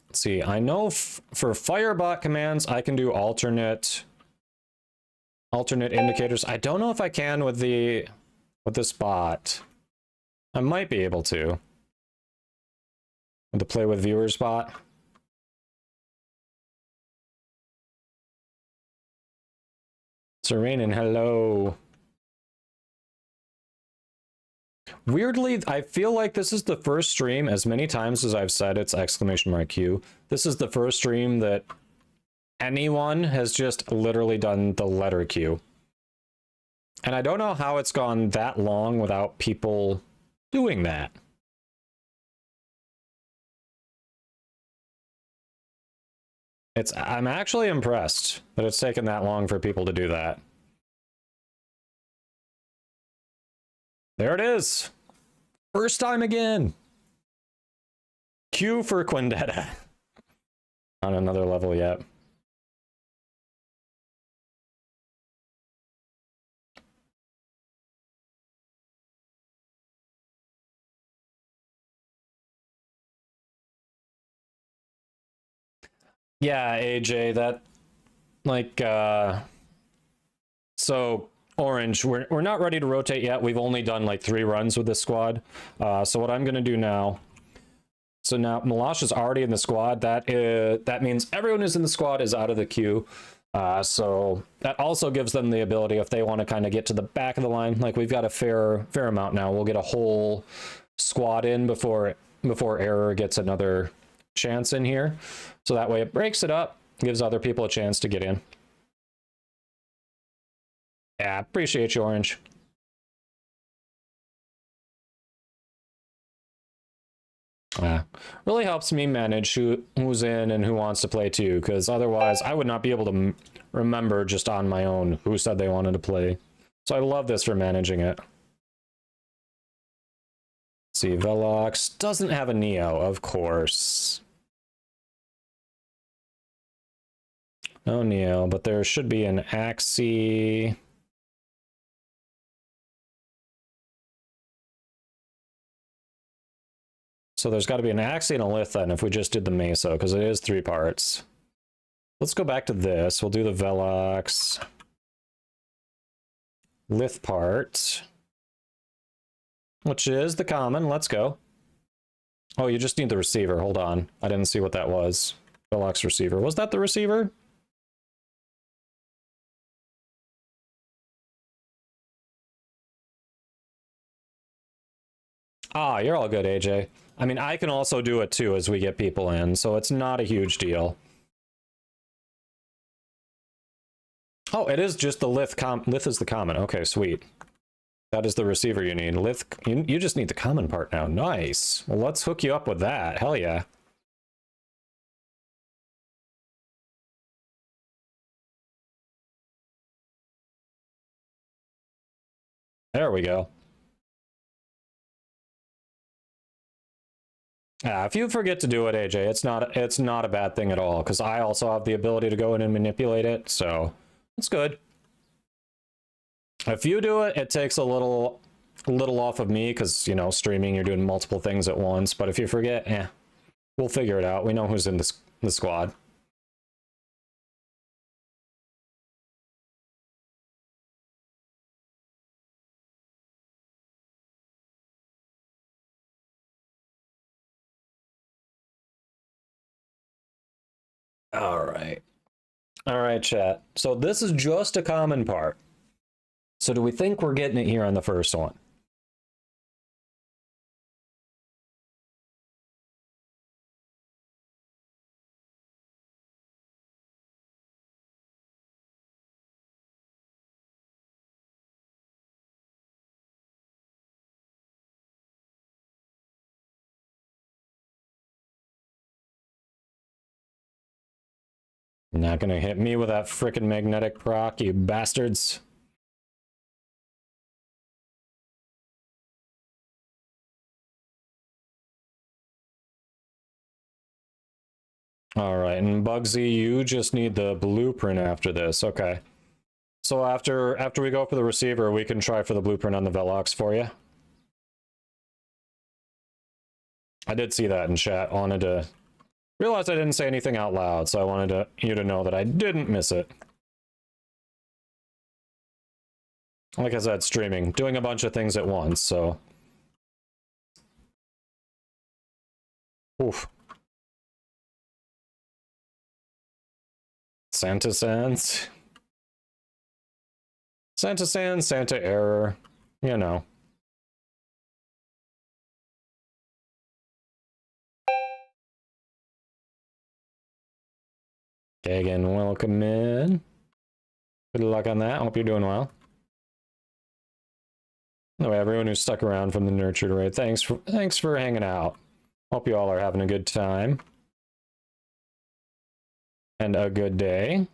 Let's see, I know for Firebot commands, I can do alternate indicators. I don't know if I can with this bot. I might be able to. With the play with viewers bot. Serenin, hello. Weirdly, I feel like this is the first stream, as many times as I've said it's !Q, this is the first stream that anyone has just literally done the letter Q. And I don't know how it's gone that long without people doing that. I'm actually impressed that it's taken that long for people to do that. There it is. First time again. Q for Quindetta. On another level yet. Yeah, AJ, like, so Orange, we're not ready to rotate yet. We've only done like 3 runs with this squad. So what I'm gonna do now, so now Malash is already in the squad. That means everyone who's in the squad is out of the queue. So that also gives them the ability, if they want to kind of get to the back of the line, like we've got a fair amount now. We'll get a whole squad in before Error gets another chance in here. So that way it breaks it up, gives other people a chance to get in. Yeah, appreciate you, Orange. Really helps me manage who's in and who wants to play too, because otherwise I would not be able to remember just on my own who said they wanted to play. So I love this for managing it. Let's see, Velox doesn't have a Neo, of course. No Neo, but there should be an Axie. So there's got to be an Axie and a Lith then if we just did the Meso, because it is 3 parts. Let's go back to this. We'll do the Velox Lith part, which is the common. Let's go. Oh, you just need the receiver. Hold on. I didn't see what that was. Velox receiver. Was that the receiver? Ah, you're all good, AJ. I mean, I can also do it too as we get people in, so it's not a huge deal. Oh, it is just the Lith. Lith is the common. Okay, sweet. That is the receiver you need. Lith, you just need the common part now. Nice. Well, let's hook you up with that. Hell yeah. There we go. Yeah, if you forget to do it, AJ, it's not a bad thing at all, because I also have the ability to go in and manipulate it, so it's good. If you do it, it takes a little off of me, because, you know, streaming, you're doing multiple things at once, but if you forget, we'll figure it out. We know who's in the squad. All right, chat. So this is just a common part. So do we think we're getting it here on the first one? Not gonna hit me with that frickin' magnetic proc, you bastards. All right, and Bugsy, you just need the blueprint after this. Okay. So after we go for the receiver, we can try for the blueprint on the Velox for you. I did see that in chat. Wanted to realize I didn't say anything out loud, so I wanted you to know that I didn't miss it. Like I said, streaming, doing a bunch of things at once, so. Oof. Santa Sans. Santa Sans, Santa Error, you know. Okay, again, welcome in. Good luck on that. Hope you're doing well. Anyway, everyone who's stuck around from the Nurtured Raid, thanks for hanging out. Hope you all are having a good time. And a good day.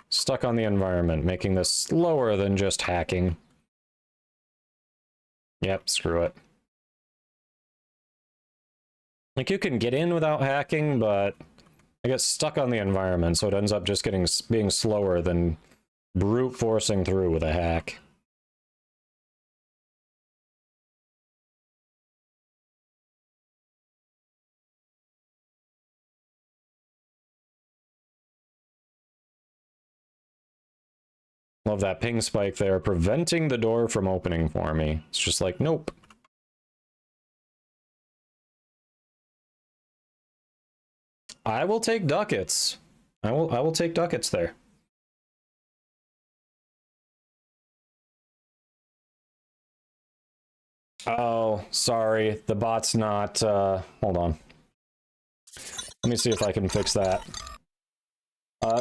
Stuck on the environment, making this slower than just hacking. Yep, screw it. Like, you can get in without hacking, but I get stuck on the environment, so it ends up just being slower than brute forcing through with a hack. Love that ping spike there, preventing the door from opening for me. It's just like, nope. I will take ducats. I will take ducats there. Oh, sorry. The bot's not, hold on. Let me see if I can fix that.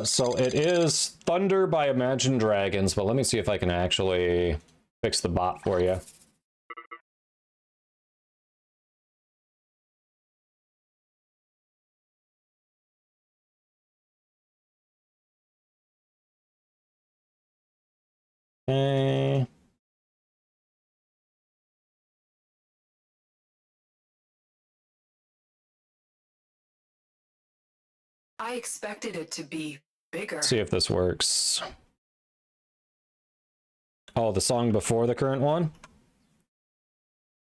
So it is Thunder by Imagine Dragons, but let me see if I can actually fix the bot for you. Okay. I expected it to be bigger. Let's see if this works. Oh, the song before the current one?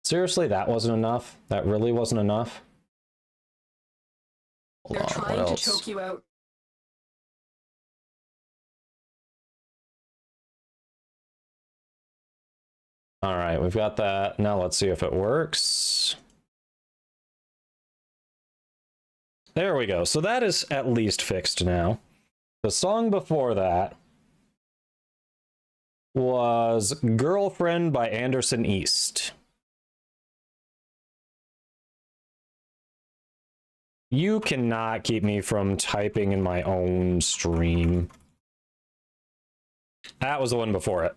Seriously, that wasn't enough? That really wasn't enough? Hold They're on, trying what to else? choke you out. All right, we've got that. Now let's see if it works. There we go. So that is at least fixed now. The song before that was Girlfriend by Anderson East. You cannot keep me from typing in my own stream. That was the one before it.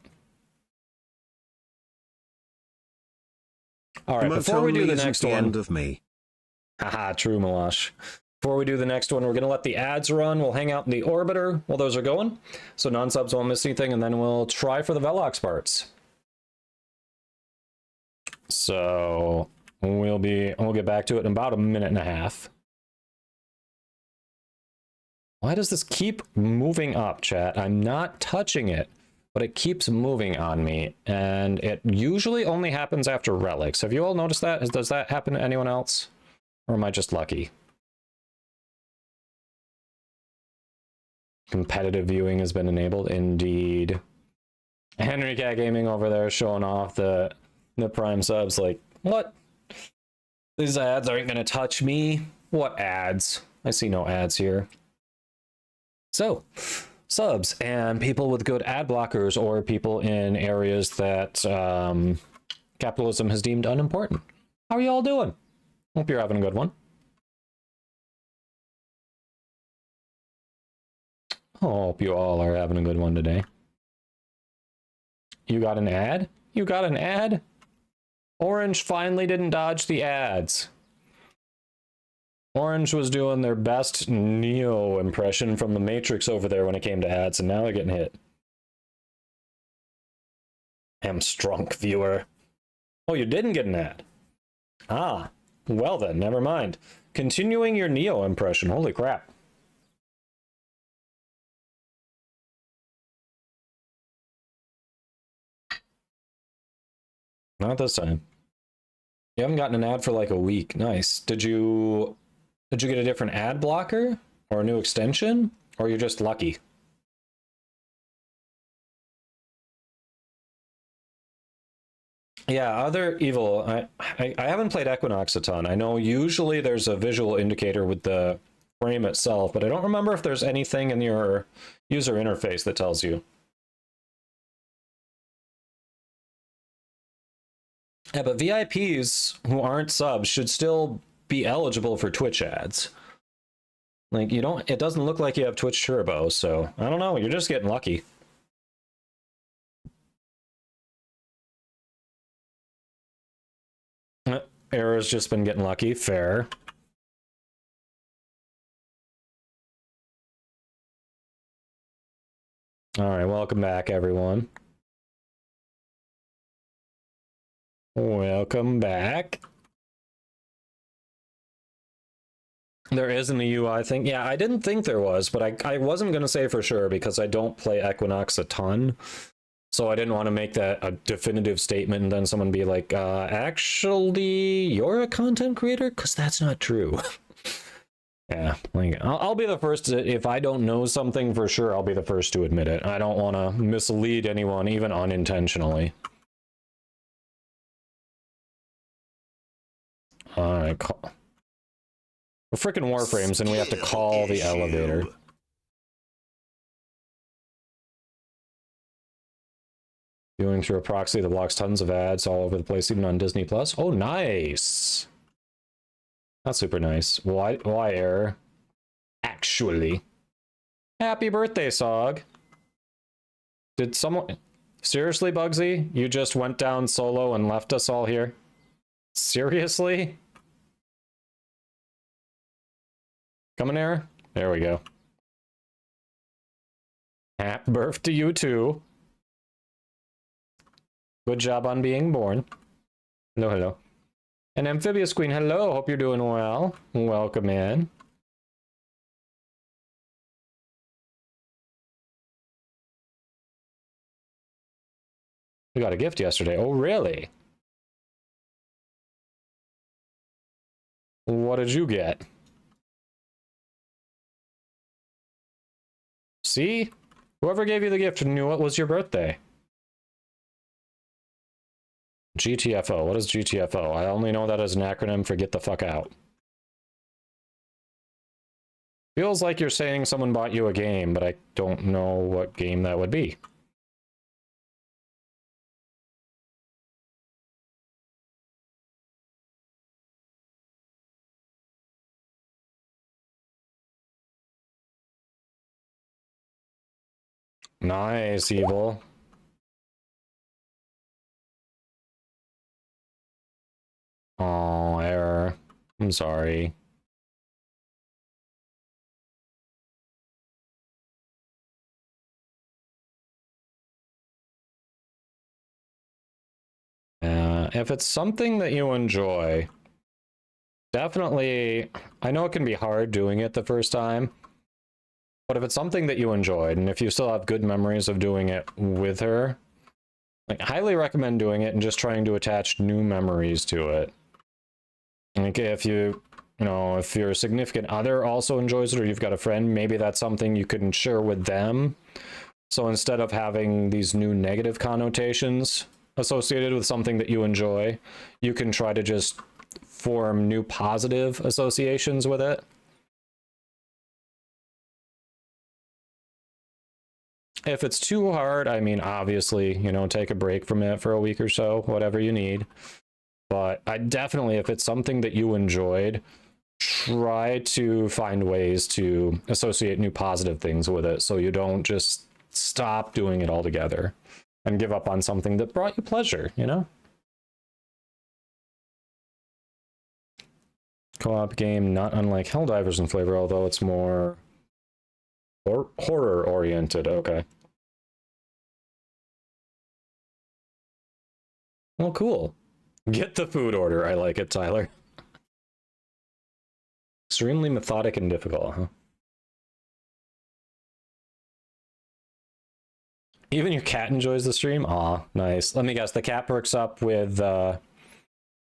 All right, before we do the next one. End of me. Haha, true, Malash. Before we do the next one, we're going to let the ads run. We'll hang out in the orbiter while those are going, so non-subs won't miss anything, and then we'll try for the Velox parts. So we'll get back to it in about a minute and a half. Why does this keep moving up, chat? I'm not touching it, but it keeps moving on me, and it usually only happens after relics. Have you all noticed that? Does that happen to anyone else? Or am I just lucky? Competitive viewing has been enabled, indeed. Henry Cat Gaming over there showing off the Prime subs, like, what? These ads aren't gonna touch me? What ads? I see no ads here. So, subs and people with good ad blockers, or people in areas that capitalism has deemed unimportant. How are you all doing? Hope you're having a good one. Hope you all are having a good one today. You got an ad? You got an ad? Orange finally didn't dodge the ads. Orange was doing their best Neo impression from the Matrix over there when it came to ads, and now they're getting hit. Hamstrunk viewer. Oh, you didn't get an ad. Ah, well then, never mind. Continuing your Neo impression. Holy crap. Not this time. You haven't gotten an ad for like a week. Nice. Did you get a different ad blocker or a new extension, or you're just lucky? Yeah, other evil. I haven't played Equinox a ton. I know usually there's a visual indicator with the frame itself, but I don't remember if there's anything in your user interface that tells you. Yeah, but VIPs who aren't subs should still be eligible for Twitch ads. Like, it doesn't look like you have Twitch Turbo, so I don't know, you're just getting lucky. Error's just been getting lucky, fair. All right, welcome back, everyone. Welcome back. There is in the UI thing. Yeah, I didn't think there was, but I wasn't going to say for sure because I don't play Equinox a ton. So I didn't want to make that a definitive statement and then someone be like, actually, you're a content creator? Because that's not true. Yeah, like I'll be the first to, if I don't know something for sure, I'll be the first to admit it. I don't want to mislead anyone, even unintentionally. Alright, we're freaking Warframes and we have to call the elevator. Viewing through a proxy that blocks tons of ads all over the place, even on Disney Plus. Oh, nice. That's super nice. Why error? Actually. Happy birthday, Sog. Did someone... Seriously, Bugsy? You just went down solo and left us all here? Seriously? Coming here? There we go. Happy birthday to you too. Good job on being born. Hello, hello. And Amphibious Queen, hello. Hope you're doing well. Welcome in. We got a gift yesterday. Oh, really? What did you get? See? Whoever gave you the gift knew it was your birthday. GTFO. What is GTFO? I only know that as an acronym for get the fuck out. Feels like you're saying someone bought you a game, but I don't know what game that would be. Nice, Evil. Oh, error. I'm sorry. If it's something that you enjoy, definitely, I know it can be hard doing it the first time, but if it's something that you enjoyed, and if you still have good memories of doing it with her, like, highly recommend doing it and just trying to attach new memories to it. Like, if you know, if your significant other also enjoys it, or you've got a friend, maybe that's something you can share with them. So instead of having these new negative connotations associated with something that you enjoy, you can try to just form new positive associations with it. If it's too hard, I mean, obviously, you know, take a break from it for a week or so, whatever you need. But I definitely, if it's something that you enjoyed, try to find ways to associate new positive things with it, so you don't just stop doing it altogether and give up on something that brought you pleasure, you know? Co-op game, not unlike Helldivers in flavor, although it's more horror oriented. Okay. Well, cool. Get the food order. I like it, Tyler. Extremely methodic and difficult, huh? Even your cat enjoys the stream? Aw, nice. Let me guess, the cat perks up with,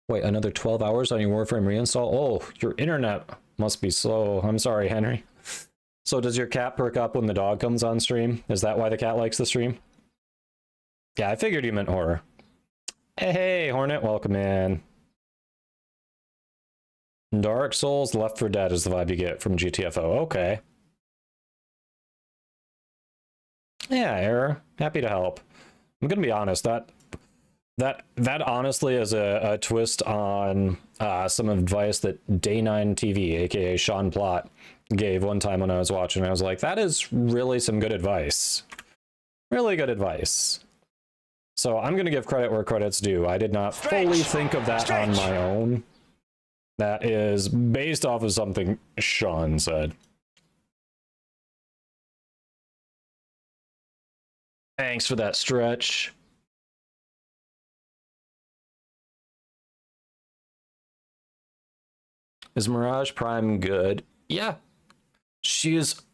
wait, another 12 hours on your Warframe reinstall? Oh, your internet must be slow. I'm sorry, Henry. So does your cat perk up when the dog comes on stream? Is that why the cat likes the stream? Yeah, I figured you meant horror. Hey, Hornet, welcome in. Dark Souls, Left 4 Dead is the vibe you get from GTFO. Okay. Yeah, Error. Happy to help. I'm gonna be honest, that honestly is a twist on some advice that Day9 TV, aka Sean Plott, gave one time when I was watching. I was like, that is really some good advice. Really good advice. So I'm gonna give credit where credit's due. I did not fully think of that on my own. That is based off of something Sean said. Thanks for that, Stretch. Is Mirage Prime good? Yeah.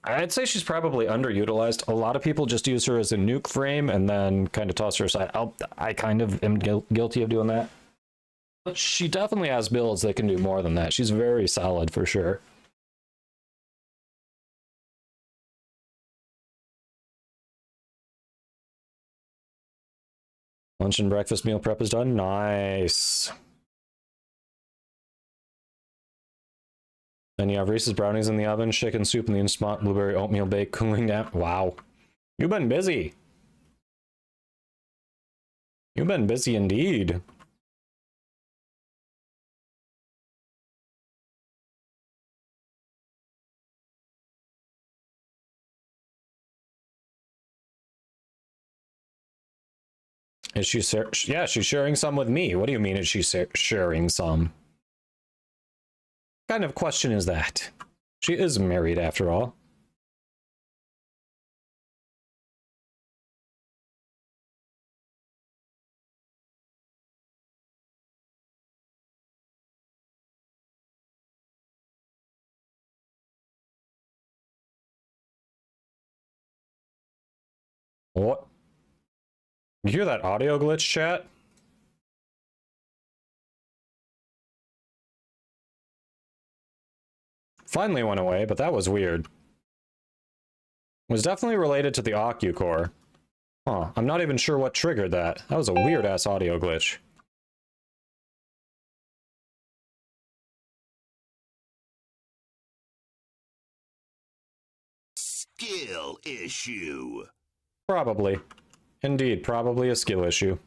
I'd say she's probably underutilized. A lot of people just use her as a nuke frame and then kind of toss her aside. I kind of am guilty of doing that. But she definitely has builds that can do more than that. She's very solid for sure. Lunch and breakfast meal prep is done. Nice. And you have Reese's brownies in the oven, chicken soup in the Instant blueberry oatmeal bake, cooling down. Wow. You've been busy. You've been busy indeed. Is she yeah, she's sharing some with me. What do you mean is she sharing some? What kind of question is that? She is married after all. What? You hear that audio glitch, chat? Finally went away, but that was weird. It was definitely related to the Occu core. Huh, I'm not even sure what triggered that. That was a weird-ass audio glitch. Skill issue. Probably. Indeed, probably a skill issue.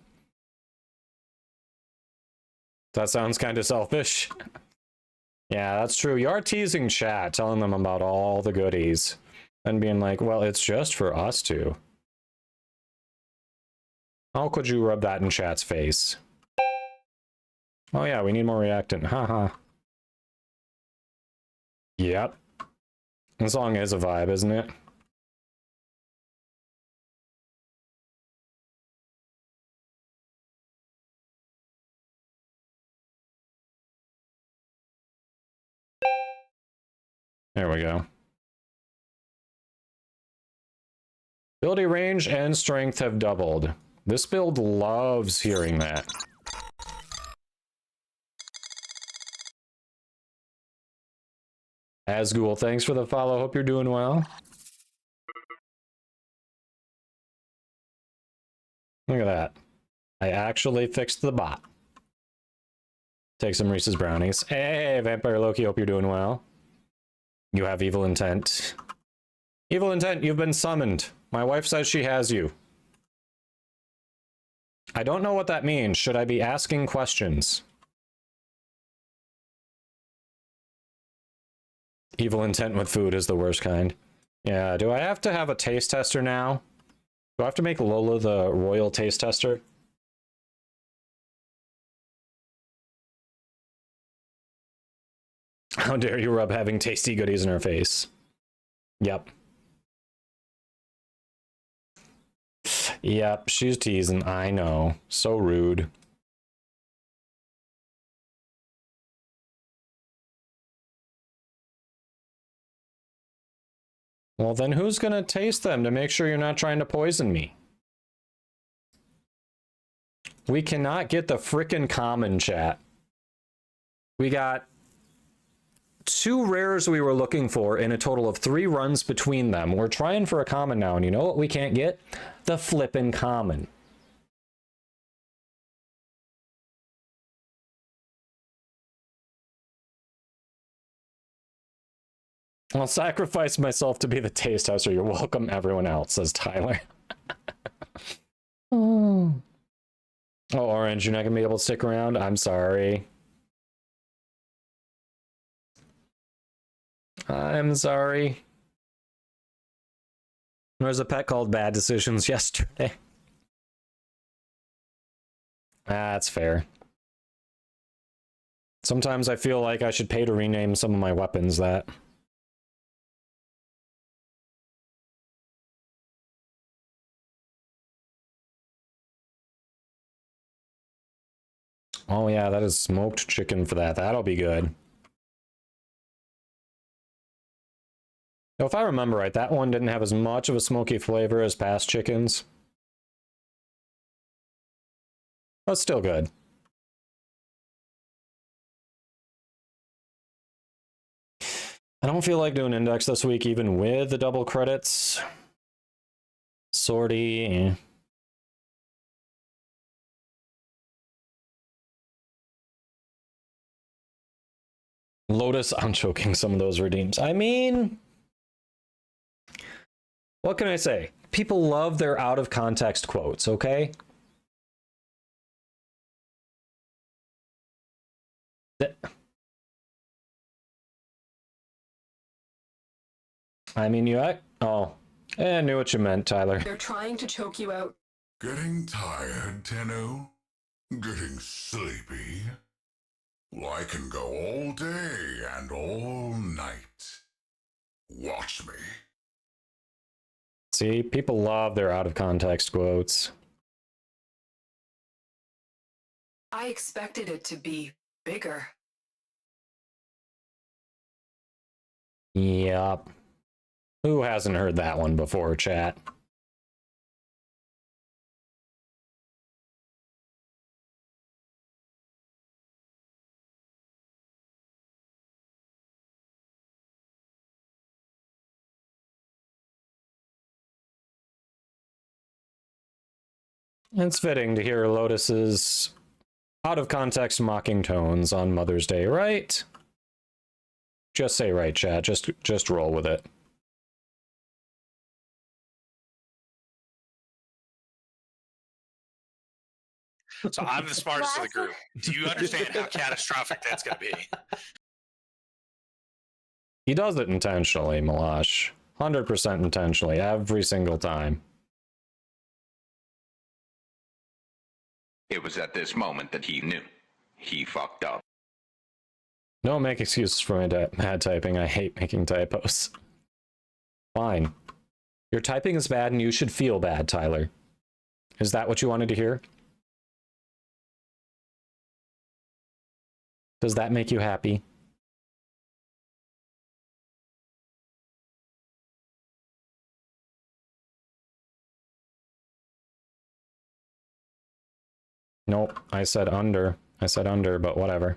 That sounds kind of selfish. Yeah, that's true. You are teasing chat, telling them about all the goodies. And being like, well, it's just for us two. How could you rub that in chat's face? Oh yeah, we need more reactant. Haha. Yep. The song is a vibe, isn't it? There we go. Ability range and strength have doubled. This build loves hearing that. Asgul, thanks for the follow. Hope you're doing well. Look at that. I actually fixed the bot. Take some Reese's brownies. Hey, Vampire Loki, hope you're doing well. You have evil intent. Evil intent, you've been summoned. My wife says she has you. I don't know what that means. Should I be asking questions? Evil intent with food is the worst kind. Yeah, do I have to have a taste tester now? Do I have to make Lola the royal taste tester? How dare you rub having tasty goodies in her face? Yep. Yep, she's teasing. I know. So rude. Well, then who's gonna taste them to make sure you're not trying to poison me? We cannot get the frickin' common, chat. We got 2 rares we were looking for in a total of 3 runs between them. We're trying for a common now, and you know what we can't get? The flippin' common. I'll sacrifice myself to be the taste tester. You're welcome, everyone else, says Tyler. Oh, Orange, you're not gonna be able to stick around? I'm sorry. I'm sorry. There was a pet called Bad Decisions yesterday. That's fair. Sometimes I feel like I should pay to rename some of my weapons that. Oh yeah, that is smoked chicken for that. That'll be good. Now, if I remember right, that one didn't have as much of a smoky flavor as past chickens. But still good. I don't feel like doing index this week, even with the double credits. Sortie. Lotus unchoking some of those redeems. I mean, what can I say? People love their out of context quotes, okay? I mean, oh, I knew what you meant, Tyler. They're trying to choke you out. Getting tired, Tenno? Getting sleepy? Well, I can go all day and all night. Watch me. See, people love their out of context quotes. I expected it to be bigger. Yep. Who hasn't heard that one before, chat? It's fitting to hear Lotus's out of context mocking tones on Mother's Day, right? Just say right, chat. Just roll with it. So I'm the smartest of the group. Do you understand how catastrophic that's going to be? He does it intentionally, Malash. 100% intentionally, every single time. It was at this moment that he knew. He fucked up. Don't make excuses for my bad typing. I hate making typos. Fine. Your typing is bad and you should feel bad, Tyler. Is that what you wanted to hear? Does that make you happy? Nope, I said under. I said under, but whatever.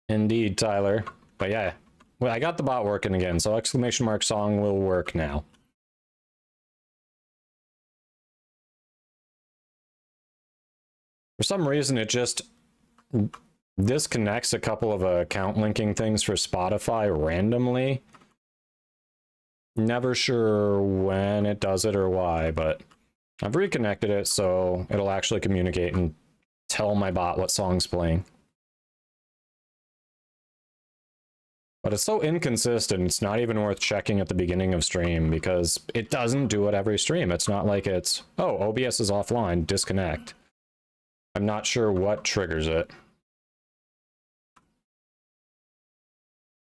Indeed, Tyler. But yeah, well, I got the bot working again, so exclamation mark song will work now. For some reason, it just disconnects a couple of account linking things for Spotify randomly. Never sure when it does it or why, but I've reconnected it so it'll actually communicate and tell my bot what song's playing. But it's so inconsistent, it's not even worth checking at the beginning of stream because it doesn't do it every stream. It's not like it's, oh, OBS is offline, disconnect. I'm not sure what triggers it.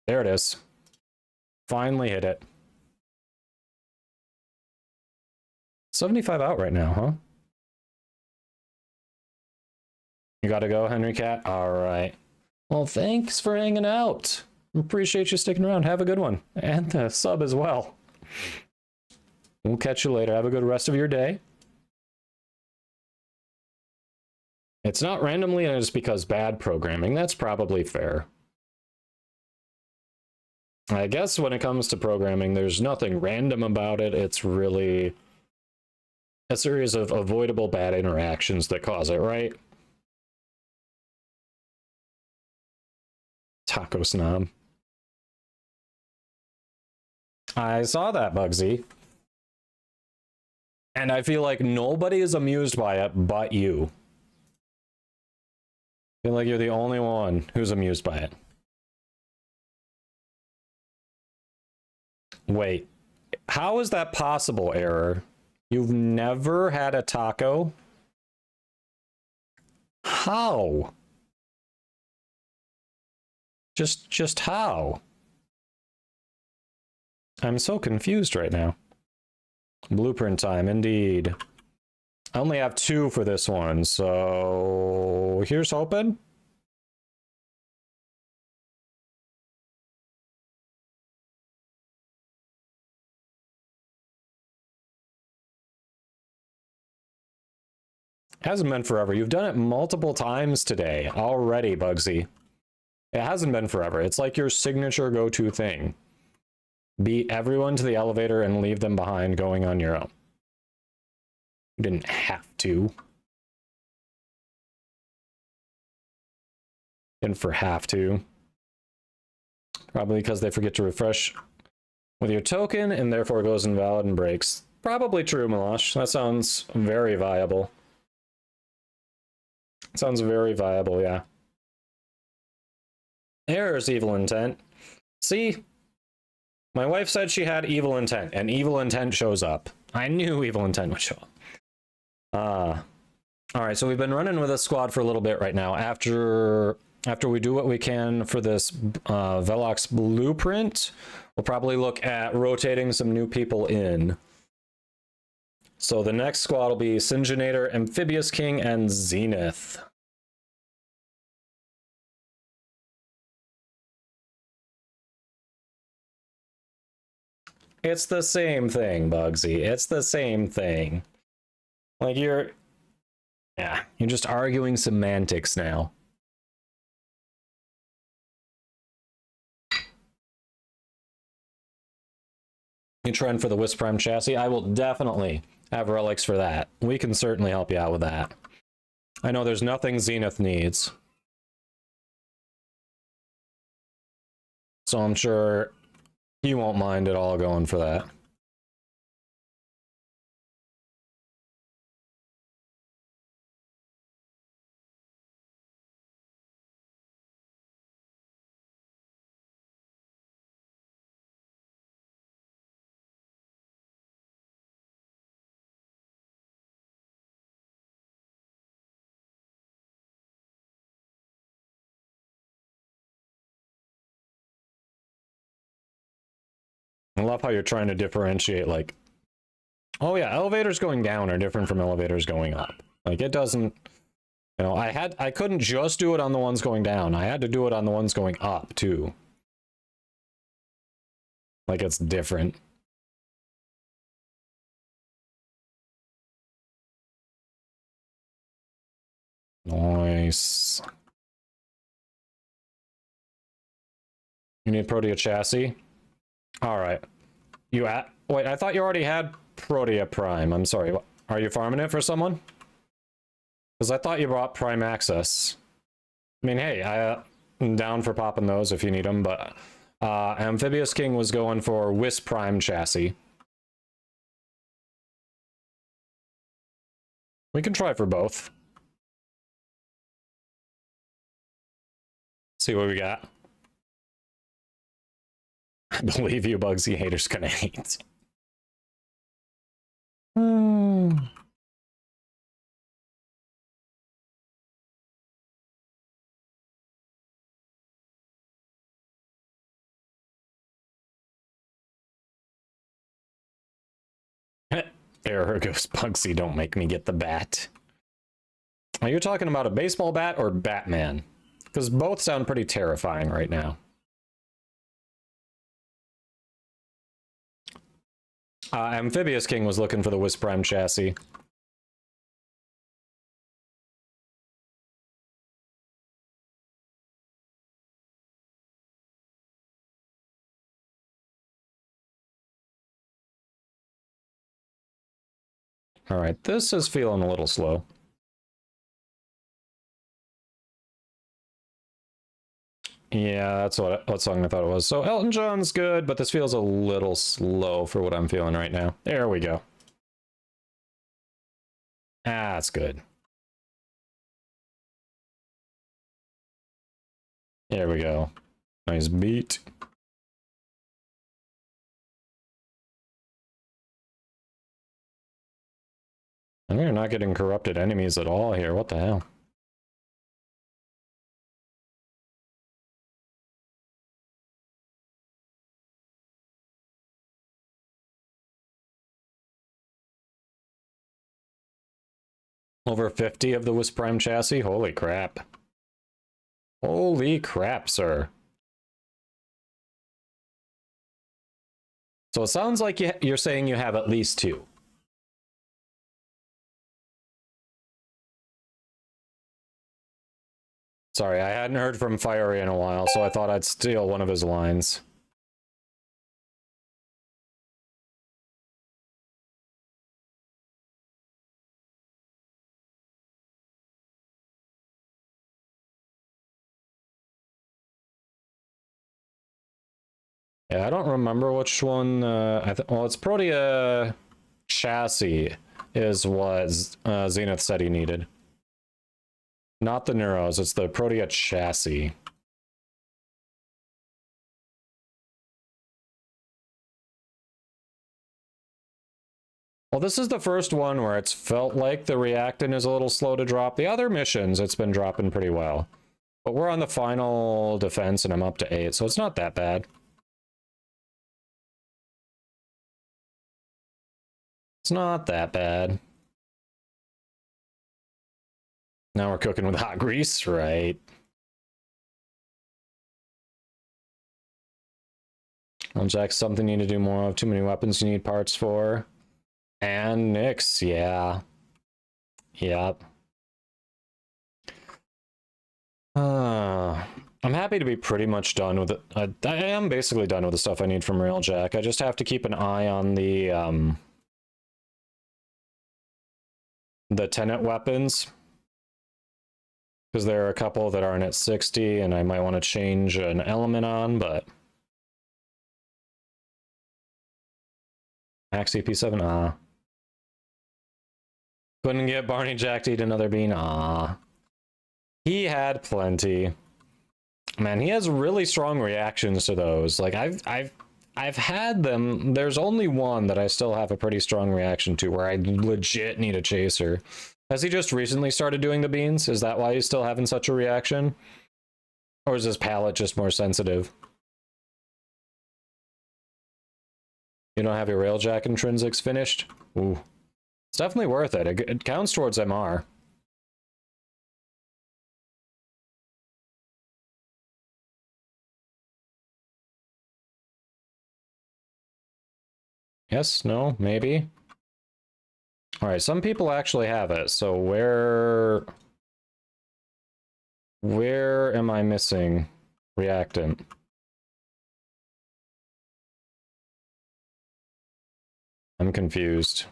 There it is. Finally hit it. 75 out right now, huh? You gotta go, Henry Cat? All right. Well, thanks for hanging out. Appreciate you sticking around. Have a good one. And the sub as well. We'll catch you later. Have a good rest of your day. It's not randomly and it's because bad programming. That's probably fair. I guess when it comes to programming, there's nothing random about it. It's really a series of avoidable bad interactions that cause it, right? Taco snob. I saw that, Bugsy. And I feel like nobody is amused by it but you. I feel like you're the only one who's amused by it. Wait, how is that possible, Error? You've never had a taco? How? Just how? I'm so confused right now. Blueprint time, indeed. I only have 2 for this one, so here's hoping. Hasn't been forever. You've done it multiple times today already, Bugsy. It hasn't been forever. It's like your signature go-to thing. Beat everyone to the elevator and leave them behind going on your own. You didn't have to. Didn't for have to. Probably because they forget to refresh with your token and therefore goes invalid and breaks. Probably true, Milosh. That sounds very viable. Sounds very viable, yeah. There's evil intent. See? My wife said she had evil intent, and evil intent shows up. I knew evil intent would show up. Alright, so we've been running with this squad for a little bit right now. After we do what we can for this Velox blueprint, we'll probably look at rotating some new people in. So the next squad will be Syngenator, Amphibious King, and Zenith. It's the same thing, Bugsy. It's the same thing. Like you're just arguing semantics now. You trend for the Wisp Prime chassis? I will definitely have relics for that. We can certainly help you out with that. I know there's nothing Zenith needs. So I'm sure he won't mind at all going for that. I love how you're trying to differentiate, like, oh yeah, elevators going down are different from elevators going up. Like, it doesn't, you know, I couldn't just do it on the ones going down. I had to do it on the ones going up, too. Like, it's different. Nice. You need Protea chassis? Alright. Wait, I thought you already had Protea Prime. I'm sorry. Are you farming it for someone? Because I thought you brought Prime Access. I mean, hey, I'm down for popping those if you need them, but Amphibious King was going for Wisp Prime chassis. We can try for both. See what we got. I believe you, Bugsy haters gonna hate. There goes Bugsy, don't make me get the bat. Are you talking about a baseball bat or Batman? Because both sound pretty terrifying right now. Amphibious King was looking for the Wisp Prime chassis. Alright, this is feeling a little slow. Yeah, that's what song I thought it was. So Elton John's good, but this feels a little slow for what I'm feeling right now. There we go. Ah, that's good. There we go. Nice beat. And we're not getting corrupted enemies at all here. What the hell? Over 50 of the Wisp Prime chassis? Holy crap. Holy crap, sir. So it sounds like you're saying you have at least 2. Sorry, I hadn't heard from Fiery in a while, so I thought I'd steal one of his lines. Yeah, I don't remember which one. Well, it's Protea chassis is what Zenith said he needed. Not the Neuros, it's the Protea chassis. Well, this is the first one where it's felt like the reactant is a little slow to drop. The other missions, it's been dropping pretty well. But we're on the final defense and I'm up to 8, so it's not that bad. It's not that bad. Now we're cooking with hot grease, right? Well, Jack's something you need to do more of. Too many weapons you need parts for. And Nyx, yeah. Yep. I'm happy to be pretty much done with it. I am basically done with the stuff I need from Railjack. I just have to keep an eye on the Tenet weapons. Because there are a couple that aren't at 60, and I might want to change an element on, but... Max CP7, ah. Couldn't get Barney Jack to eat another bean, ah. He had plenty. Man, he has really strong reactions to those. Like, I've had them. There's only one that I still have a pretty strong reaction to, where I legit need a chaser. Has he just recently started doing the beans? Is that why he's still having such a reaction? Or is his palate just more sensitive? You don't have your Railjack intrinsics finished? Ooh. It's definitely worth it. It counts towards MR. Yes, no, maybe. Alright, some people actually have it, so where am I missing reactant? I'm confused.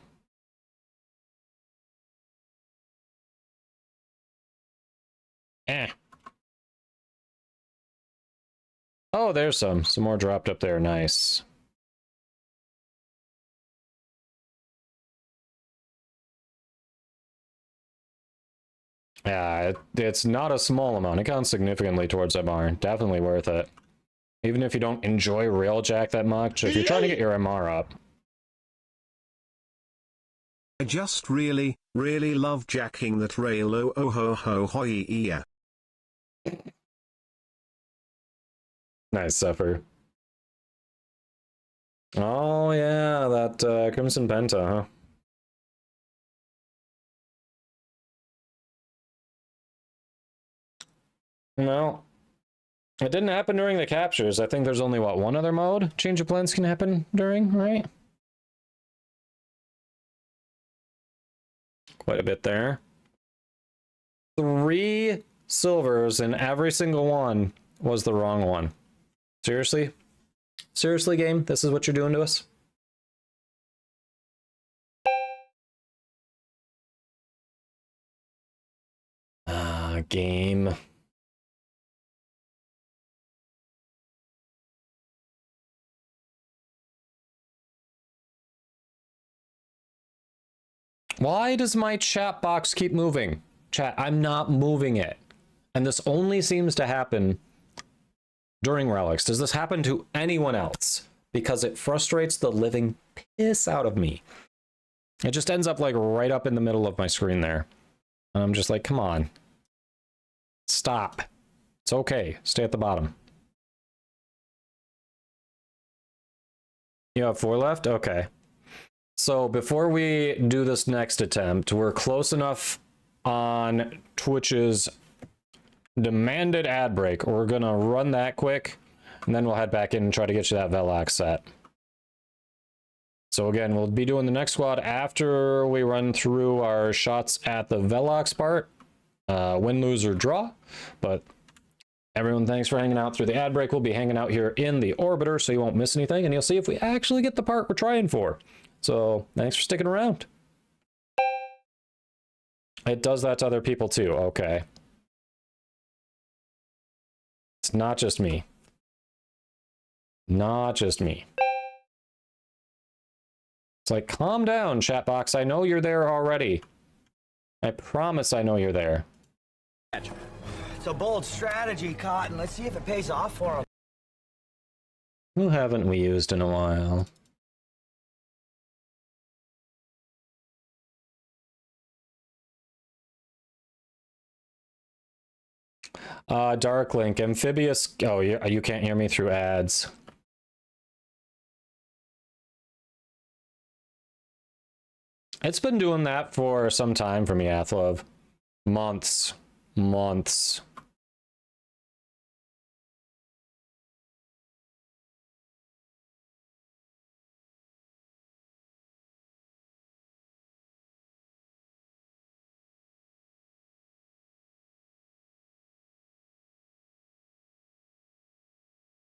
Oh, there's some more dropped up there, nice. Yeah, it's not a small amount. It counts significantly towards MR. Definitely worth it. Even if you don't enjoy Railjack that much, if you're trying to get your MR up. I just really love jacking that rail, oh ho ho ho yeah. Nice, Suffer. Oh yeah, that Crimson Penta, huh? Well, it didn't happen during the captures. I think there's only, what, one other mode change of plans can happen during, right? Quite a bit there. 3 silvers, and every single one was the wrong one. Seriously? Seriously, game? This is what you're doing to us? Game. Why does my chat box keep moving? Chat, I'm not moving it. And this only seems to happen during relics. Does this happen to anyone else? Because it frustrates the living piss out of me. It just ends up like right up in the middle of my screen there. And I'm just like, come on. Stop. It's okay. Stay at the bottom. You have 4 left? Okay. So before we do this next attempt, we're close enough on Twitch's demanded ad break. We're gonna run that quick, and then we'll head back in and try to get you that Velox set. So again, we'll be doing the next squad after we run through our shots at the Velox part. Win, lose, or draw. But Everyone, thanks for hanging out through the ad break. We'll be hanging out here in the orbiter so you won't miss anything, and you'll see if we actually get the part we're trying for. So thanks for sticking around. It does that to other people too. Okay. It's not just me. Not just me. It's like, calm down, chat box. I know you're there already. I promise I know you're there. It's a bold strategy, Cotton. Let's see if it pays off for him. Who haven't we used in a while? Darklink, Amphibious. Oh, you can't hear me through ads. It's been doing that for some time for me, Athlov. Months. Months.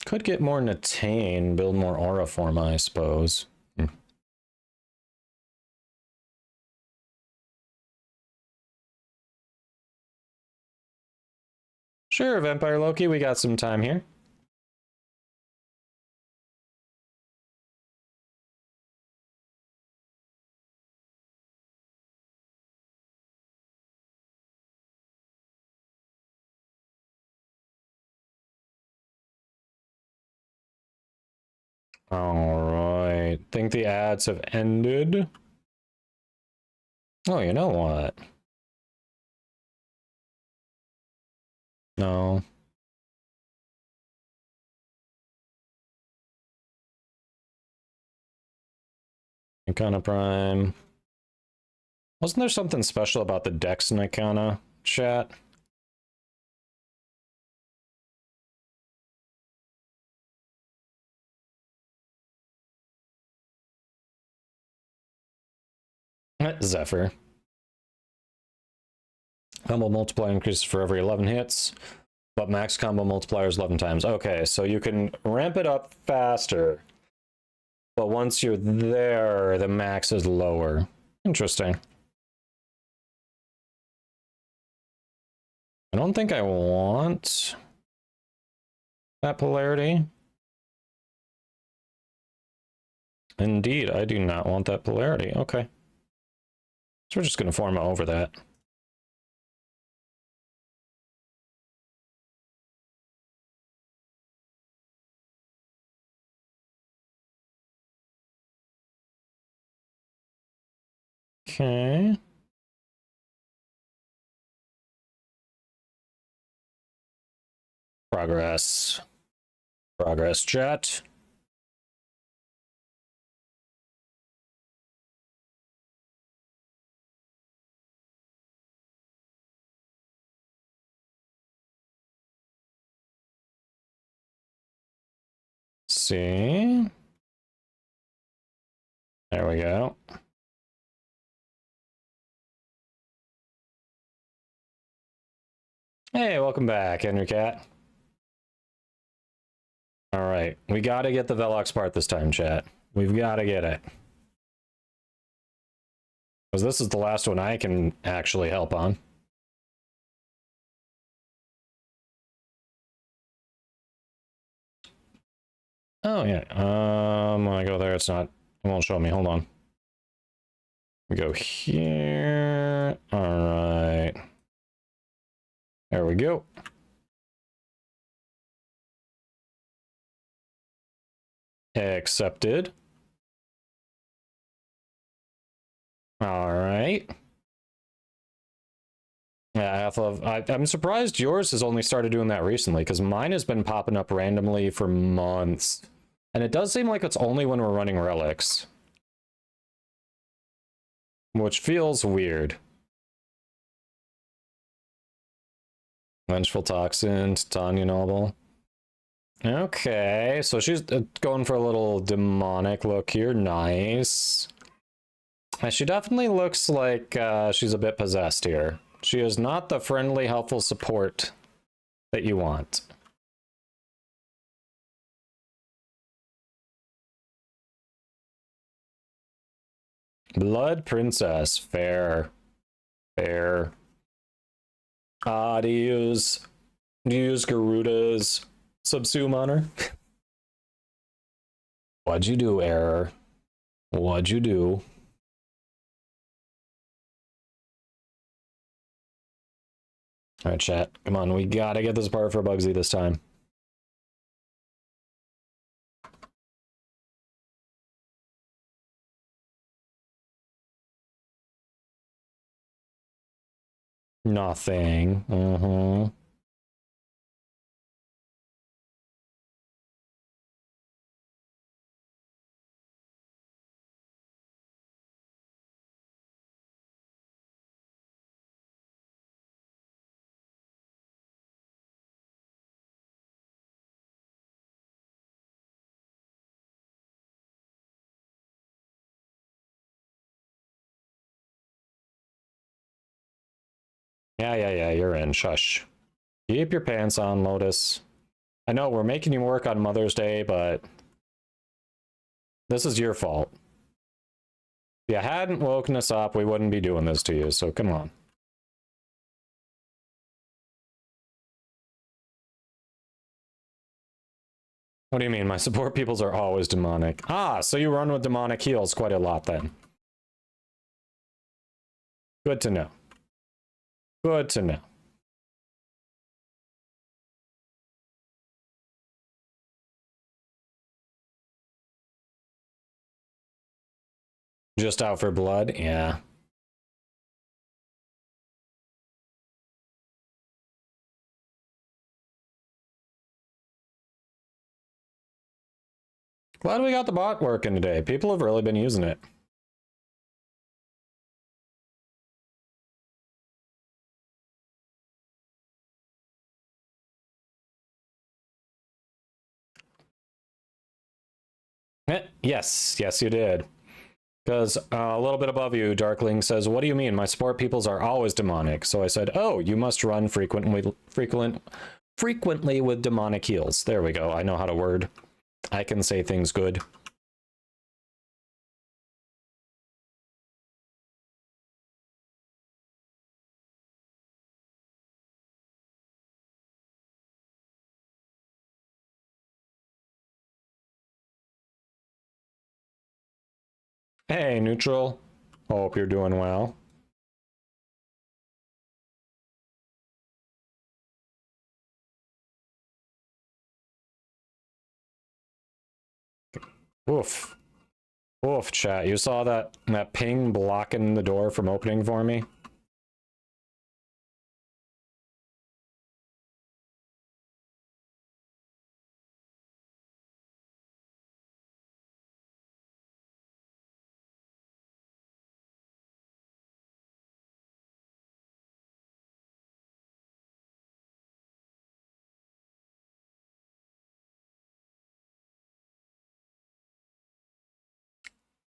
Could get more Natane, build more aura forma, I suppose. Sure, Vampire Loki, we got some time here. All right, think the ads have ended. Oh, you know what? No. Icona Prime. Wasn't there something special about the Dex in Icona, chat? Zephyr. Combo multiplier increases for every 11 hits, but max combo multiplier is 11 times. Okay, so you can ramp it up faster, but once you're there, the max is lower. Interesting. I don't think I want that polarity. Indeed, I do not want that polarity. Okay. So we're just going to form over that. Okay. Progress. Progress, chat. See. There we go. Hey, welcome back, Henry Cat. All right, we got to get the Velox part this time, chat. We've got to get it. Because this is the last one I can actually help on. Oh, yeah. When I go there, it won't show me. Hold on. We go here. All right. There we go. Accepted. All right. Yeah, I'm surprised yours has only started doing that recently, because mine has been popping up randomly for months. And it does seem like it's only when we're running relics. Which feels weird. Vengeful Toxin, Tanya Noble. Okay, so she's going for a little demonic look here. Nice. She definitely looks like she's a bit possessed here. She is not the friendly, helpful support that you want. Blood Princess, fair. Fair. Do you use Garuda's subsume on her? What'd you do, Error? What'd you do? Alright, chat. Come on, we gotta get this part for Bugsy this time. Nothing. Yeah, you're in. Shush. Keep your pants on, Lotus. I know we're making you work on Mother's Day, but this is your fault. If you hadn't woken us up, we wouldn't be doing this to you, so come on. What do you mean? My support peoples are always demonic. Ah, so you run with demonic heals quite a lot then. Good to know. Good to know. Just out for blood? Yeah. Glad we got the bot working today. People have really been using it. Yes, you did. Because a little bit above you, Darkling says, what do you mean? My support peoples are always demonic. So I said, oh, you must run frequently with demonic heals. There we go. I know how to word. I can say things good. Hey, Neutral. Hope you're doing well. Oof. Oof, chat. You saw that ping blocking the door from opening for me?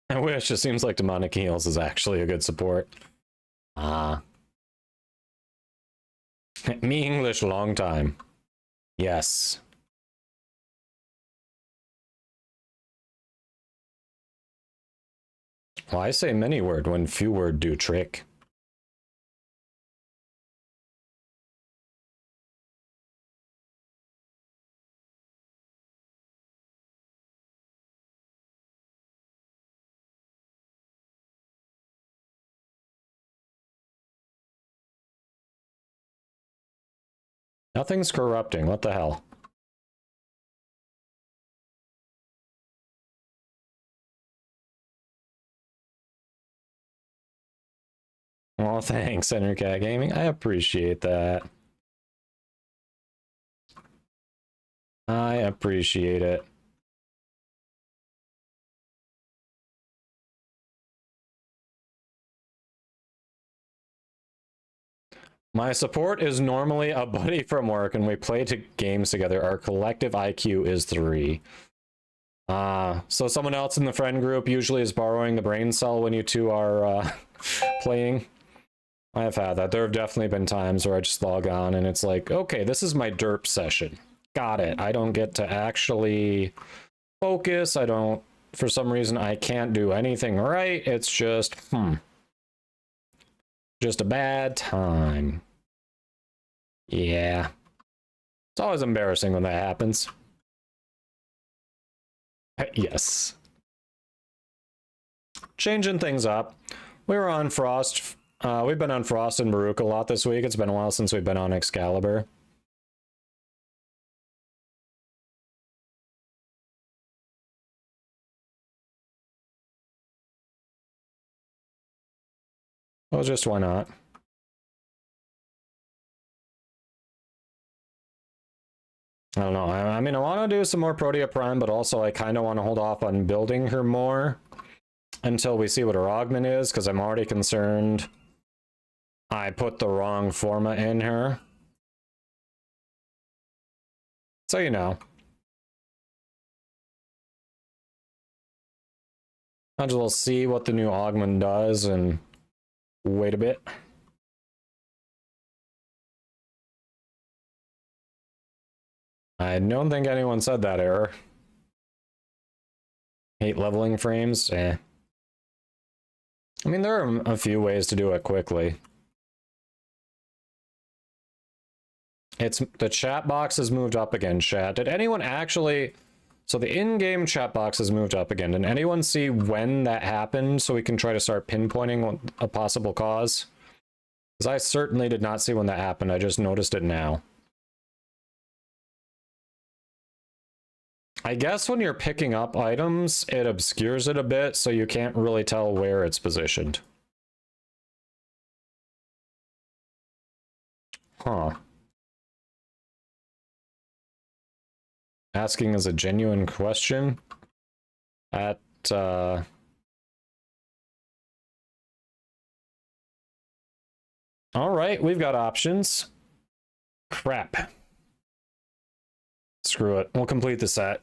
I wish. It seems like demonic heals is actually a good support. Me English long time. Yes. Well, I say many word when few word do trick. Nothing's corrupting. What the hell? Well, thanks, Entercat Gaming. I appreciate that. I appreciate it. My support is normally a buddy from work, and we play games together. Our collective IQ is 3. So someone else in the friend group usually is borrowing the brain cell when you two are playing. I've had that. There have definitely been times where I just log on and it's like, okay, this is my derp session. Got it. I don't get to actually focus. I don't, for some reason, I can't do anything right. It's just, just a bad time. Yeah. It's always embarrassing when that happens. Yes. Changing things up. We were on Frost. We've been on Frost and Baruch a lot this week. It's been a while since we've been on Excalibur. Well, just why not? I don't know. I mean, I want to do some more Protea Prime, but also I kind of want to hold off on building her more until we see what her augment is, because I'm already concerned I put the wrong forma in her. So you know. Might as well see what the new augment does and wait a bit. I don't think anyone said that error. Hate leveling frames? Eh. I mean, there are a few ways to do it quickly. It's the chat box has moved up again, chat. Did anyone actually... So the in-game chat box has moved up again. Did anyone see when that happened so we can try to start pinpointing a possible cause? Because I certainly did not see when that happened. I just noticed it now. I guess when you're picking up items, it obscures it a bit, so you can't really tell where it's positioned. Huh. Asking is a genuine question. At, all right, we've got options. Crap. Screw it. We'll complete the set.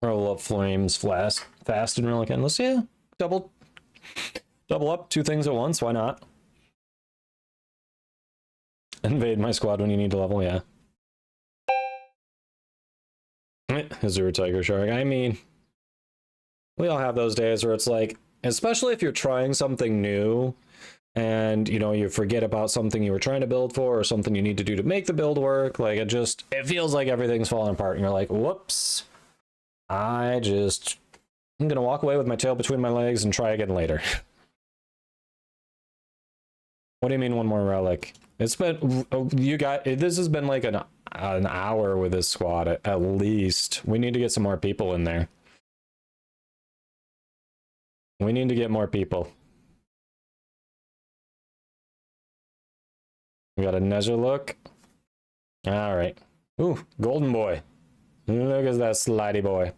Roll up flames fast and really endless. Yeah, double up 2 things at once. Why not? Invade my squad when you need to level. Yeah. Azure Tiger Shark. I mean, we all have those days where it's like, especially if you're trying something new and, you know, you forget about something you were trying to build for or something you need to do to make the build work. Like, it feels like everything's falling apart and you're like, whoops. I'm gonna walk away with my tail between my legs and try again later. What do you mean one more relic? It's been, this has been like an hour with this squad at least. We need to get some more people in there. We need to get more people. We got a Nether look. All right. Ooh, golden boy. Look at that slidey boy.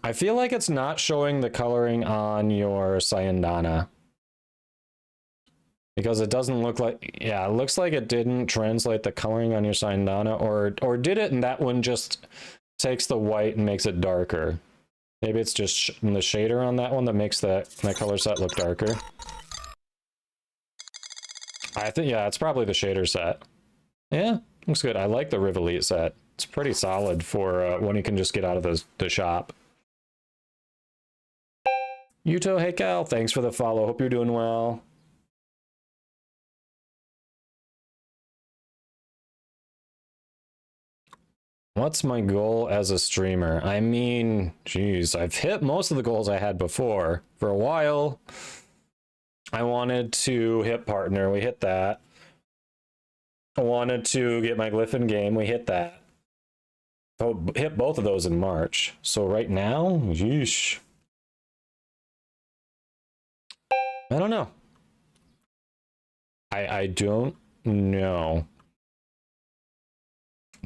I feel like it's not showing the coloring on your Syandana. Because it doesn't look like... Yeah, it looks like it didn't translate the coloring on your Syandana. Or did it, and that one just takes the white and makes it darker. Maybe it's just the shader on that one that makes that color set look darker. I think, yeah, it's probably the shader set. Yeah, looks good. I like the Rivolite set. It's pretty solid for when you can just get out of the shop. Yuto, hey Cal, thanks for the follow. Hope you're doing well. What's my goal as a streamer? I mean, geez, I've hit most of the goals I had before. For a while, I wanted to hit partner. We hit that. I wanted to get my glyph in game. We hit that. Hit both of those in March. So right now, yeesh. I don't know. I don't know.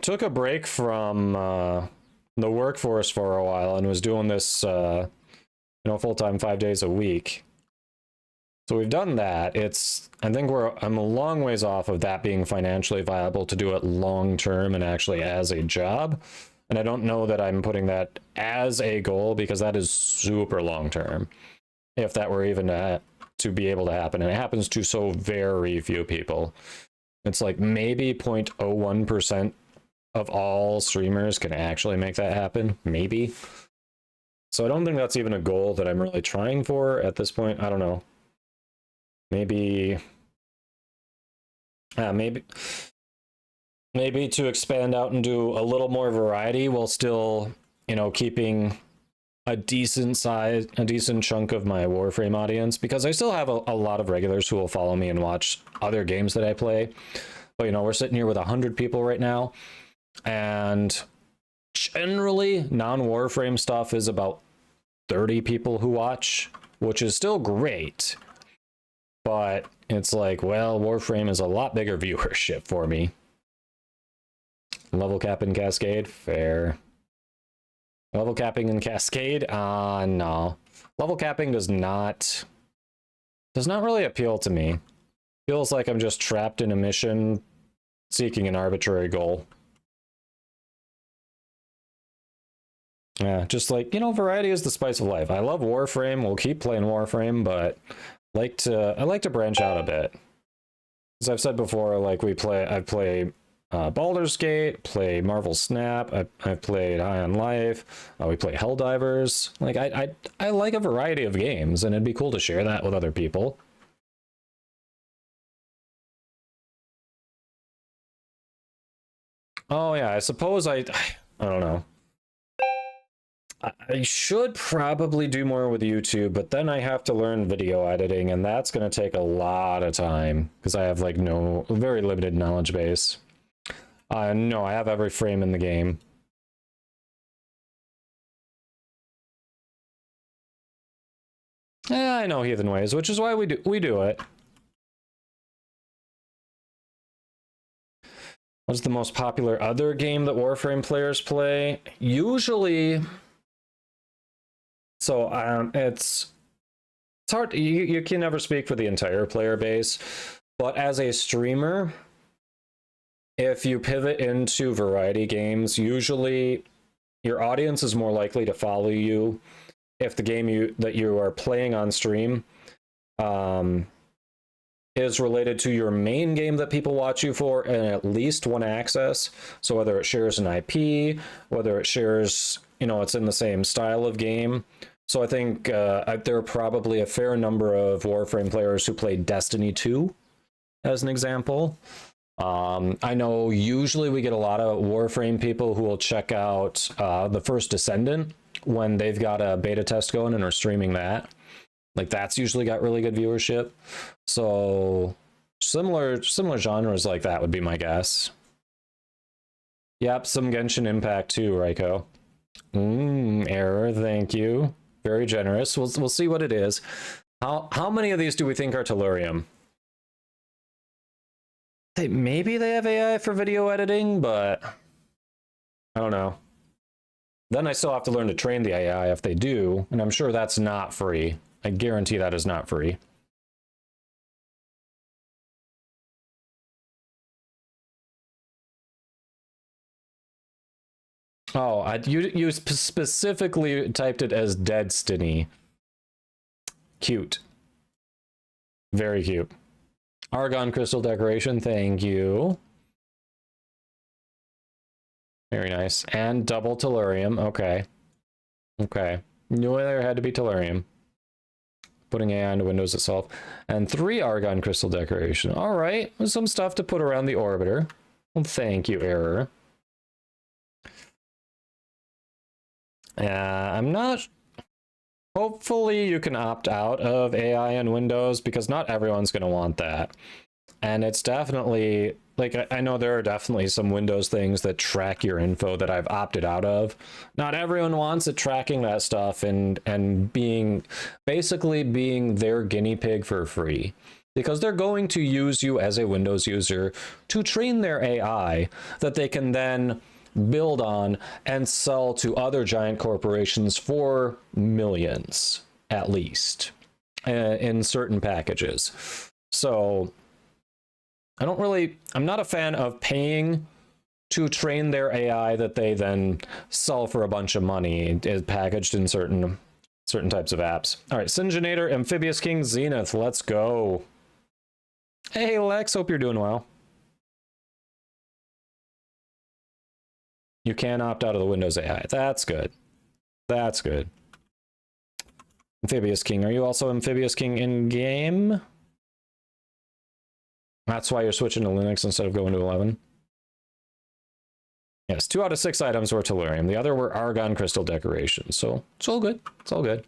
Took a break from the workforce for a while and was doing this, you know, full-time 5 days a week. So we've done that. I think I'm a long ways off of that being financially viable to do it long-term and actually as a job. And I don't know that I'm putting that as a goal because that is super long term. If that were even to be able to happen. And it happens to so very few people. It's like maybe 0.01% of all streamers can actually make that happen. Maybe. So I don't think that's even a goal that I'm really trying for at this point. I don't know. Maybe to expand out and do a little more variety while still, keeping a decent chunk of my Warframe audience, because I still have a lot of regulars who will follow me and watch other games that I play. But, we're sitting here with 100 people right now, and generally non-Warframe stuff is about 30 people who watch, which is still great. But it's like, well, Warframe is a lot bigger viewership for me. Level cap and Cascade? Fair. Level capping and Cascade? No. Level capping does not really appeal to me. Feels like I'm just trapped in a mission seeking an arbitrary goal. Yeah, just like, variety is the spice of life. I love Warframe. We'll keep playing Warframe, but I like to branch out a bit. As I've said before, like I play Baldur's Gate, play Marvel Snap, I've played High on Life, we play Helldivers. Like I like a variety of games, and it'd be cool to share that with other people. Oh yeah, I suppose I don't know. I should probably do more with YouTube, but then I have to learn video editing, and that's going to take a lot of time because I have like very limited knowledge base. No, I have every frame in the game. Yeah, I know Heathen Ways, which is why we do it. What's the most popular other game that Warframe players play? Usually, so it's hard. You can never speak for the entire player base, but as a streamer, if you pivot into variety games, usually your audience is more likely to follow you if the game that you are playing on stream is related to your main game that people watch you for and at least one access. So whether it shares an IP, whether it shares, it's in the same style of game. So I think there are probably a fair number of Warframe players who played Destiny 2 as an example. I know usually we get a lot of Warframe people who will check out The First Descendant when they've got a beta test going and are streaming that. Like that's usually got really good viewership. So similar genres like that would be my guess. Yep, some Genshin Impact too, Raiko. Error, thank you. Very generous. We'll see what it is. How many of these do we think are Tellurium? Maybe they have AI for video editing, but I don't know. Then I still have to learn to train the AI if they do, and I'm sure that's not free. I guarantee that is not free. Oh, you specifically typed it as Deadstiny. Cute. Very cute. Argon crystal decoration, thank you. Very nice. And double tellurium, okay. Okay. Knew there had to be tellurium. Putting AI onto Windows itself. And 3 argon crystal decoration. All right, some stuff to put around the orbiter. Well, thank you, Error. I'm not... Hopefully you can opt out of AI in Windows because not everyone's going to want that. And it's definitely, like, I know there are definitely some Windows things that track your info that I've opted out of. Not everyone wants it tracking that stuff and basically being their guinea pig for free. Because they're going to use you as a Windows user to train their AI that they can then build on and sell to other giant corporations for millions, at least, in certain packages. So I'm not a fan of paying to train their AI that they then sell for a bunch of money, packaged in certain types of apps. All right, Syngenator, Amphibious King, Zenith, let's go. Hey Lex, hope you're doing well. You can opt out of the Windows AI. That's good. That's good. Amphibious King, are you also Amphibious King in game? That's why you're switching to Linux instead of going to 11. Yes, 2 out of 6 items were tellurium. The other were argon crystal decorations. So it's all good. It's all good.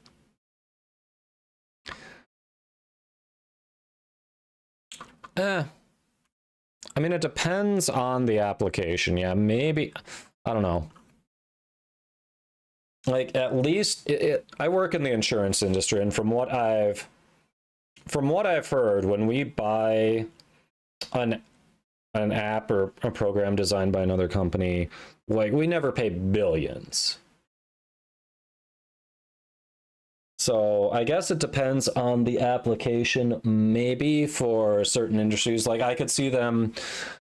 I mean, it depends on the application. Yeah, maybe. I don't know. Like, at least I work in the insurance industry, and from what I've heard, when we buy an app or a program designed by another company, like, we never pay billions. So I guess it depends on the application. Maybe for certain industries, like I could see them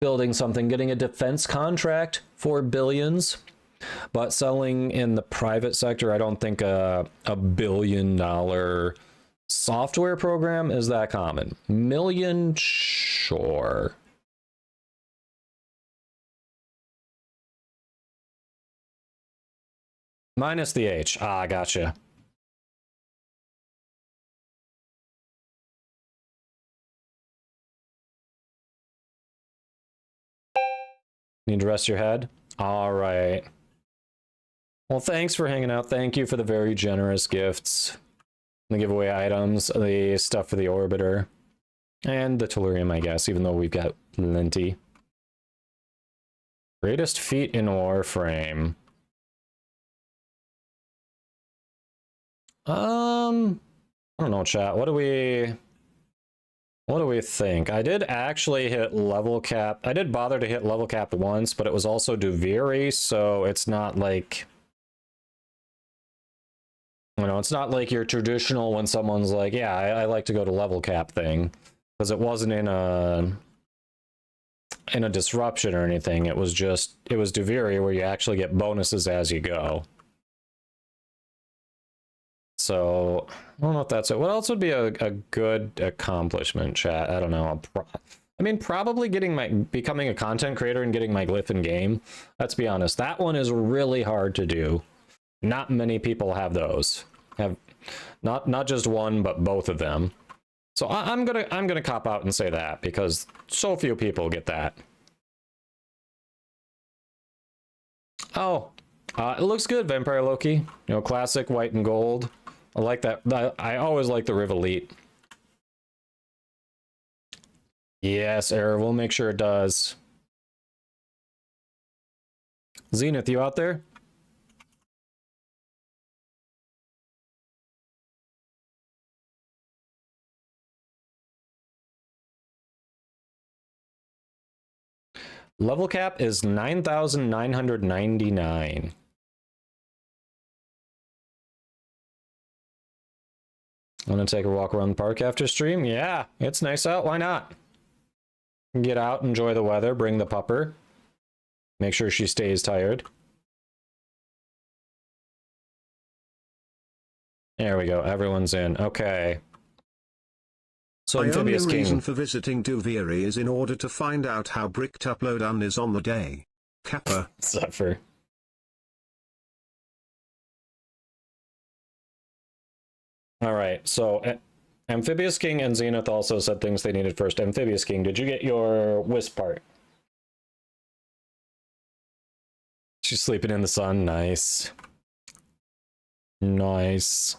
building something, getting a defense contract for billions, but selling in the private sector, I don't think a $1 billion software program is that common. Million, sure. Minus the H. Ah, gotcha. Need to rest your head? All right. Well, thanks for hanging out. Thank you for the very generous gifts. The giveaway items, the stuff for the orbiter, and the tellurium, I guess, even though we've got plenty. Greatest feat in Warframe. I don't know, chat. What do we think? I did actually hit level cap. I did bother to hit level cap once, but it was also Duviri, so it's not like, you know, it's not like your traditional when someone's like, yeah, I like to go to level cap thing, because it wasn't in a disruption or anything. It was Duviri where you actually get bonuses as you go. So I don't know if that's it. What else would be a good accomplishment, chat? I don't know. I mean, probably becoming a content creator and getting my glyph in game. Let's be honest. That one is really hard to do. Not many people have those. Have not just one, but both of them. So I'm gonna cop out and say that because so few people get that. Oh, it looks good, Vampire Loki. You know, classic white and gold. I like that. I always like the Rivolite. Yes, Error. We'll make sure it does. Zenith, you out there? Level cap is 9,999. Want to take a walk around the park after stream? Yeah, it's nice out. Why not? Get out, enjoy the weather, bring the pupper. Make sure she stays tired. There we go. Everyone's in. Okay. So My only Amphibious reason King. for visiting Duviri is in order to find out how bricked up Lodan is on the day. Kappa. Suffer. All right, so Amphibious King and Zenith also said things they needed first. Amphibious King, did you get your wisp part? She's sleeping in the sun. Nice. Nice.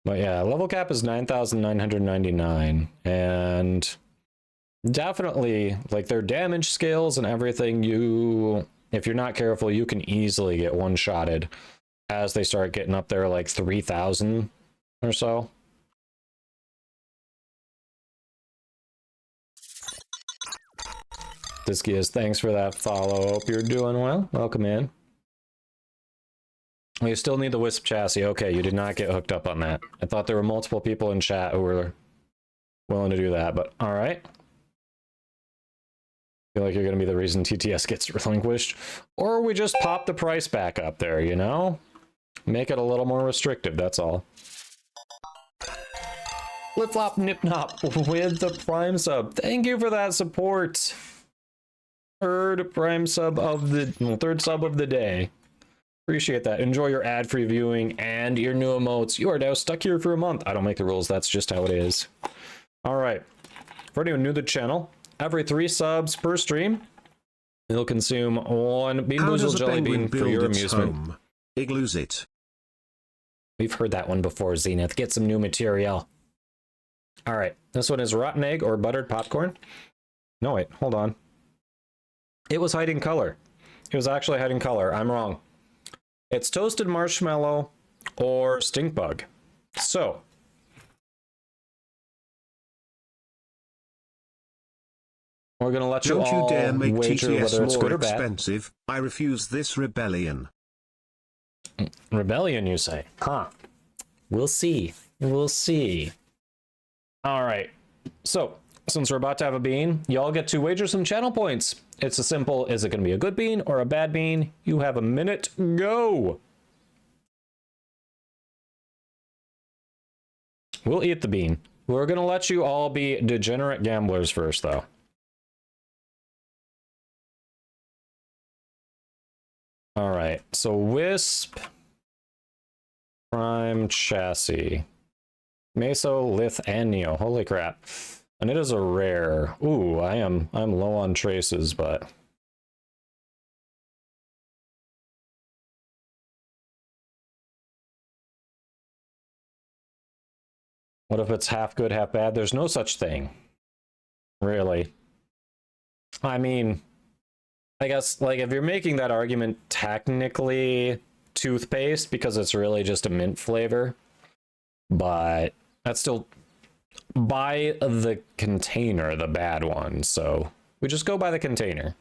But yeah, level cap is 9,999, and definitely, like, their damage scales and everything, if you're not careful, you can easily get one-shotted as they start getting up there, like 3,000 or so. Discius, thanks for that follow. Hope you're doing well. Welcome in. You still need the Wisp chassis. Okay, you did not get hooked up on that. I thought there were multiple people in chat who were willing to do that, but all right. Feel like you're going to be the reason TTS gets relinquished, or we just pop the price back up there, you know? Make it a little more restrictive, that's all. Flip Flop Nip Nop with the Prime sub. Thank you for that support. Third Prime sub of the, well, third sub of the day. Appreciate that. Enjoy your ad-free viewing and your new emotes. You are now stuck here for a month. I don't make the rules, that's just how it is. All right. For anyone new to the channel, every 3 subs per stream, it'll consume 1 Bean Boozled Jelly Bean for your amusement. Home? Igloos it. We've heard that one before, Zenith. Get some new material. All right. This one is rotten egg or buttered popcorn. No, wait. Hold on. It was hiding color. It was actually hiding color. I'm wrong. It's toasted marshmallow or stink bug. So, we're going to let you Don't all you dare make wager whether it's TTS good more or bad. expensive. I refuse this rebellion. Rebellion, you say? Huh. We'll see. We'll see. All right. So, since we're about to have a bean, y'all get to wager some channel points. It's as simple, is it going to be a good bean or a bad bean? You have a minute. Go! We'll eat the bean. We're going to let you all be degenerate gamblers first, though. All right. So, Wisp, Prime Chassis, Meso, Lith, and Neo. Holy crap. And it is a rare. Ooh, I'm low on traces, but what if it's half good, half bad? There's no such thing. Really. I mean, I guess, like, if you're making that argument, technically toothpaste, because it's really just a mint flavor, but that's still by the container, the bad one, so we just go by the container.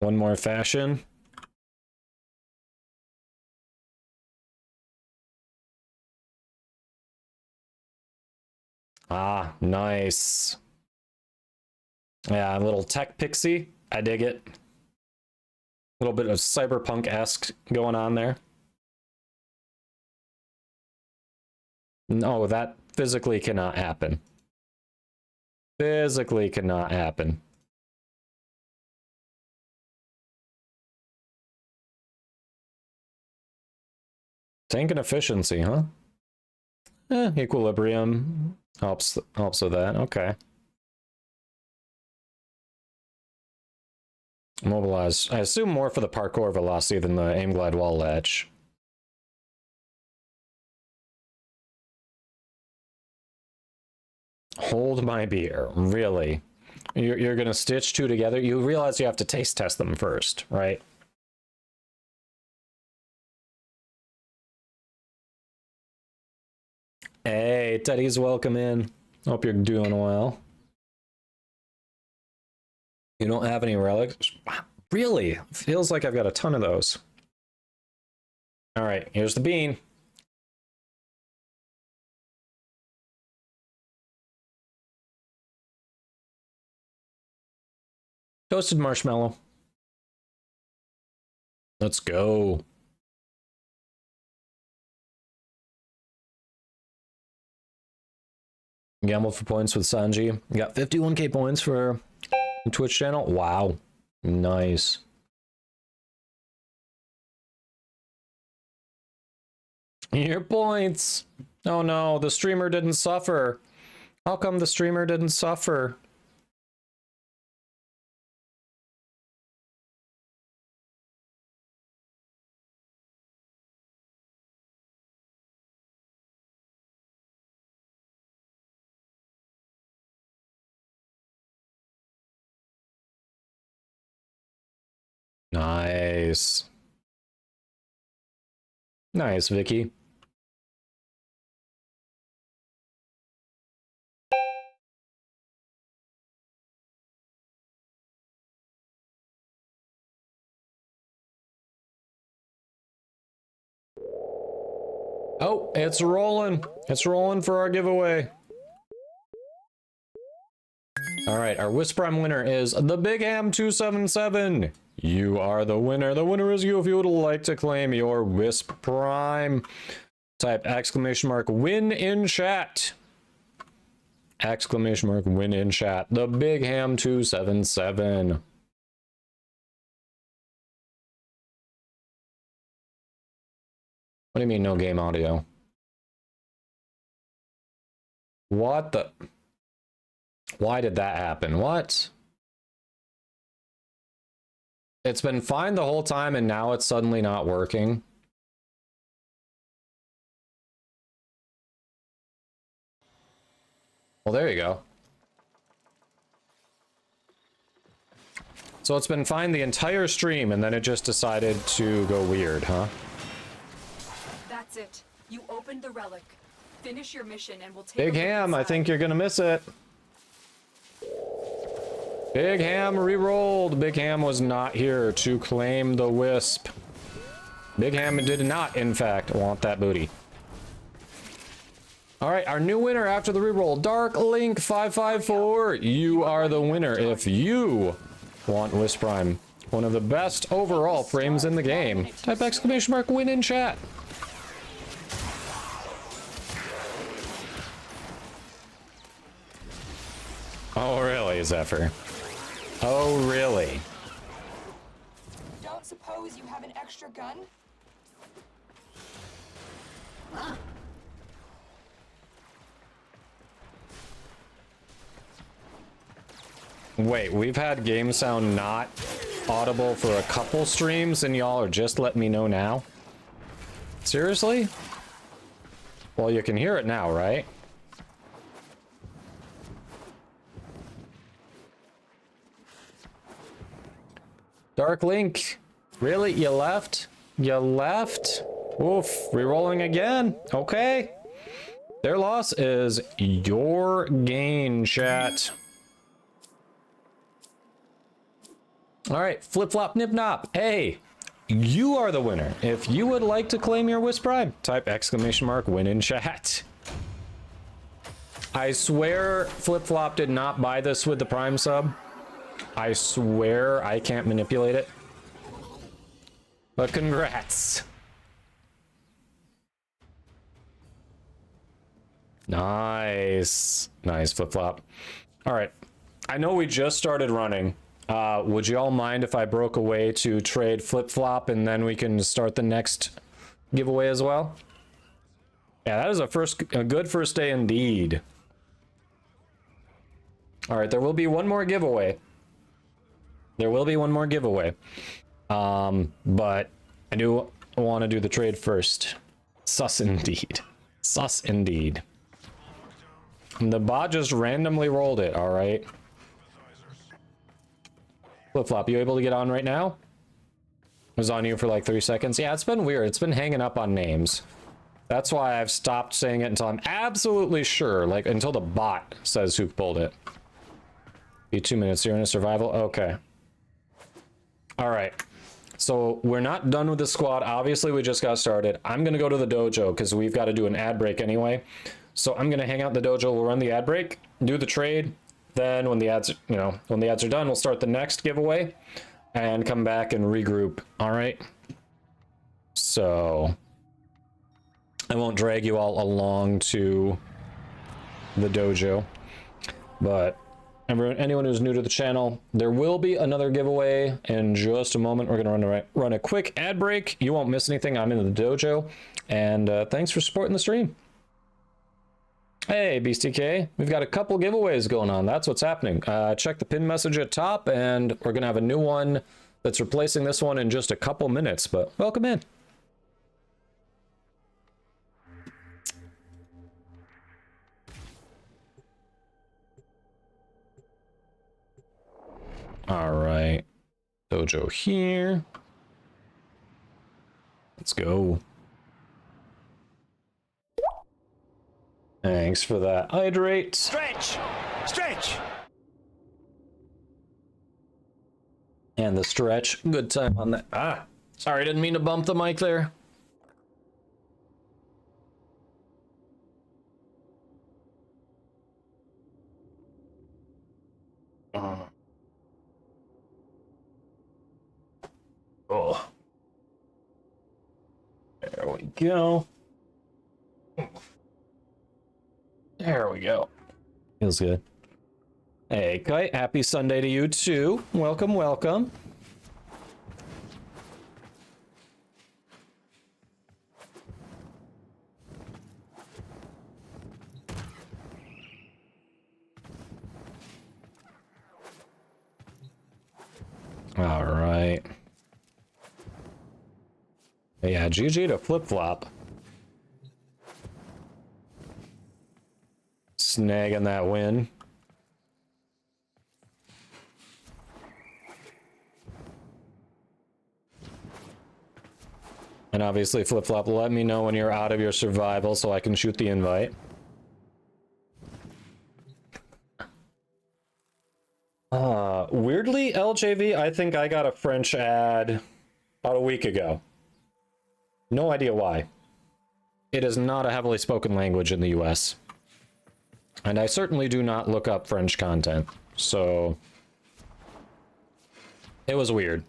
One more fashion. Ah, nice. Yeah, a little tech pixie. I dig it. A little bit of cyberpunk-esque going on there. No, that physically cannot happen. Physically cannot happen. Tank and efficiency, huh? Equilibrium helps with that. Okay. Mobilize. I assume more for the parkour velocity than the aim glide wall latch. Hold my beer. Really? You're gonna stitch 2 together? You realize you have to taste test them first, right? Hey, Teddy's welcome in. Hope you're doing well. You don't have any relics? Really? Feels like I've got a ton of those. All right, here's the bean. Toasted marshmallow. Let's go. Gamble for points with Sanji. You got 51k points for the Twitch channel. Wow. Nice. Your points. Oh no, the streamer didn't suffer. How come the streamer didn't suffer? Nice. Nice, Vicky. Oh, it's rolling. It's rolling for our giveaway. All right, our Wisp Prime winner is the Big Ham 277. You are the winner. The winner is you. If you would like to claim your Wisp Prime, type exclamation mark win in chat. Exclamation mark win in chat. The Big Ham 277. What do you mean no game audio? What the? Why did that happen? What? It's been fine the whole time and now it's suddenly not working. Well, there you go. So it's been fine the entire stream and then it just decided to go weird, huh? That's it. You opened the relic. Finish your mission and we'll take Big Ham, I think you're gonna miss it. Big Ham re-rolled. Big Ham was not here to claim the Wisp. Big Ham did not, in fact, want that booty. All right, our new winner after the re-roll, Dark Link 554. You are the winner if you want Wisp Prime. One of the best overall frames in the game. Type exclamation mark win in chat. Oh, really, Zephyr? Oh, really? Don't suppose you have an extra gun? Wait, we've had game sound not audible for a couple streams and y'all are just letting me know now? Seriously? Well, you can hear it now, right? Dark Link, really? You left? You left? Oof, re-rolling again. Okay. Their loss is your gain, chat. All right, flip-flop, nip-nop. Hey, you are the winner. If you would like to claim your Wisp Prime, type exclamation mark win in chat. I swear flip-flop did not buy this with the Prime sub. I swear I can't manipulate it. But congrats. Nice. Nice flip-flop. All right. I know we just started running. Would you all mind if I broke away to trade flip-flop and then we can start the next giveaway as well? Yeah, that is a good first day indeed. All right, there will be one more giveaway. There will be one more giveaway. But I do want to do the trade first. Sus indeed. Sus indeed. The bot just randomly rolled it, all right? Flip-flop, you able to get on right now? It was on you for like 3 seconds. Yeah, it's been weird. It's been hanging up on names. That's why I've stopped saying it until I'm absolutely sure, like until the bot says who pulled it. Be 2 minutes. You're in a survival? Okay. All right. So we're not done with the squad. Obviously, we just got started. I'm going to go to the dojo because we've got to do an ad break anyway. So I'm going to hang out in the dojo. We'll run the ad break, do the trade. Then when the ads, when the ads are done, we'll start the next giveaway and come back and regroup. All right. So I won't drag you all along to the dojo, but anyone who's new to the channel, there will be another giveaway in just a moment. We're going to run a quick ad break. You won't miss anything. I'm in the dojo, and thanks for supporting the stream. Hey, BSTK, we've got a couple giveaways going on. That's what's happening. Check the pin message at top, and we're going to have a new one that's replacing this one in just a couple minutes, but welcome in. All right, dojo here. Let's go. Thanks for that. Hydrate. Stretch! Stretch! And the stretch. Good time on that. Ah, sorry, didn't mean to bump the mic there. Oh. There we go. There we go. Feels good. Hey, Kite, happy Sunday to you too. Welcome, welcome. All right. Yeah, GG to flip-flop. Snagging that win. And obviously, flip-flop, let me know when you're out of your survival so I can shoot the invite. Weirdly, LJV, I think I got a French ad about a week ago. No idea why. It is not a heavily spoken language in the US. And I certainly do not look up French content, so it was weird.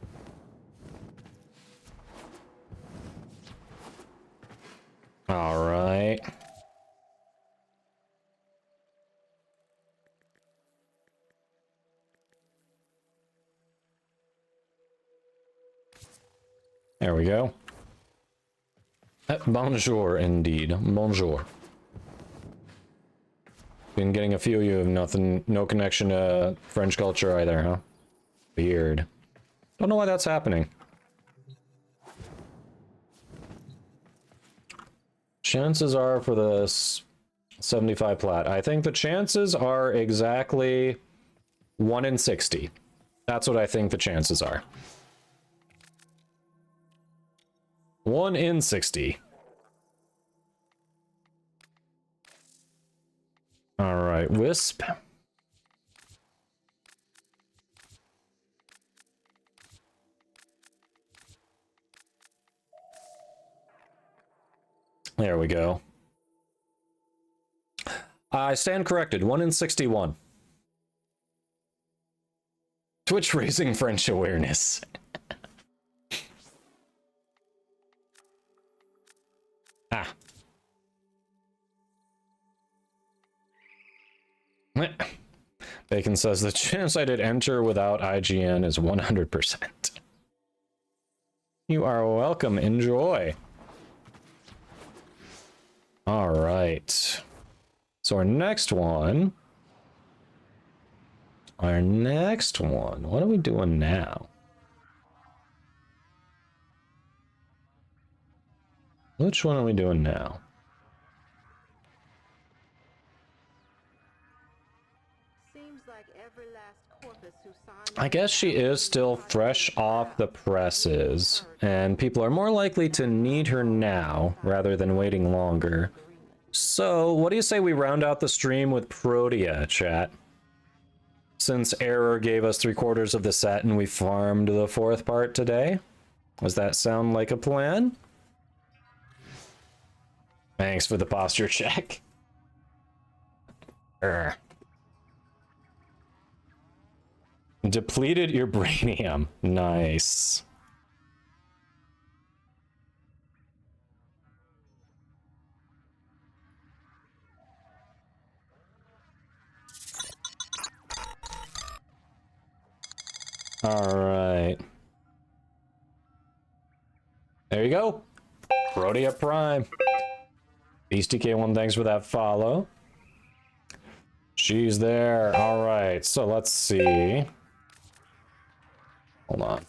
All right. There we go. Bonjour, indeed. Bonjour. Been getting a few of you have nothing, no connection to French culture either, huh? Weird. Don't know why that's happening. Chances are for the 75 plat. I think the chances are exactly 1 in 60. That's what I think the chances are. 1 in 60. All right, Wisp. There we go. I stand corrected. 1 in 61. Twitch raising French awareness. Ah. Bacon says the chance I did enter without IGN is 100%. You are welcome. Enjoy. All right. So our next one. What are we doing now? Which one are we doing now? I guess she is still fresh off the presses, and people are more likely to need her now rather than waiting longer. So, what do you say we round out the stream with Protea, chat? Since Error gave us 3/4 of the set and we farmed the 4th part today? Does that sound like a plan? Thanks for the posture check. Depleted your brainium. Nice. All right. There you go. Protea Prime. BeastieK1, thanks for that follow. She's there. All right. So let's see. Hold on.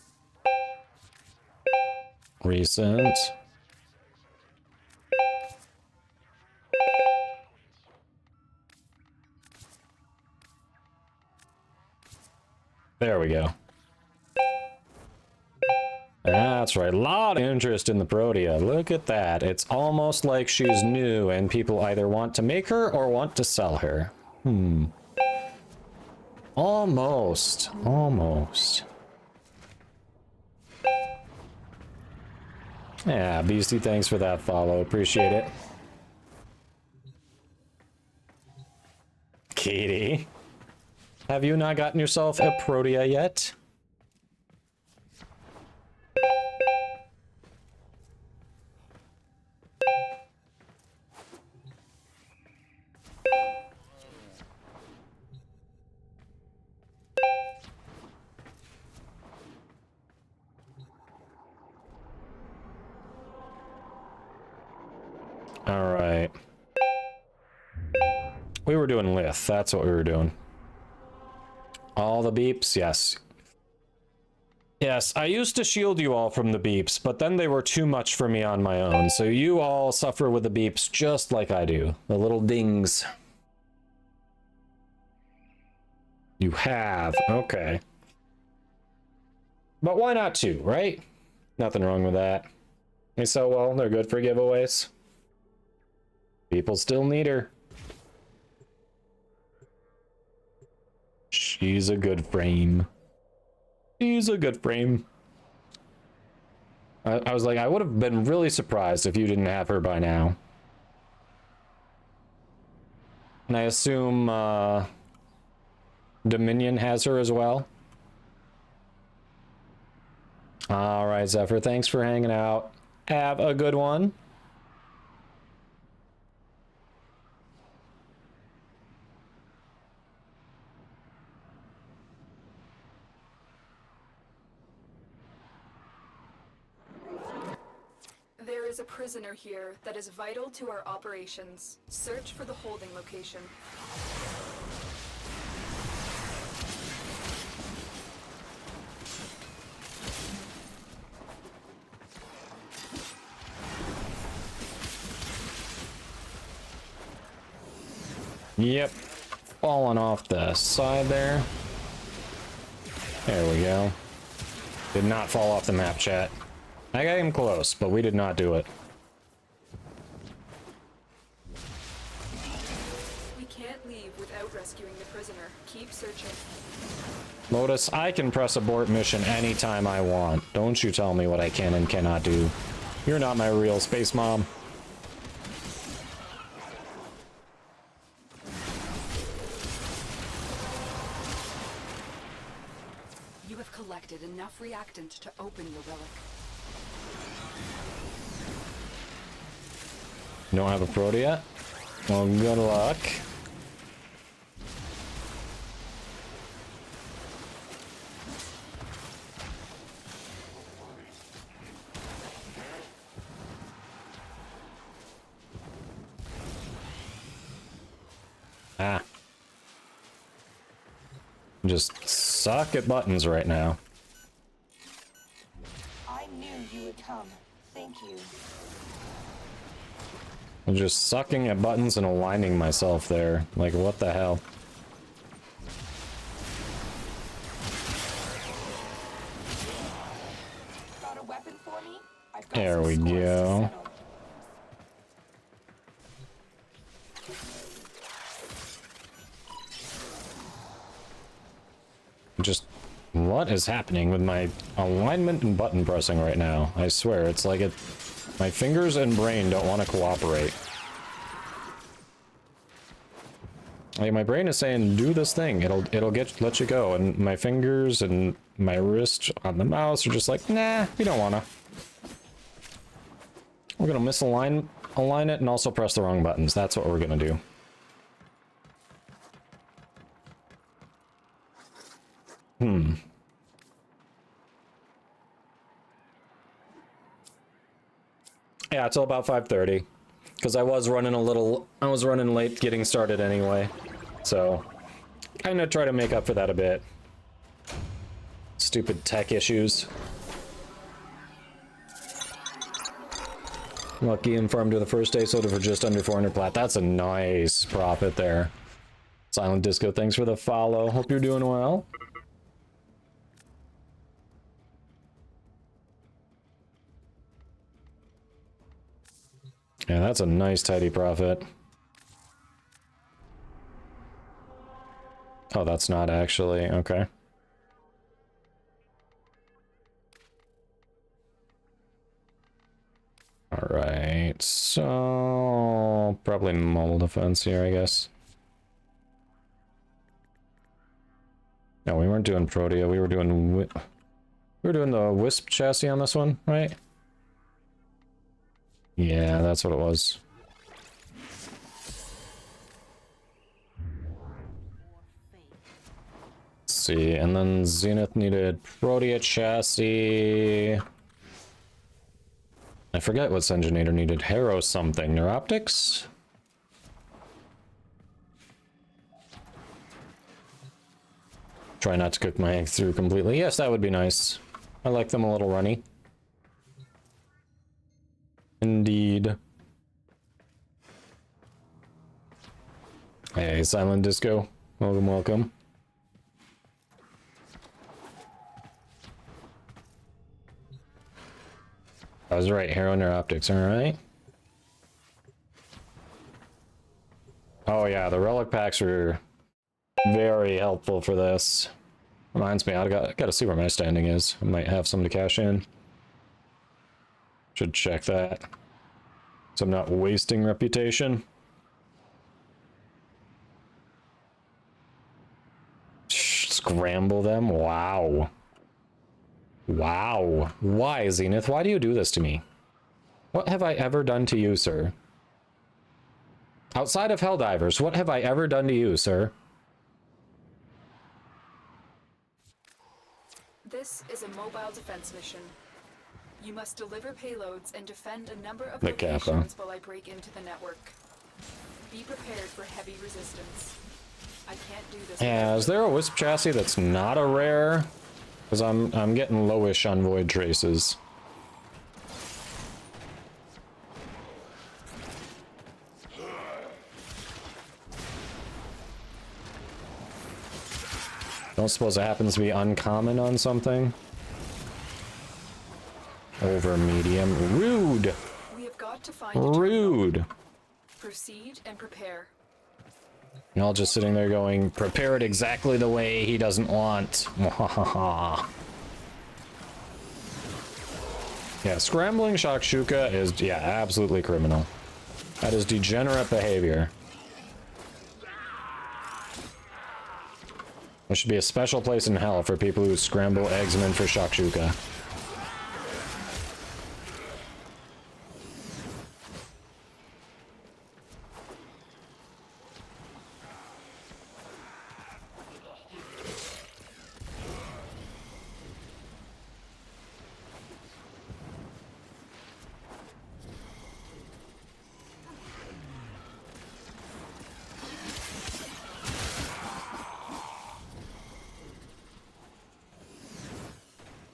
Recent. There we go. That's right. A lot of interest in the Protea. Look at that. It's almost like she's new and people either want to make her or want to sell her. Almost. Almost. Yeah, Beastie, thanks for that follow. Appreciate it. Katie. Have you not gotten yourself a Protea yet? All right. We were doing Lith. That's what we were doing. All the beeps, yes. Yes, I used to shield you all from the beeps, but then they were too much for me on my own. So you all suffer with the beeps just like I do. The little dings. You have. Okay. But why not two, right? Nothing wrong with that. They sell well. They're good for giveaways. People still need her. She's a good frame. She's a good frame. I was like, I would have been really surprised if you didn't have her by now. And I assume Dominion has her as well. All right, Zephyr, thanks for hanging out. Have a good one. There is a prisoner here that is vital to our operations. Search for the holding location. Yep. Falling off the side there. There we go. Did not fall off the map, chat. I got him close, but we did not do it. We can't leave without rescuing the prisoner. Keep searching. Lotus, I can press abort mission anytime I want. Don't you tell me what I can and cannot do. You're not my real space mom. You have collected enough reactant to open your relic. You don't have a Protea yet? Well, good luck. Ah. Just suck at buttons right now. I knew you would come. Thank you. I'm just sucking at buttons and aligning myself there. Like, what the hell? Got a weapon for me? I've got There some we scores to go. settle. Just, what is happening with my alignment and button pressing right now? I swear, it's like my fingers and brain don't want to cooperate. Like, my brain is saying, do this thing, it'll let you go, and my fingers and my wrist on the mouse are just like, nah, we don't wanna. We're gonna misalign it and also press the wrong buttons. That's what we're gonna do. Yeah, till about 5:30. Because I was running late getting started anyway. So, I'm gonna try to make up for that a bit. Stupid tech issues. Lucky and farmed to the first day soda for just under 400 plat. That's a nice profit there. Silent Disco, thanks for the follow. Hope you're doing well. Yeah, that's a nice tidy profit. Oh, that's not actually, okay. Alright, so probably mobile defense here, I guess. No, we weren't doing Protea. We were doing the Wisp chassis on this one, right? Yeah, that's what it was. Let's see, and then Zenith needed Protea chassis. I forget what Engineer needed. Harrow something. Neuroptics? Try not to cook my eggs through completely. Yes, that would be nice. I like them a little runny. Indeed. Hey, Silent Disco. Welcome, welcome. I was right, Harrow Neuroptics, alright. Oh yeah, the relic packs are very helpful for this. Reminds me, I gotta see where my standing is. I might have some to cash in. Should check that. So I'm not wasting reputation. Scramble them? Wow. Wow. Why, Zenith? Why do you do this to me? What have I ever done to you, sir? Outside of Helldivers, what have I ever done to you, sir? This is a mobile defense mission. You must deliver payloads and defend a number of The Kappa. locations while I break into the network. Be prepared for heavy resistance. I can't do this. Yeah, is there a Wisp chassis that's not a rare? Because I'm getting lowish on Void Traces. Don't suppose it happens to be uncommon on something? Over medium. Rude! We have got to find a Rude! proceed and prepare. Y'all just sitting there going, prepare it exactly the way he doesn't want. Yeah, scrambling Shakshuka is, yeah, absolutely criminal. That is degenerate behavior. There should be a special place in hell for people who scramble eggsmen for Shakshuka.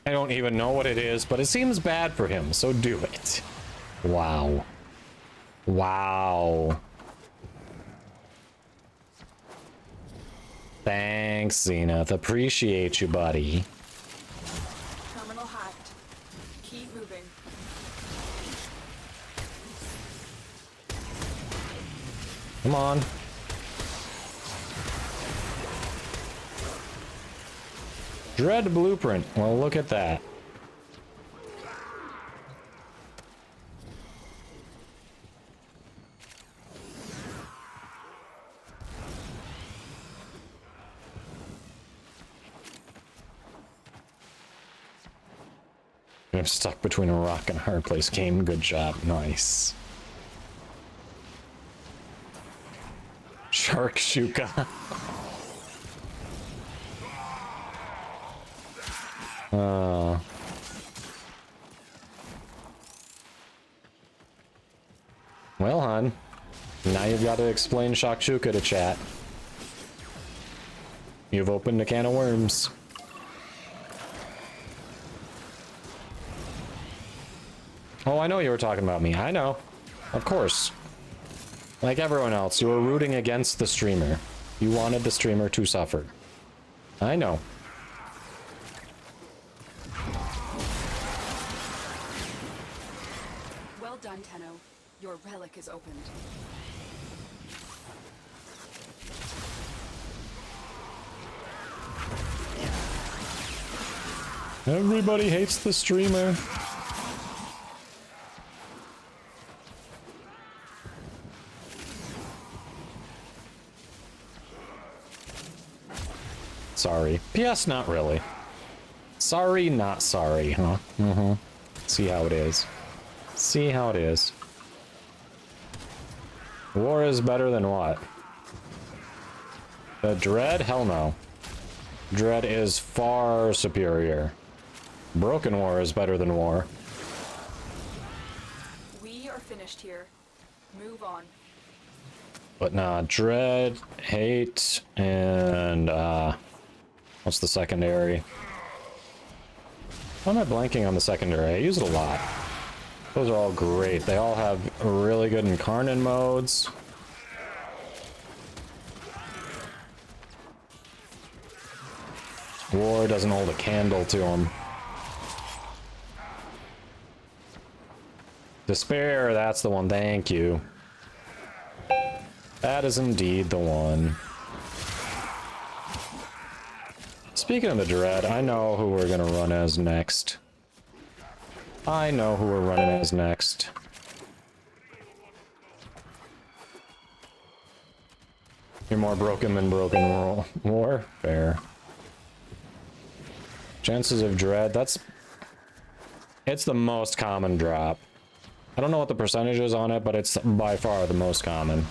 I don't even know what it is, but it seems bad for him, so do it. Wow. Wow. Thanks, Zenith. Appreciate you, buddy. Terminal hacked. Keep moving. Come on. Dread blueprint. Well, look at that. I'm stuck between a rock and a hard place. Game, good job. Nice. Shark Shuka. Well, hon, now you've got to explain Shakshuka to chat. You've opened a can of worms. Oh, I know you were talking about me. I know. Of course. Like everyone else, you were rooting against the streamer. You wanted the streamer to suffer. I know. Well done, Tenno. Your relic is opened. Everybody hates the streamer. sorry. PS, not really. Sorry, not sorry, huh? Mm-hmm. See how it is. See how it is. War is better than what? The Dread? Hell no. Dread is far superior. Broken War is better than War. We are finished here. Move on. But nah, Dread, Hate, and what's the secondary? Why am I blanking on the secondary? I use it a lot. Those are all great. They all have really good incarnate modes. War doesn't hold a candle to them. Despair, that's the one. Thank you. That is indeed the one. Speaking of the Dread, I know who we're gonna run as next. I know who we're running as next. You're more broken than broken war? Fair. Chances of Dread, it's the most common drop. I don't know what the percentage is on it, but it's by far the most common.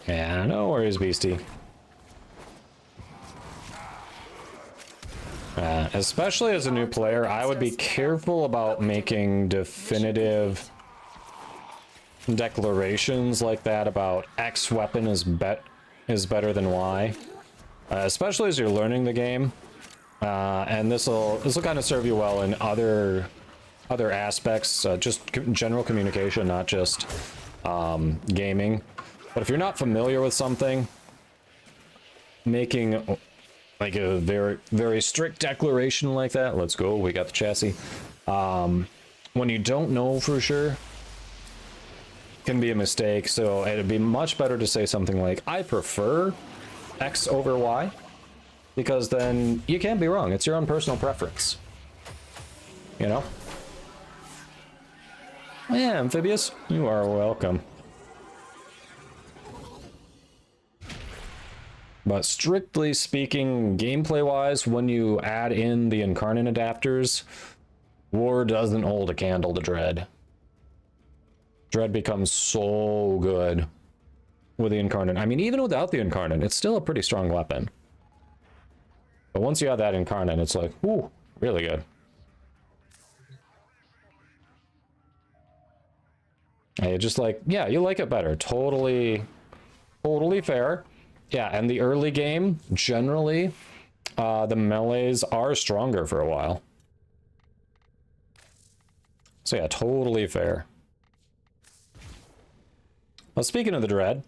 Yeah, no worries, Beastie. Especially as a new player, I would be careful about making definitive declarations like that about X weapon is better than Y. Especially as you're learning the game. And this will kind of serve you well in other aspects, just general communication, not just gaming. But if you're not familiar with something, making like a very, very strict declaration like that, let's go, we got the chassis, when you don't know for sure, can be a mistake. So it'd be much better to say something like, I prefer X over Y, because then you can't be wrong. It's your own personal preference, you know? Yeah, Amphibious, you are welcome. But strictly speaking, gameplay-wise, when you add in the incarnate adapters, War doesn't hold a candle to Dread. Dread becomes so good with the incarnate. I mean, even without the incarnate, it's still a pretty strong weapon. But once you have that incarnate, it's like, ooh, really good. Hey, just like, yeah, you like it better. Totally fair. Yeah, and the early game, generally, the melees are stronger for a while. So yeah, totally fair. Well, speaking of the Dread.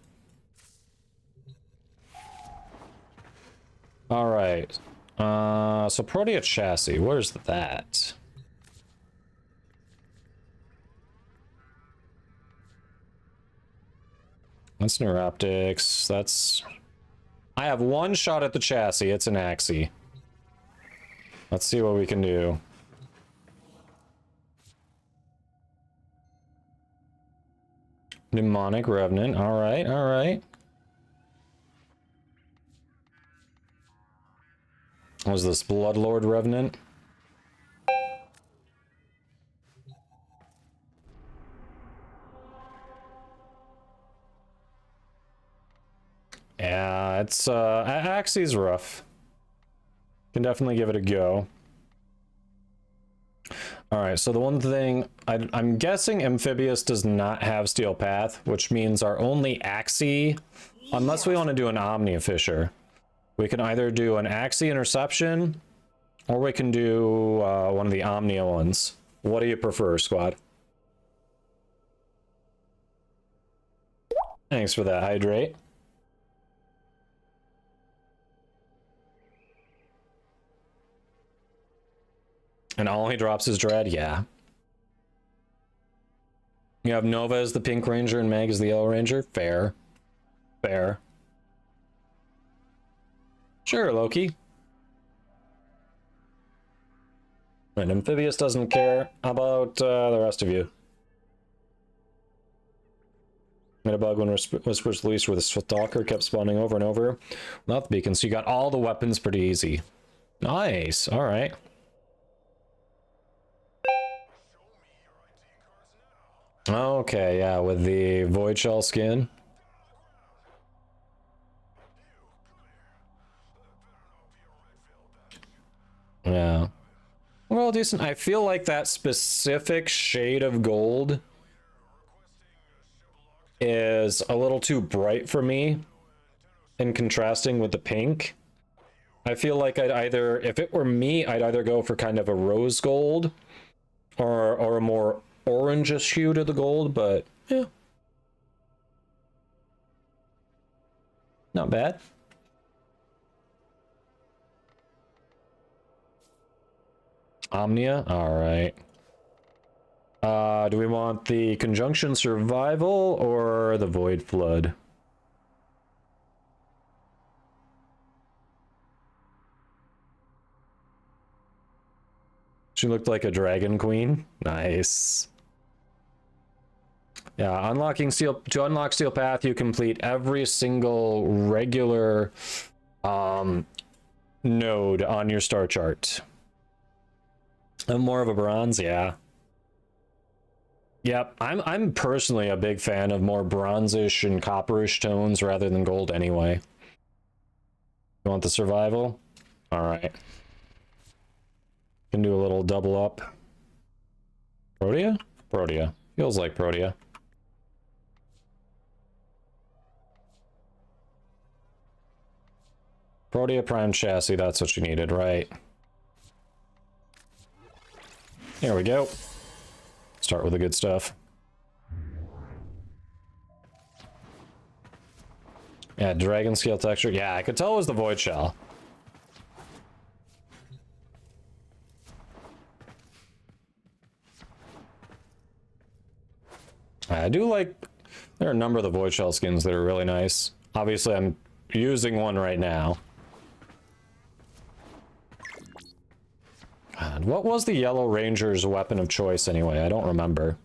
Alright. So Protea chassis, where's that? That's Neuroptics, that's... I have one shot at the chassis, it's an Axie. Let's see what we can do. Demonic Revenant, alright, alright. Was this Bloodlord Revenant? Yeah, it's Axie's rough. Can definitely give it a go. All right, so the one thing I'm guessing Amphibious does not have Steel Path, which means our only Axie, unless we want to do an Omnia Fisher, we can either do an Axie Interception, or we can do one of the Omnia ones. What do you prefer, squad? Thanks for that, Hydrate. And all he drops is Dread? Yeah. You have Nova as the Pink Ranger and Meg as the Yellow Ranger? Fair. Fair. Sure, Loki. Right, Amphibious doesn't care. How about the rest of you? Made a bug when Whispers released where the Stalker kept spawning over and over. Without the beacon, so you got all the weapons pretty easy. Nice, alright. Okay, yeah, with the Void Shell skin. Yeah. Well, decent. I feel like that specific shade of gold is a little too bright for me in contrasting with the pink. I feel like I'd either, if it were me, I'd either go for kind of a rose gold or a more orangish hue to the gold, but yeah. Not bad. Omnia, all right. Do we want the Conjunction Survival or the Void Flood? She looked like a dragon queen. Nice. Yeah, unlocking steel, to unlock Steel Path, you complete every single regular node on your star chart. I'm more of a bronze, yeah. Yep, I'm personally a big fan of more bronzish and copperish tones rather than gold anyway. You want the survival? Alright. Can do a little double up. Protea? Protea. Feels like Protea. Protea Prime Chassis, that's what you needed, right? Here we go. Start with the good stuff. Yeah, dragon scale texture. Yeah, I could tell it was the Void Shell. I do like... There are a number of the Void Shell skins that are really nice. Obviously, I'm using one right now. God, what was the Yellow Ranger's weapon of choice anyway? I don't remember.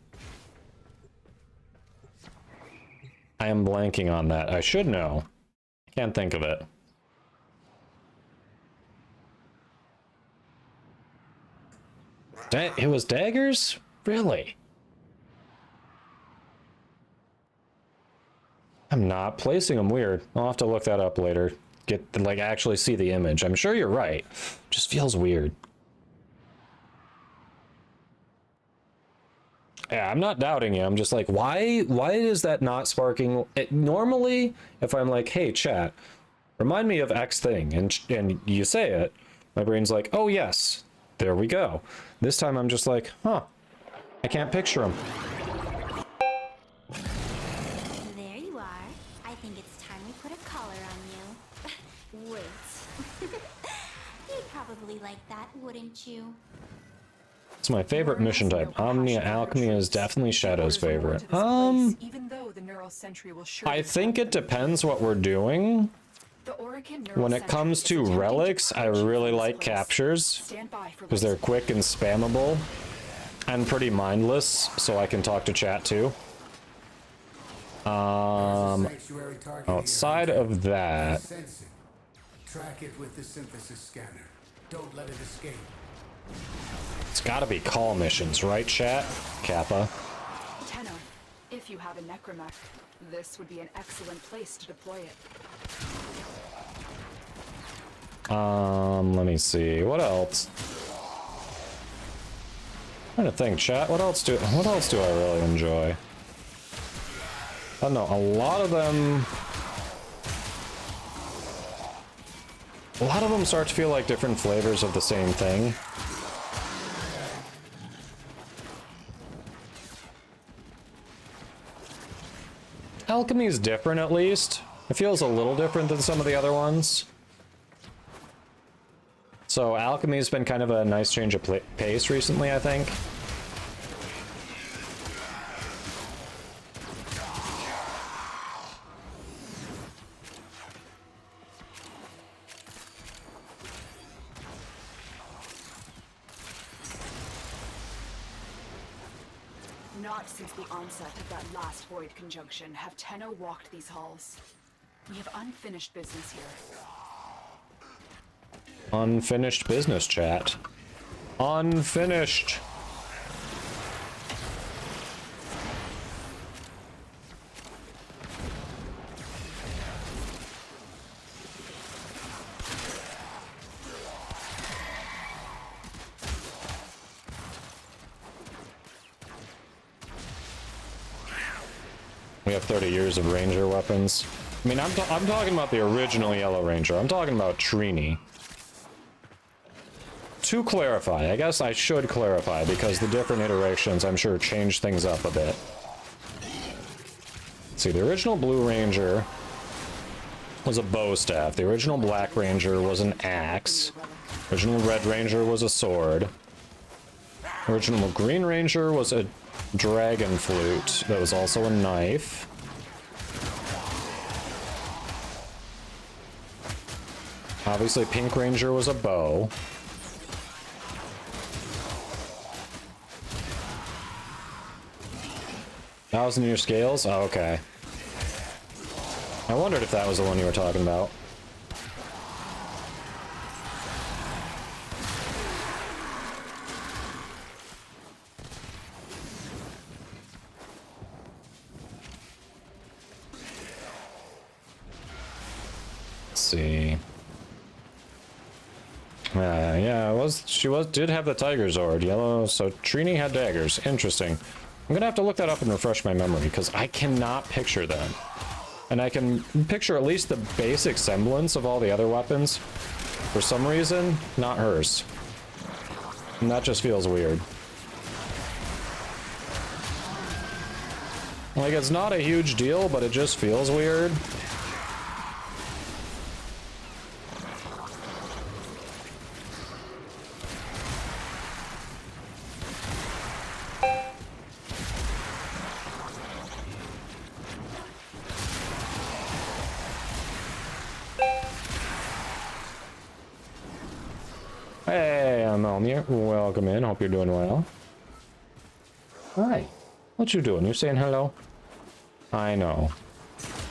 I am blanking on that. I should know. Can't think of it. It was daggers? Really? I'm not placing them weird. I'll have to look that up later. Get to, like, actually see the image. I'm sure you're right. Just feels weird. Yeah, I'm not doubting you. I'm just like, why is that not sparking it? Normally, if I'm like, hey, chat, remind me of X thing, and you say it, my brain's like, oh yes, there we go. This time I'm just like, huh, I can't picture him. There you are. I think it's time we put a collar on you. Wait. You'd probably like that, wouldn't you? It's my favorite mission type. Omnia Alchemy is definitely Shadow's favorite. I think it depends what we're doing. When it comes to relics, I really like captures because they're quick and spammable and pretty mindless, so I can talk to chat too. Outside of that, track it with the synthesis scanner. Don't let it escape. It's gotta be call missions, right, chat? Kappa. Tenno, if you have a necromech, this would be an excellent place to deploy it. Let me see. What else? I'm trying to think, chat. What else do I really enjoy? I don't know. A lot of them start to feel like different flavors of the same thing. Alchemy is different, at least. It feels a little different than some of the other ones. So Alchemy's been kind of a nice change of pace recently, I think. Not since the onset of that last Void conjunction have Tenno walked these halls. We have unfinished business here. Unfinished business, chat. Unfinished. We have 30 years of Ranger weapons. I mean, I'm talking about the original Yellow Ranger. I'm talking about Trini. To clarify, I guess I should clarify, because the different iterations, I'm sure, changed things up a bit. Let's see, the original Blue Ranger was a bow staff. The original Black Ranger was an axe. Original Red Ranger was a sword. Original Green Ranger was a dragon flute that was also a knife. Obviously, Pink Ranger was a bow. Thousand Year Scales? Oh, okay. I wondered if that was the one you were talking about. Let's see. Yeah, she did have the Tiger Zord, yellow, so Trini had daggers. Interesting. I'm gonna have to look that up and refresh my memory, because I cannot picture them. And I can picture at least the basic semblance of all the other weapons. For some reason, not hers. And that just feels weird. Like, it's not a huge deal, but it just feels weird. Hey, I'm Elmir. Welcome in. Hope you're doing well. Hi. What you doing? You saying hello? I know.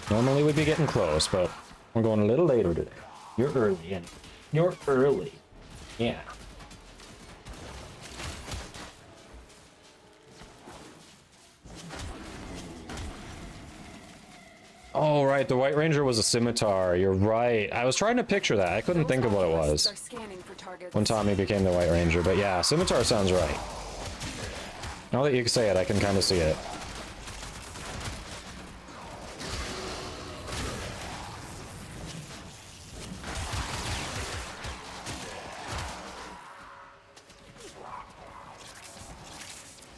Normally we'd be getting close, but we're going a little later today. You're early, and you're early. Yeah. Oh, right. The White Ranger was a scimitar. You're right. I was trying to picture that. I couldn't think of what it was when Tommy became the White Ranger. But yeah, scimitar sounds right. Now that you say it, I can kind of see it.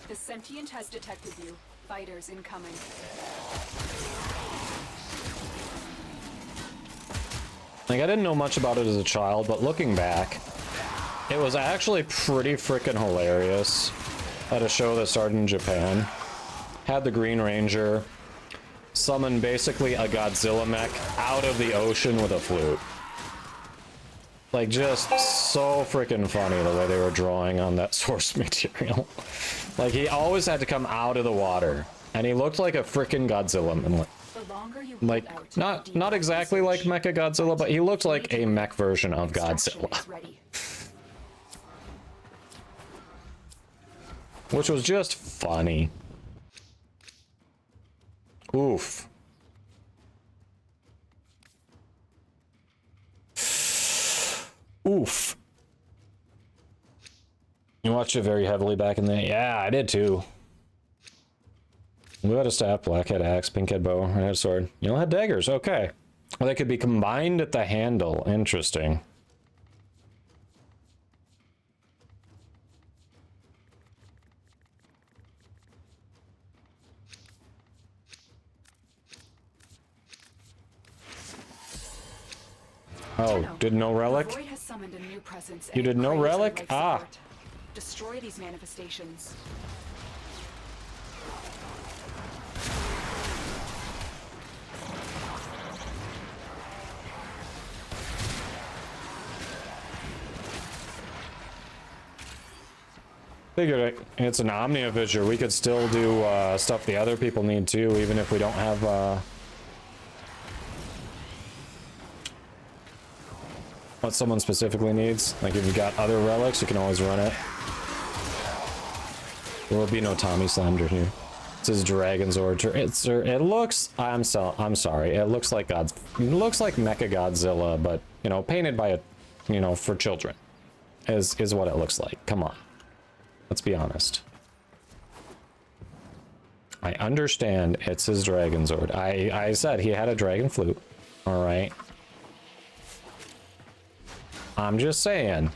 The sentient has detected you. Fighters incoming. Like, I didn't know much about it as a child, but looking back, it was actually pretty freaking hilarious at a show that started in Japan. Had the Green Ranger summon basically a Godzilla mech out of the ocean with a flute. Like, just so freaking funny the way they were drawing on that source material. Like, he always had to come out of the water, and he looked like a freaking Godzilla. Like, not exactly like Mecha Godzilla, but he looked like a mech version of Godzilla. Which was just funny. Oof. Oof. You watched it very heavily back in the... Yeah, I did too. Blue had a staff, black had axe, pink had bow, red had sword. Yellow had daggers, okay. Well, they could be combined at the handle. Interesting. Oh, did no relic? The Void has summoned a new presence, You did no relic? Ah. Destroy these manifestations. Figured it. It's an Omnia Fissure. We could still do stuff the other people need too, even if we don't have what someone specifically needs. Like if you've got other relics, you can always run it. There will be no Tommy Slander here. This is Dragon's Order. It looks. I'm sorry. It looks like It looks like Mecha Godzilla, but you know, painted by a, you know, for children. Is what it looks like. Come on. Let's be honest. I understand it's his Dragon Zord. I said he had a dragon flute. Alright. I'm just saying.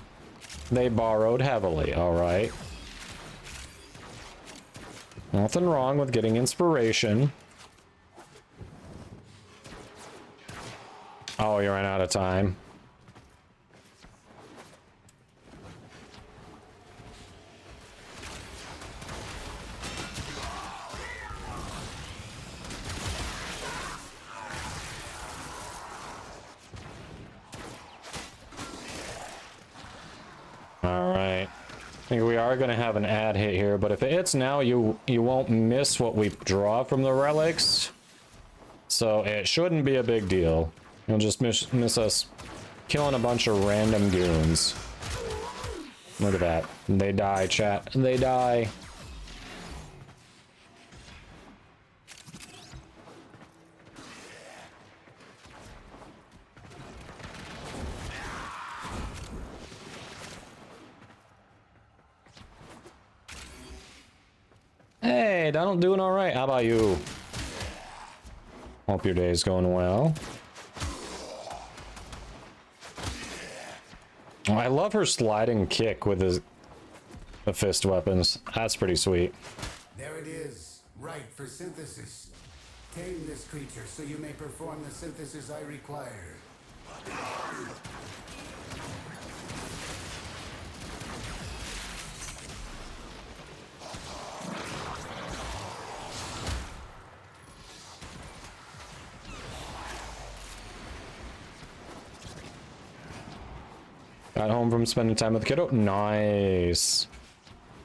They borrowed heavily, alright? Nothing wrong with getting inspiration. Oh, you ran out of time. Alright. I think we are going to have an ad hit here, but if it hits now, you won't miss what we draw from the relics. So it shouldn't be a big deal. You'll just miss us killing a bunch of random goons. Look at that. They die, chat. They die. Hey, Donald, doing all right. How about you? Hope your day's going well. Oh, I love her sliding kick with the fist weapons. That's pretty sweet. There it is, right for synthesis. Tame this creature so you may perform the synthesis I require. Got home from spending time with the kiddo. Nice.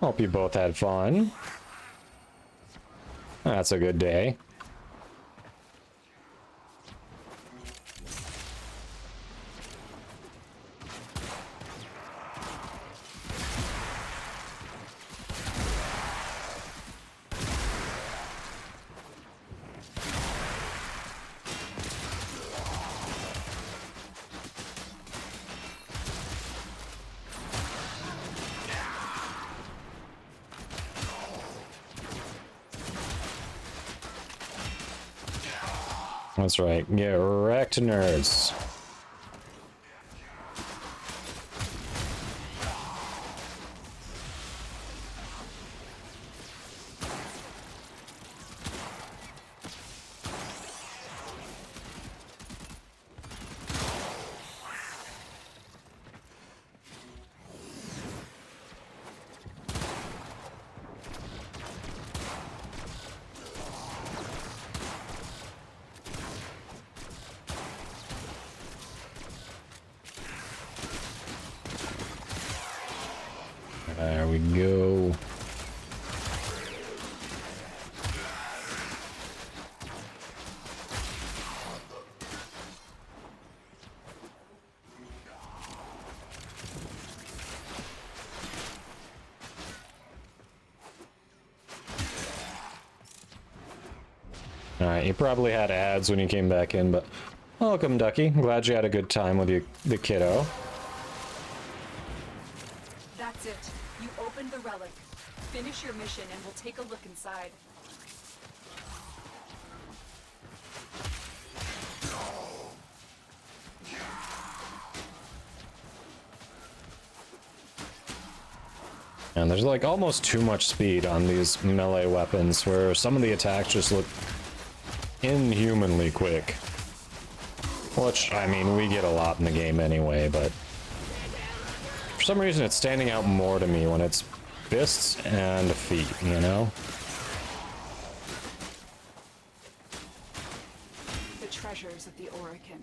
Hope you both had fun. That's a good day. That's right. Get wrecked, nerds. There we go. Alright, you probably had ads when you came back in, but welcome, Ducky. I'm glad you had a good time with the kiddo. That's it. You opened the relic. Finish your mission and we'll take a look inside. And there's like almost too much speed on these melee weapons, where some of the attacks just look inhumanly quick. Which, I mean, we get a lot in the game anyway, but for some reason it's standing out more to me when it's fists and feet, you know? The treasures of the Oracan.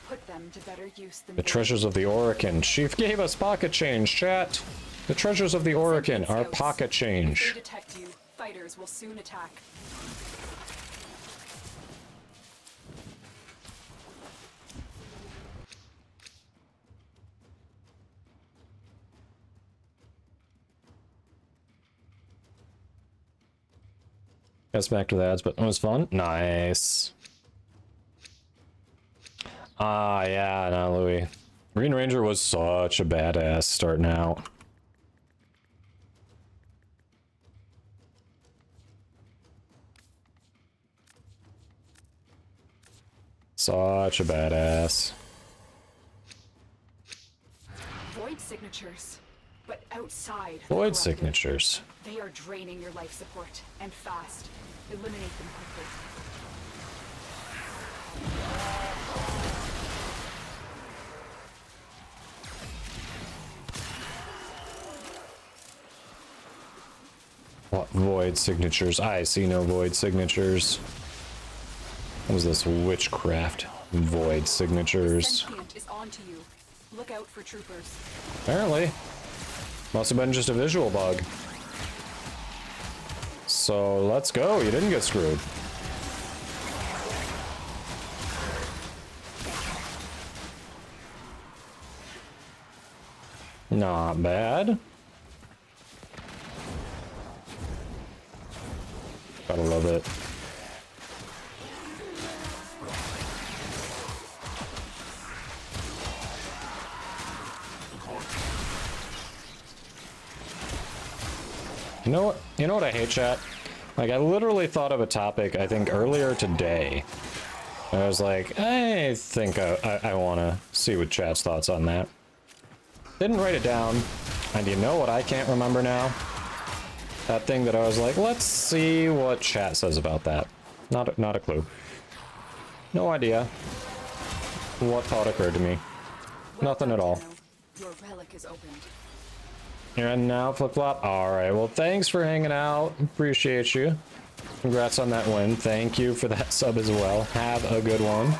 Put them to better use than The treasures of the Oracan. Chief gave us pocket change, chat. The treasures of the Oracle are pocket If change. they detect you, fighters will soon attack. Guess back to the ads, but it was fun. Nice. Ah, yeah, no, Louis. Green Ranger was such a badass starting out. Such a badass. Void signatures, but outside. the Void corrupted. signatures. They are draining your life support, and fast. Eliminate them quickly. What void signatures? I see no void signatures. What is this witchcraft? Void signatures. Sentient is onto you. Look out for troopers. Apparently. Must have been just a visual bug. So let's go. You didn't get screwed. Not bad. Gotta love it. You know what I hate, chat? Like, I literally thought of a topic, I think, earlier today. I was like, I think I want to see what chat's thoughts on that. Didn't write it down. And you know what I can't remember now? That thing that I was like, let's see what chat says about that. Not a clue. No idea what thought occurred to me. Nothing at all. Your relic is opened. And now flip-flop. Alright, well, thanks for hanging out. Appreciate you. Congrats on that win. Thank you for that sub as well. Have a good one.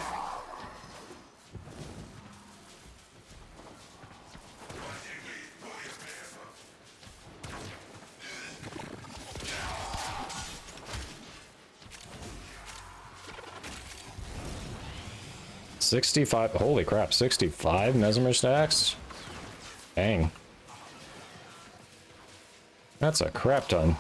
$65. Holy crap, 65 Mesmer stacks? Dang. That's a crap ton.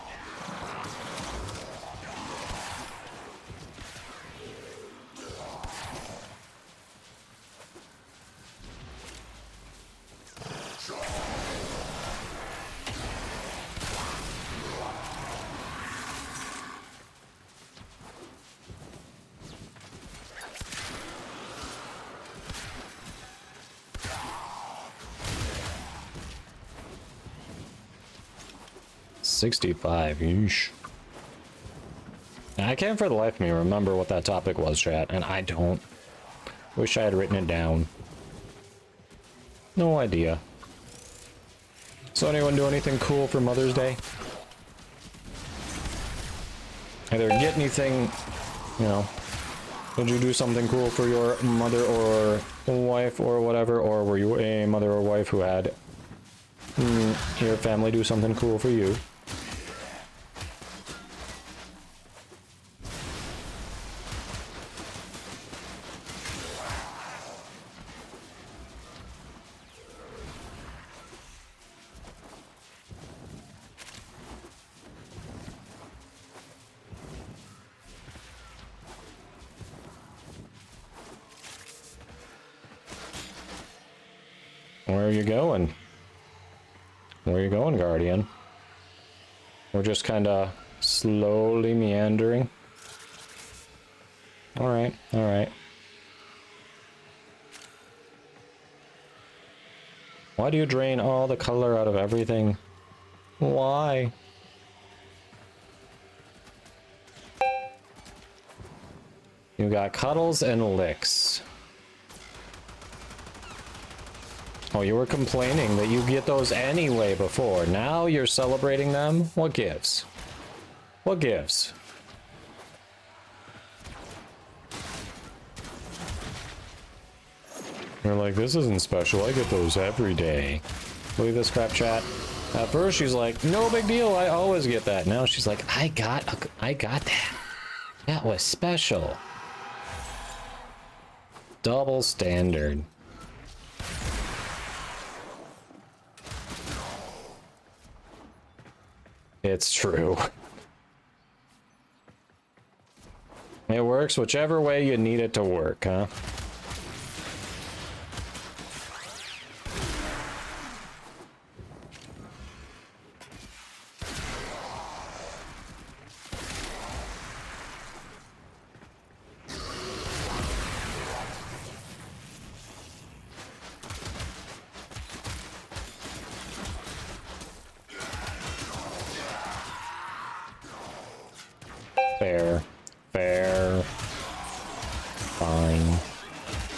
$65. Yeesh. I can't for the life of me remember what that topic was, chat, and I don't. Wish I had written it down. No idea. So anyone do anything cool for Mother's Day? Either get anything, you know, did you do something cool for your mother or wife or whatever, or were you a mother or wife who had your family do something cool for you? Where are you going? Where are you going, Guardian? We're just kind of slowly meandering. Alright, alright. Why do you drain all the color out of everything? Why? You got cuddles and licks. Oh, you were complaining that you get those anyway before. Now you're celebrating them? What gives? What gives? You're like, this isn't special. I get those every day. Look at this crap, chat. At first she's like, no big deal, I always get that. Now she's like, I got that. That was special. Double standard. It's true. It works whichever way you need it to work, huh? Fair. Fair. Fine.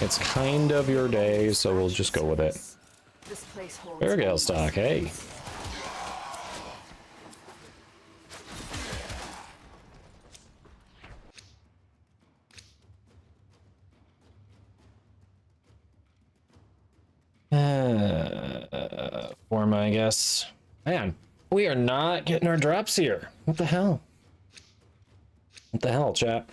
It's kind of your day, so we'll just go with it. This place holds Fair Gale stock, hey. Form, I guess. Man, we are not getting our drops here. What the hell? What the hell, chat?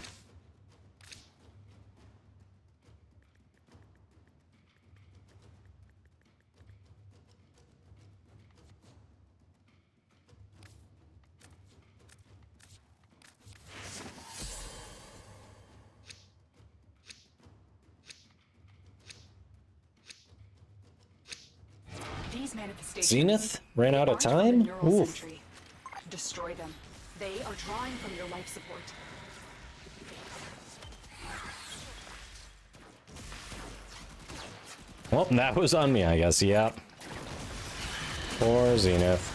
These manifestations Zenith ran out of aren't from time? the neural Oof. sentry. Destroy them. They are drawing from your life support. Well, that was on me, I guess. Yep. Poor Zenith.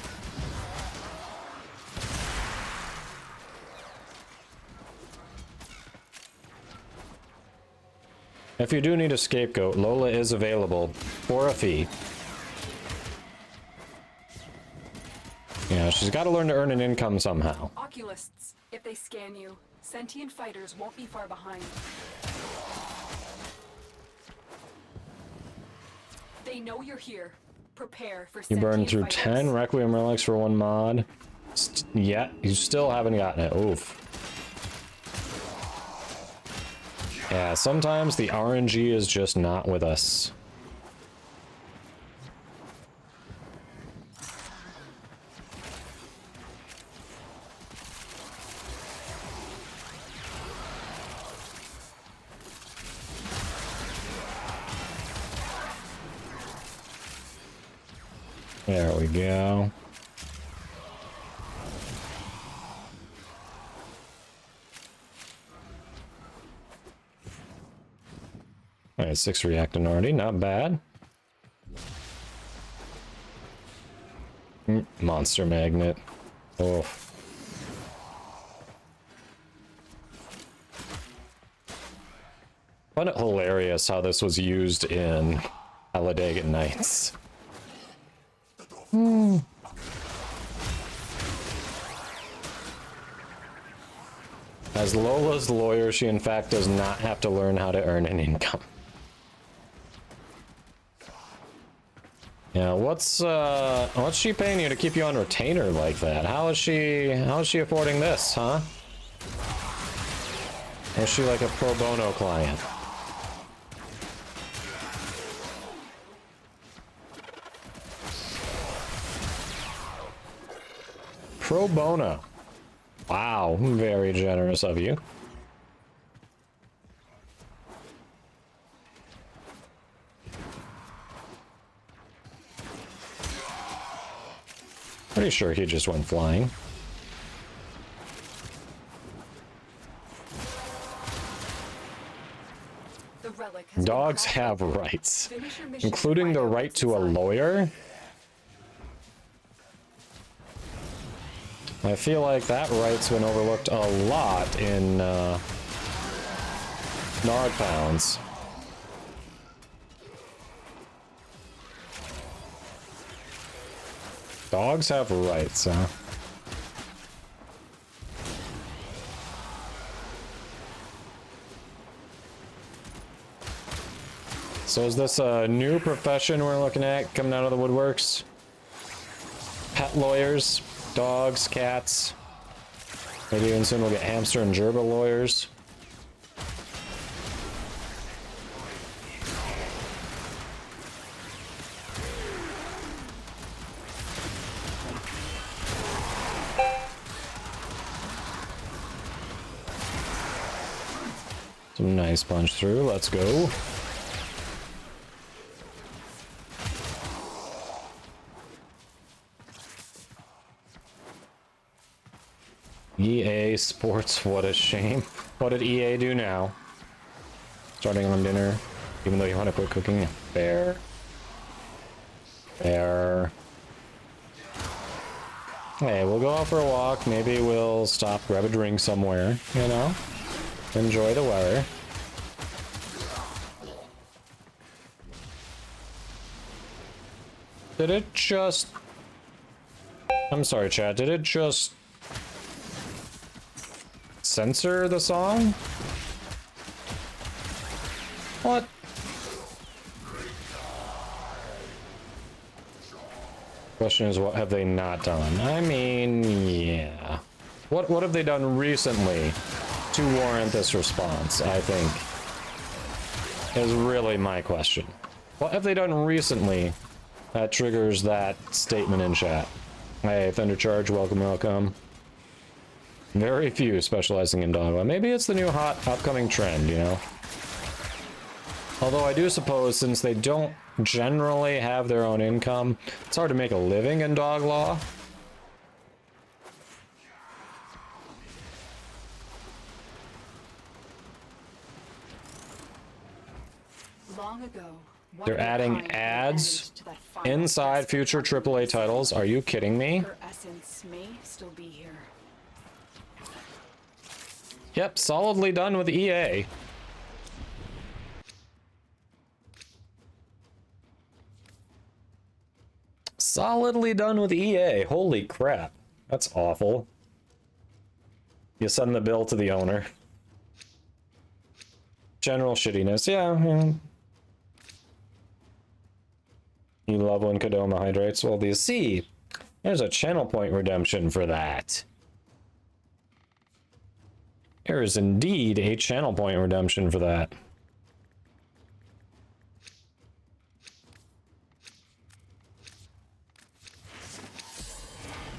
If you do need a scapegoat, Lola is available for a fee. Yeah, she's got to learn to earn an income somehow. Oculists, if they scan you, sentient fighters won't be far behind. They know you're here. Prepare for You burned sentient through fighters. 10 Requiem relics for one mod. Yeah, you still haven't gotten it. Oof. Yeah, sometimes the RNG is just not with us. There we go. Alright, 6 reacting already, not bad. Monster magnet. Oh. Found it hilarious how this was used in Talladega Nights. As Lola's lawyer, she in fact does not have to learn how to earn an income. Yeah, what's she paying you to keep you on retainer like that? How is she affording this, huh? Is she like a pro bono client? Pro bono. Wow, very generous of you. Pretty sure he just went flying. The relic has Dogs been have crafted. rights, Finish your mission including and the find out right what's to a inside. lawyer. I feel like that right's been overlooked a lot in Nard Pounds. Dogs have rights, huh? So is this a new profession we're looking at coming out of the woodworks? pet lawyers, dogs, cats. Maybe even soon we'll get hamster and gerbil lawyers. Some nice punch through, let's go. EA Sports, what a shame. What did EA do now? Starting on dinner, even though you want to quit cooking? Fair. Fair. Hey, we'll go out for a walk. Maybe we'll stop, grab a drink somewhere, you know? Enjoy the weather. Did it just... I'm sorry, chat. Did it just... censor the song? What? Question is, what have they not done? I mean, yeah. What have they done recently to warrant this response, I think, is really my question. What have they done recently that triggers that statement in chat? Hey, Thundercharge, welcome, welcome. Very few specializing in dogma. Maybe it's the new hot upcoming trend, you know? Although I do suppose since they don't generally have their own income, it's hard to make a living in dog law. Long ago, They're adding ads inside future AAA titles. Are you kidding me? her essence may still be here. Yep, solidly done with EA. Solidly done with EA. Holy crap. That's awful. You send the bill to the owner. General shittiness. Yeah. You love when Kodama hydrates? Well, do you see? There's a channel point redemption for that. There is indeed a channel point redemption for that.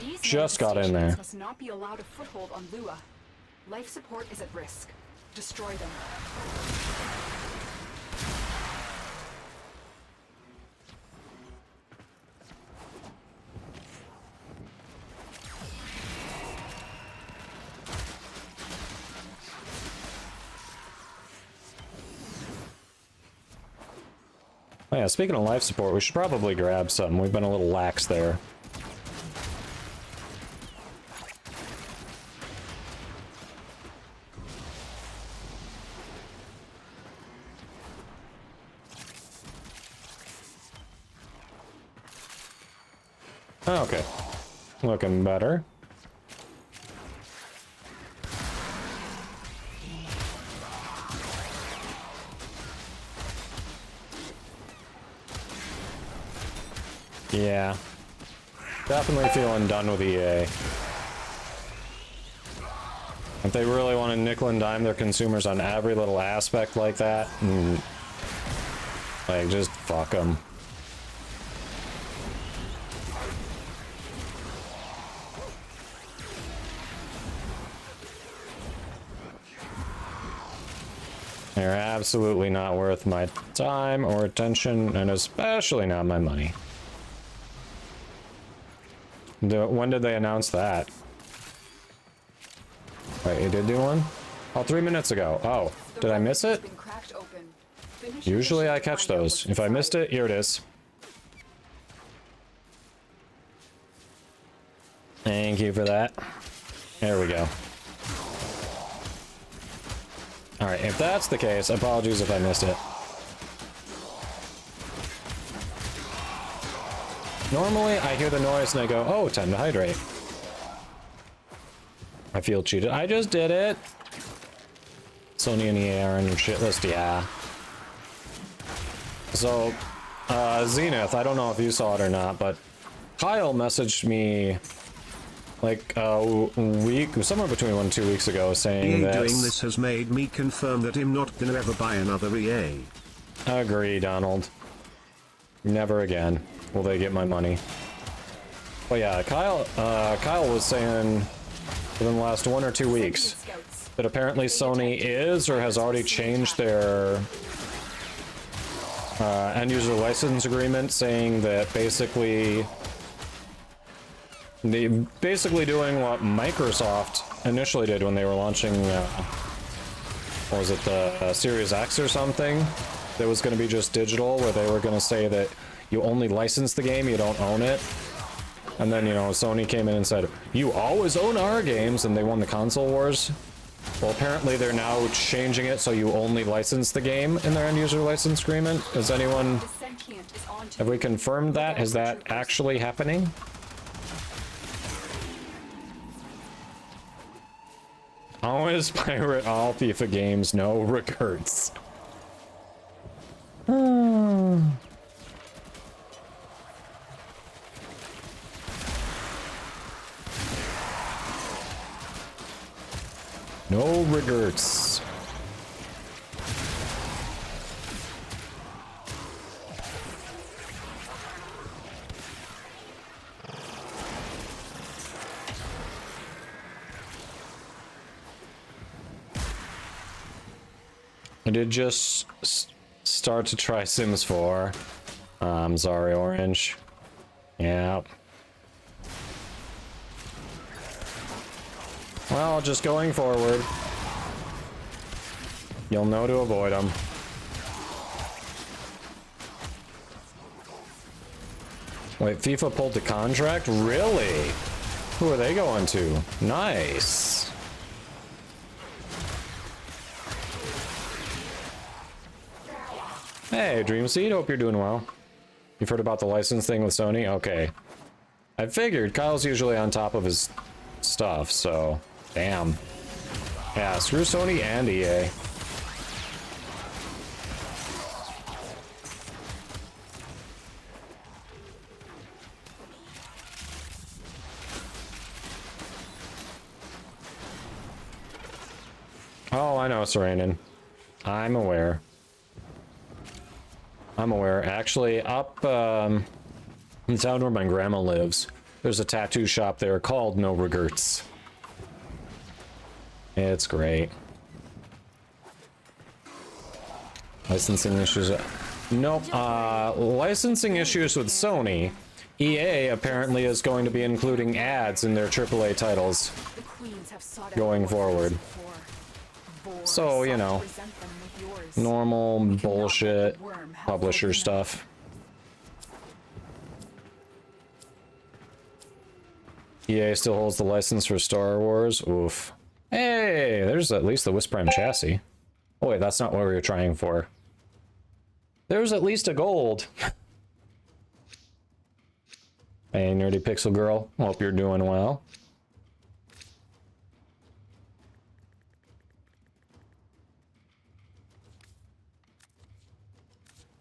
These Just got in there. must not be allowed a foothold on Lua. Life support is at risk. Destroy them. Oh yeah, speaking of life support, we should probably grab some. We've been a little lax there. Okay. Looking better. Yeah. Definitely feeling done with EA. If they really want to nickel and dime their consumers on every little aspect like that, like, just fuck them. They're absolutely not worth my time or attention, and especially not my money. When did they announce that? Wait, you did do one? Oh, 3 minutes ago. Oh, did I miss it? Usually I catch those. If I missed it, here it is. Thank you for that. There we go. Alright, if that's the case, apologies if I missed it. Normally, I hear the noise and I go, oh, time to hydrate. I feel cheated. I just did it. Sony and EA are on your shit list, yeah. So, Zenith, I don't know if you saw it or not, but Kyle messaged me like a week, somewhere between 1 and 2 weeks ago, saying EA that doing this has made me confirm that I'm not gonna ever buy another EA. Agree, Donald. Never again will they get my money. But yeah, Kyle was saying within the last 1 or 2 weeks that apparently Sony is or has already changed their end user license agreement, saying that basically doing what Microsoft initially did when they were launching what was it, the Series X or something, that was going to be just digital, where they were going to say that you only license the game, you don't own it. And then, you know, Sony came in and said, you always own our games, and they won the console wars. Well, apparently they're now changing it so you only license the game in their end user license agreement. Is anyone... Have we confirmed that? Is that actually happening? Always pirate all FIFA games, no regrets. No regrets. I did just start to try Sims 4. I'm sorry, Orange. Yeah. Well, just going forward, you'll know to avoid them. Wait, FIFA pulled the contract? Really? Who are they going to? Nice. Hey, Dreamseed, hope you're doing well. You've heard about the license thing with Sony? Okay. I figured Kyle's usually on top of his stuff, so... Damn. Yeah, screw Sony and EA. Oh, I know, Serenin. I'm aware. I'm aware. Actually, up in the town where my grandma lives, there's a tattoo shop there called No Regrets. It's great. Licensing issues. Nope. Licensing issues with Sony. EA apparently is going to be including ads in their AAA titles going forward. So, you know, normal bullshit publisher stuff. EA still holds the license for Star Wars. Oof. Hey, there's at least the Wisp Prime chassis. Oh wait, that's not what we were trying for. There's at least a gold. Hey, Nerdy Pixel Girl. Hope you're doing well.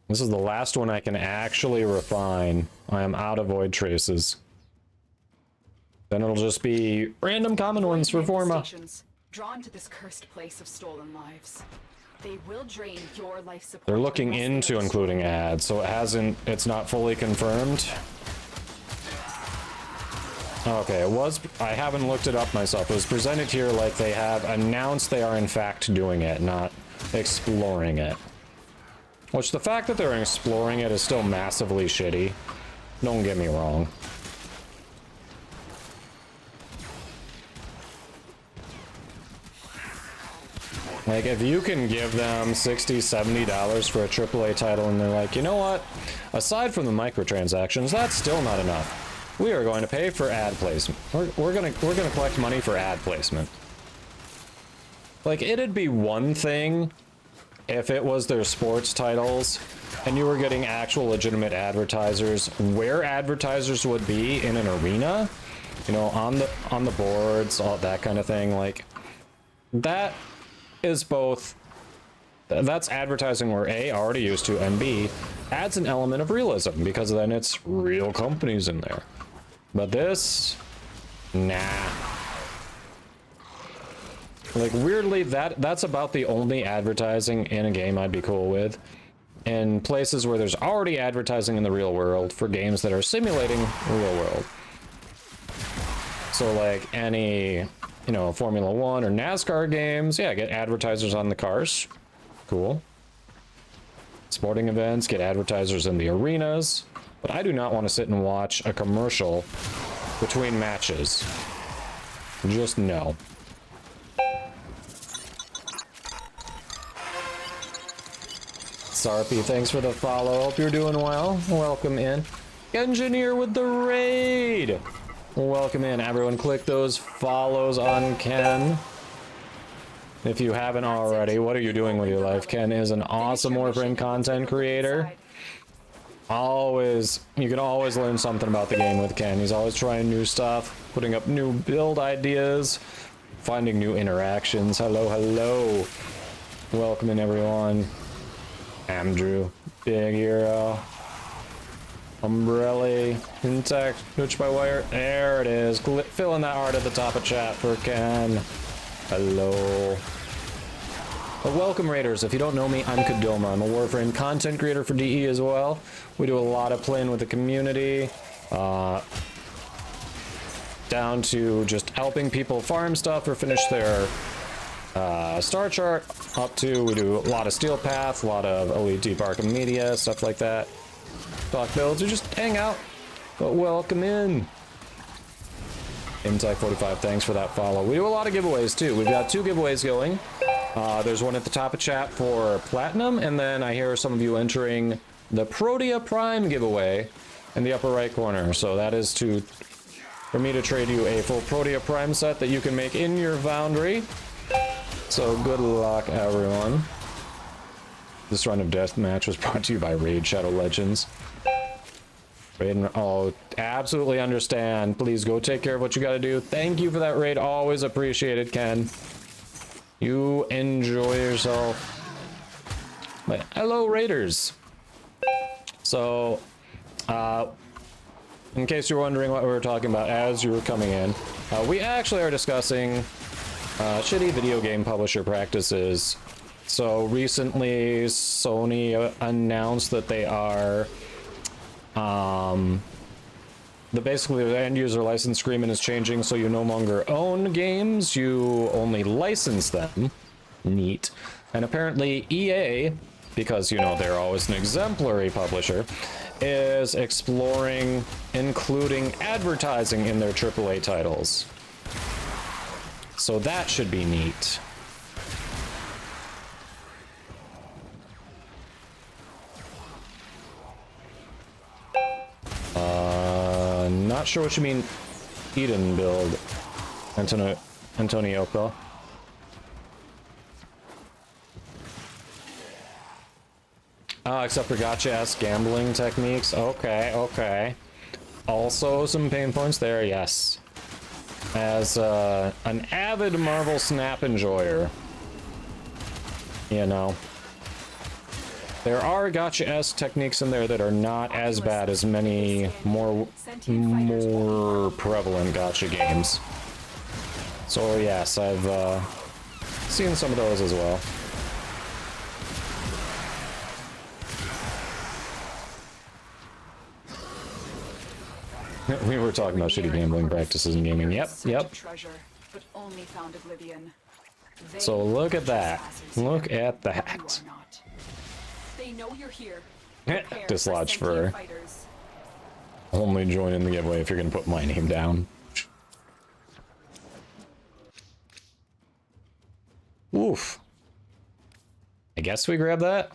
This is the last one I can actually refine. I am out of void traces. Then it'll just be random common ones for Forma. Drawn to this cursed place of stolen lives. They will drain your life support. They're looking into including ads, so it's not fully confirmed. Okay, I haven't looked it up myself. It was presented here like they have announced they are in fact doing it, not exploring it. Which the fact that they're exploring it is still massively shitty. Don't get me wrong. Like, if you can give them $60, $70 for a AAA title and they're like, you know what? Aside from the microtransactions, that's still not enough. We are going to pay for ad placement. We're gonna collect money for ad placement. Like, it'd be one thing if it was their sports titles and you were getting actual legitimate advertisers, where advertisers would be in an arena, you know, on the boards, all that kind of thing. Like, that is both, that's advertising we're A, already used to, and B, adds an element of realism, because then it's real companies in there. But this, nah. Like, weirdly, that's about the only advertising in a game I'd be cool with. In places where there's already advertising in the real world for games that are simulating real world. So like any, you know, Formula 1 or NASCAR games, yeah, get advertisers on the cars. Cool. Sporting events, get advertisers in the arenas. But I do not want to sit and watch a commercial between matches. Just no. Sarpy, thanks for the follow. Hope you're doing well. Welcome in. Engineer with the raid. Welcome in. Everyone click those follows on Ken. If you haven't already, what are you doing with your life? Ken is an awesome Warframe content creator. You can always learn something about the game with Ken. He's always trying new stuff, putting up new build ideas, finding new interactions. Hello, hello. Welcome in, everyone. Andrew, Big Hero, Umbrella, Intact, Twitch by Wire. There it is. Fill in that art at the top of chat for Ken. Hello. But welcome, Raiders. If you don't know me, I'm Kadoma. I'm a Warframe content creator for DE as well. We do a lot of playing with the community, down to just helping people farm stuff or finish their star chart, up to we do a lot of Steel Path, a lot of Elite Deep Arkham Media, stuff like that. Talk builds or just hang out. But welcome in. Imtech45, thanks for that follow. We do a lot of giveaways too. We've got 2 giveaways going. There's one at the top of chat for Platinum, and then I hear some of you entering the Protea Prime giveaway in the upper right corner. So that is for me to trade you a full Protea Prime set that you can make in your Foundry. So good luck, everyone. This run of Deathmatch was brought to you by Raid Shadow Legends. Raid, oh, absolutely understand. Please go take care of what you gotta do. Thank you for that raid. Always appreciated, Ken. You enjoy yourself. But hello, Raiders. So, in case you're wondering what we were talking about as you were coming in, we actually are discussing shitty video game publisher practices. So recently Sony announced that they are basically the end user license agreement is changing, so you no longer own games, you only license them. Neat. And apparently EA, because you know they're always an exemplary publisher, is exploring including advertising in their AAA titles. So that should be neat. Not sure what you mean Eden build, Antonioko. Except for gotcha-ass gambling techniques. Okay, okay. Also some pain points there, yes. As an avid Marvel Snap enjoyer, you know, there are gotcha-esque techniques in there that are not as bad as many more prevalent gotcha games. So yes, I've seen some of those as well. We were talking about shitty gambling practices in gaming. Yep, yep. So look at that. Look at that. They know you're here. Dislodge for only joining the giveaway if you're gonna put my name down. Oof. I guess we grab that.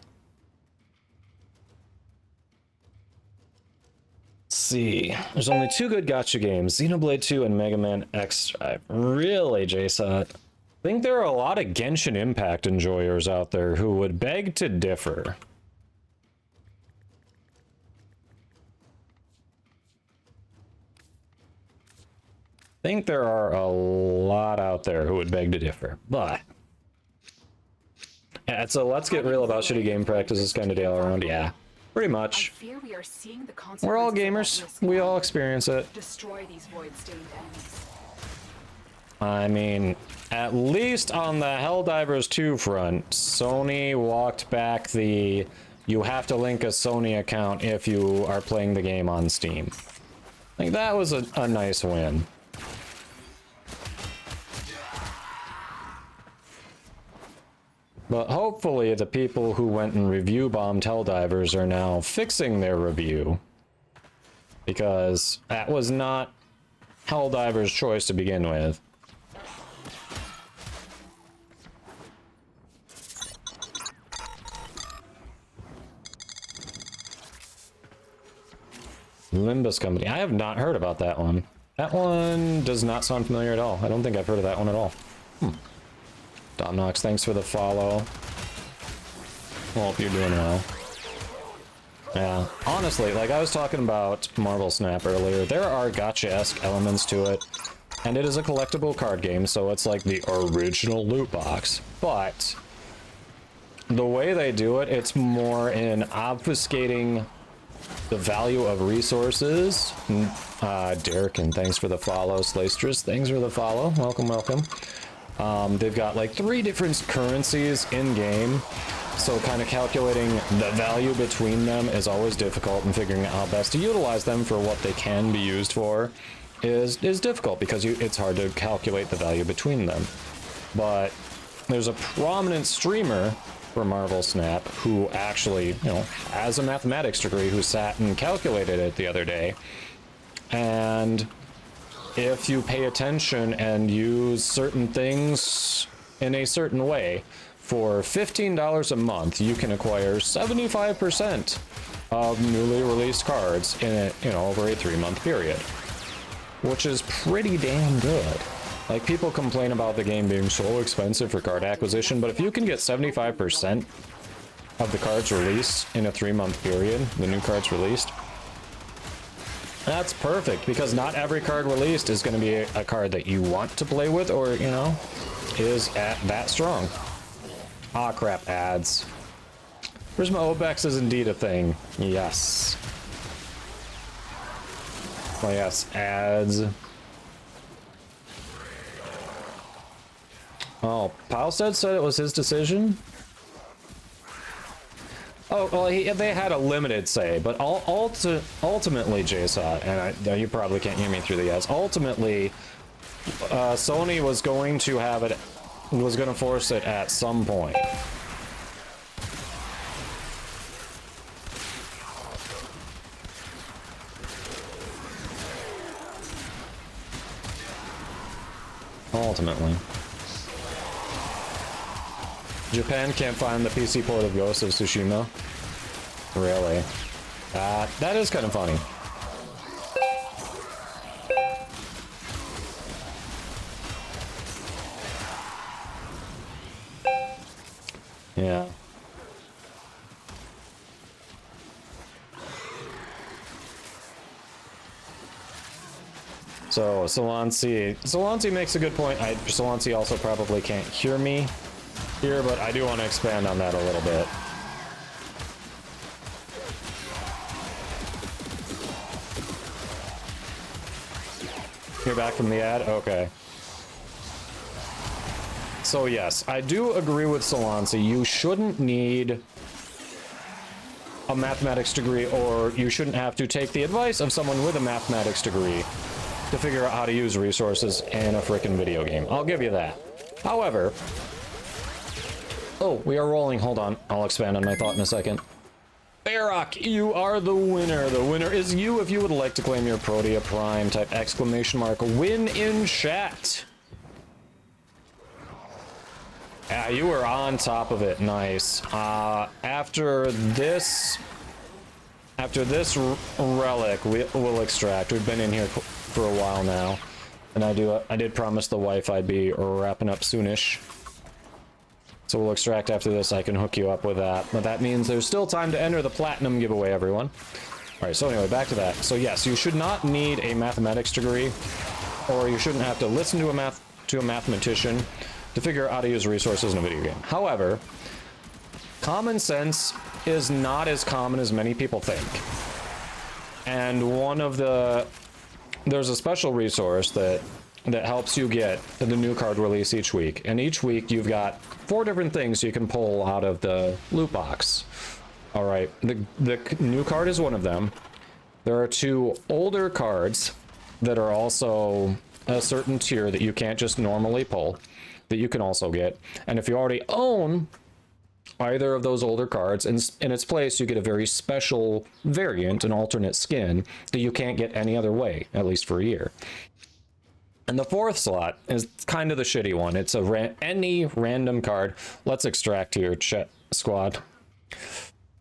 Let's see. There's only 2 good gacha games, Xenoblade 2 and Mega Man X Drive. Really, JSOT? I think there are a lot of Genshin Impact enjoyers out there who would beg to differ. I think there are a lot out there who would beg to differ, but yeah, so let's get real about shitty game practices kind of deal around. Yeah, Pretty much. I fear we are seeing the We're all consequences gamers. of that risk We all now. experience it. Destroy these void-stained enemies. I mean, at least on the Helldivers 2 front, Sony walked back the you have to link a Sony account if you are playing the game on Steam. Like, that was a nice win. But hopefully the people who went and review bombed Helldivers are now fixing their review. Because that was not Helldivers' choice to begin with. Limbus Company. I have not heard about that one. That one does not sound familiar at all. I don't think I've heard of that one at all. Domnox, thanks for the follow. Hope you're doing well. Yeah, honestly, like I was talking about Marvel Snap earlier, there are gacha-esque elements to it, and it is a collectible card game, so it's like the original loot box. But the way they do it, it's more in obfuscating the value of resources. Derek, and thanks for the follow. Slaystris, thanks for the follow. Welcome, welcome. They've got like 3 different currencies in game, so kind of calculating the value between them is always difficult, and figuring out how best to utilize them for what they can be used for is difficult, because it's hard to calculate the value between them. But there's a prominent streamer for Marvel Snap who actually, you know, has a mathematics degree, who sat and calculated it the other day. And if you pay attention and use certain things in a certain way, for $15 a month, you can acquire 75% of newly released cards in a, you know, over a 3-month period, which is pretty damn good. Like, people complain about the game being so expensive for card acquisition, but if you can get 75% of the cards released in a 3-month period, the new cards released, that's perfect, because not every card released is going to be a card that you want to play with, or, you know, is at that strong. Ah, crap, ads. Prisma Obex is indeed a thing. Yes. Oh, yes, ads. Oh, Palstead said it was his decision? Oh, well, they had a limited say, but ultimately, JSOT, and you probably can't hear me through the ads, ultimately, Sony was going to have it, was going to force it at some point. Ultimately. Japan can't find the PC port of Ghost of Tsushima? Really? That is kind of funny. Yeah. So, Solansi makes a good point. Solansi also probably can't hear me here, but I do want to expand on that a little bit. You're back from the ad? Okay. So yes, I do agree with Solansi. You shouldn't need a mathematics degree, or you shouldn't have to take the advice of someone with a mathematics degree to figure out how to use resources in a frickin' video game. I'll give you that. However, oh, we are rolling. Hold on. I'll expand on my thought in a second. Barrock, you are the winner. The winner is you. If you would like to claim your Protea Prime, type exclamation mark win in chat. Yeah, you were on top of it. Nice. After this relic, we'll extract. We've been in here for a while now, and I did promise the wife I'd be wrapping up soonish. So we'll extract after this. I can hook you up with that. But that means there's still time to enter the platinum giveaway, everyone. All right, so anyway, back to that. So yes, you should not need a mathematics degree, or you shouldn't have to listen to a mathematician to figure out how to use resources in a video game. However, common sense is not as common as many people think. And there's a special resource that helps you get the new card release each week. And each week you've got 4 different things you can pull out of the loot box. All right, the new card is one of them. There are 2 older cards that are also a certain tier that you can't just normally pull, that you can also get. And if you already own either of those older cards, in its place you get a very special variant, an alternate skin, that you can't get any other way, at least for a year. And the 4th slot is kind of the shitty one. It's any random card. Let's extract here, chat squad.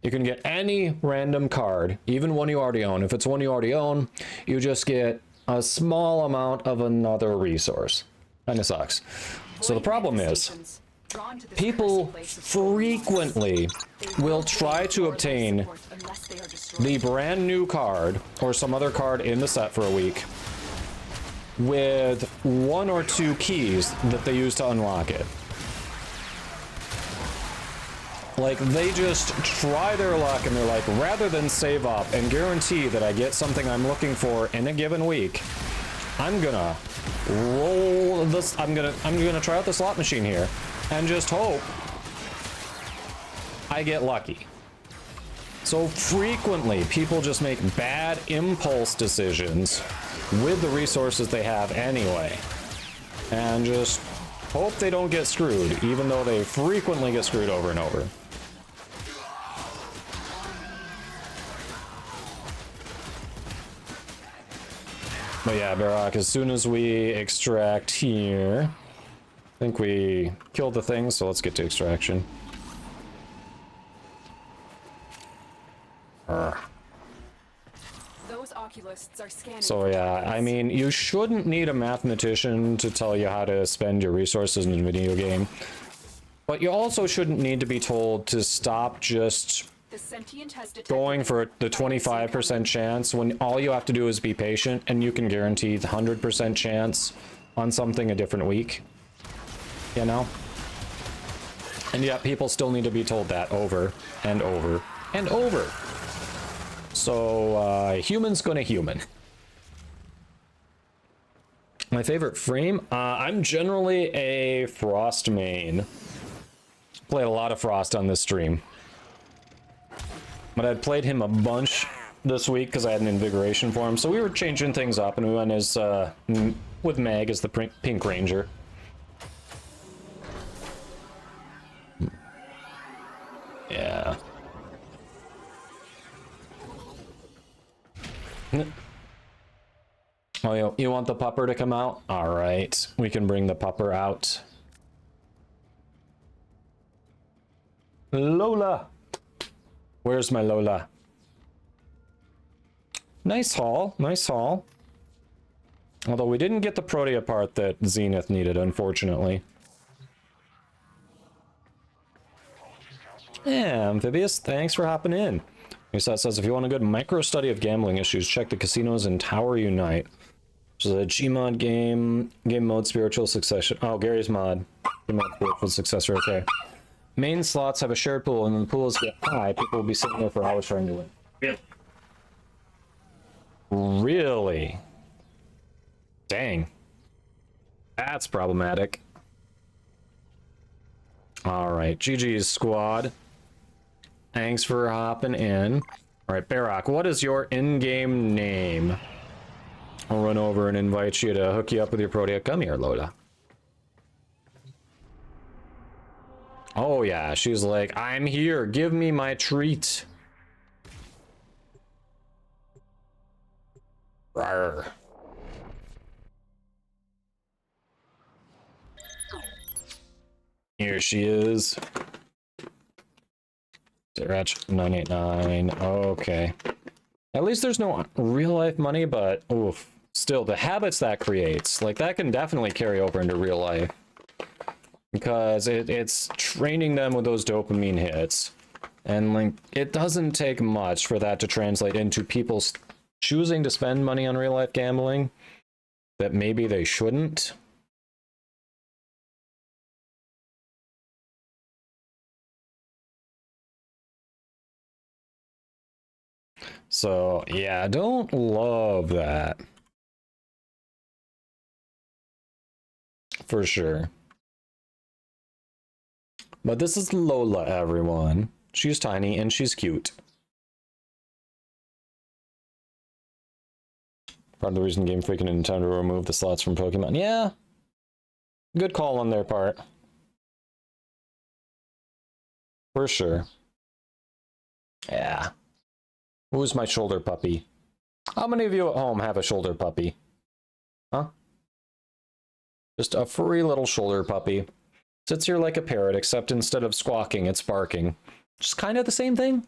You can get any random card, even one you already own. If it's one you already own, you just get a small amount of another resource. Kind of sucks. So the problem is, people frequently will try to obtain the brand new card or some other card in the set for a week with 1 or 2 keys that they use to unlock it. Like, they just try their luck and they're like, rather than save up and guarantee that I get something I'm looking for in a given week, I'm gonna roll this, I'm gonna try out the slot machine here and just hope I get lucky. So frequently, people just make bad impulse decisions with the resources they have anyway, and just hope they don't get screwed, even though they frequently get screwed over and over. But yeah, Barak, as soon as we extract here, I think we killed the thing, so let's get to extraction. Those oculists are scanning. So yeah, I mean, you shouldn't need a mathematician to tell you how to spend your resources in a video game, but you also shouldn't need to be told to stop just going for the 25% chance when all you have to do is be patient, and you can guarantee the 100% chance on something a different week, you know? And yet people still need to be told that over and over and over. So human's gonna human. My favorite frame? I'm generally a Frost main. Played a lot of Frost on this stream. But I'd played him a bunch this week because I had an invigoration for him. So we were changing things up, and we went as with Meg as the Pink Ranger. Yeah. Oh, you want the pupper to come out? All right, we can bring the pupper out. Lola! Where's my Lola? Nice haul, nice haul. Although we didn't get the Protea part that Zenith needed, unfortunately. Yeah, Amphibious, thanks for hopping in. That says, if you want a good micro study of gambling issues, check the casinos in Tower Unite. Which is a Gmod game mode spiritual succession. Oh, Gary's mod. Game mode spiritual successor, okay. Main slots have a shared pool, and when the pools get high, people will be sitting there for hours trying to win. Yep. Really? Dang. That's problematic. Alright, GG's squad. Thanks for hopping in. Alright, Barak, what is your in-game name? I'll run over and invite you to hook you up with your Protea. Come here, Lola. Oh yeah, she's like, I'm here, give me my treat. Rawr. Here she is. Ratchet 989. Okay. At least there's no real life money, but oof. Still, the habits that creates, like, that can definitely carry over into real life. Because it's training them with those dopamine hits. And, like, it doesn't take much for that to translate into people choosing to spend money on real life gambling that maybe they shouldn't. So, yeah, I don't love that. For sure. But this is Lola, everyone. She's tiny and she's cute. Part of the reason Game Freak and Nintendo removed the slots from Pokemon. Yeah. Good call on their part. For sure. Yeah. Who's my shoulder puppy? How many of you at home have a shoulder puppy? Huh? Just a furry little shoulder puppy. Sits here like a parrot, except instead of squawking, it's barking. Just kind of the same thing.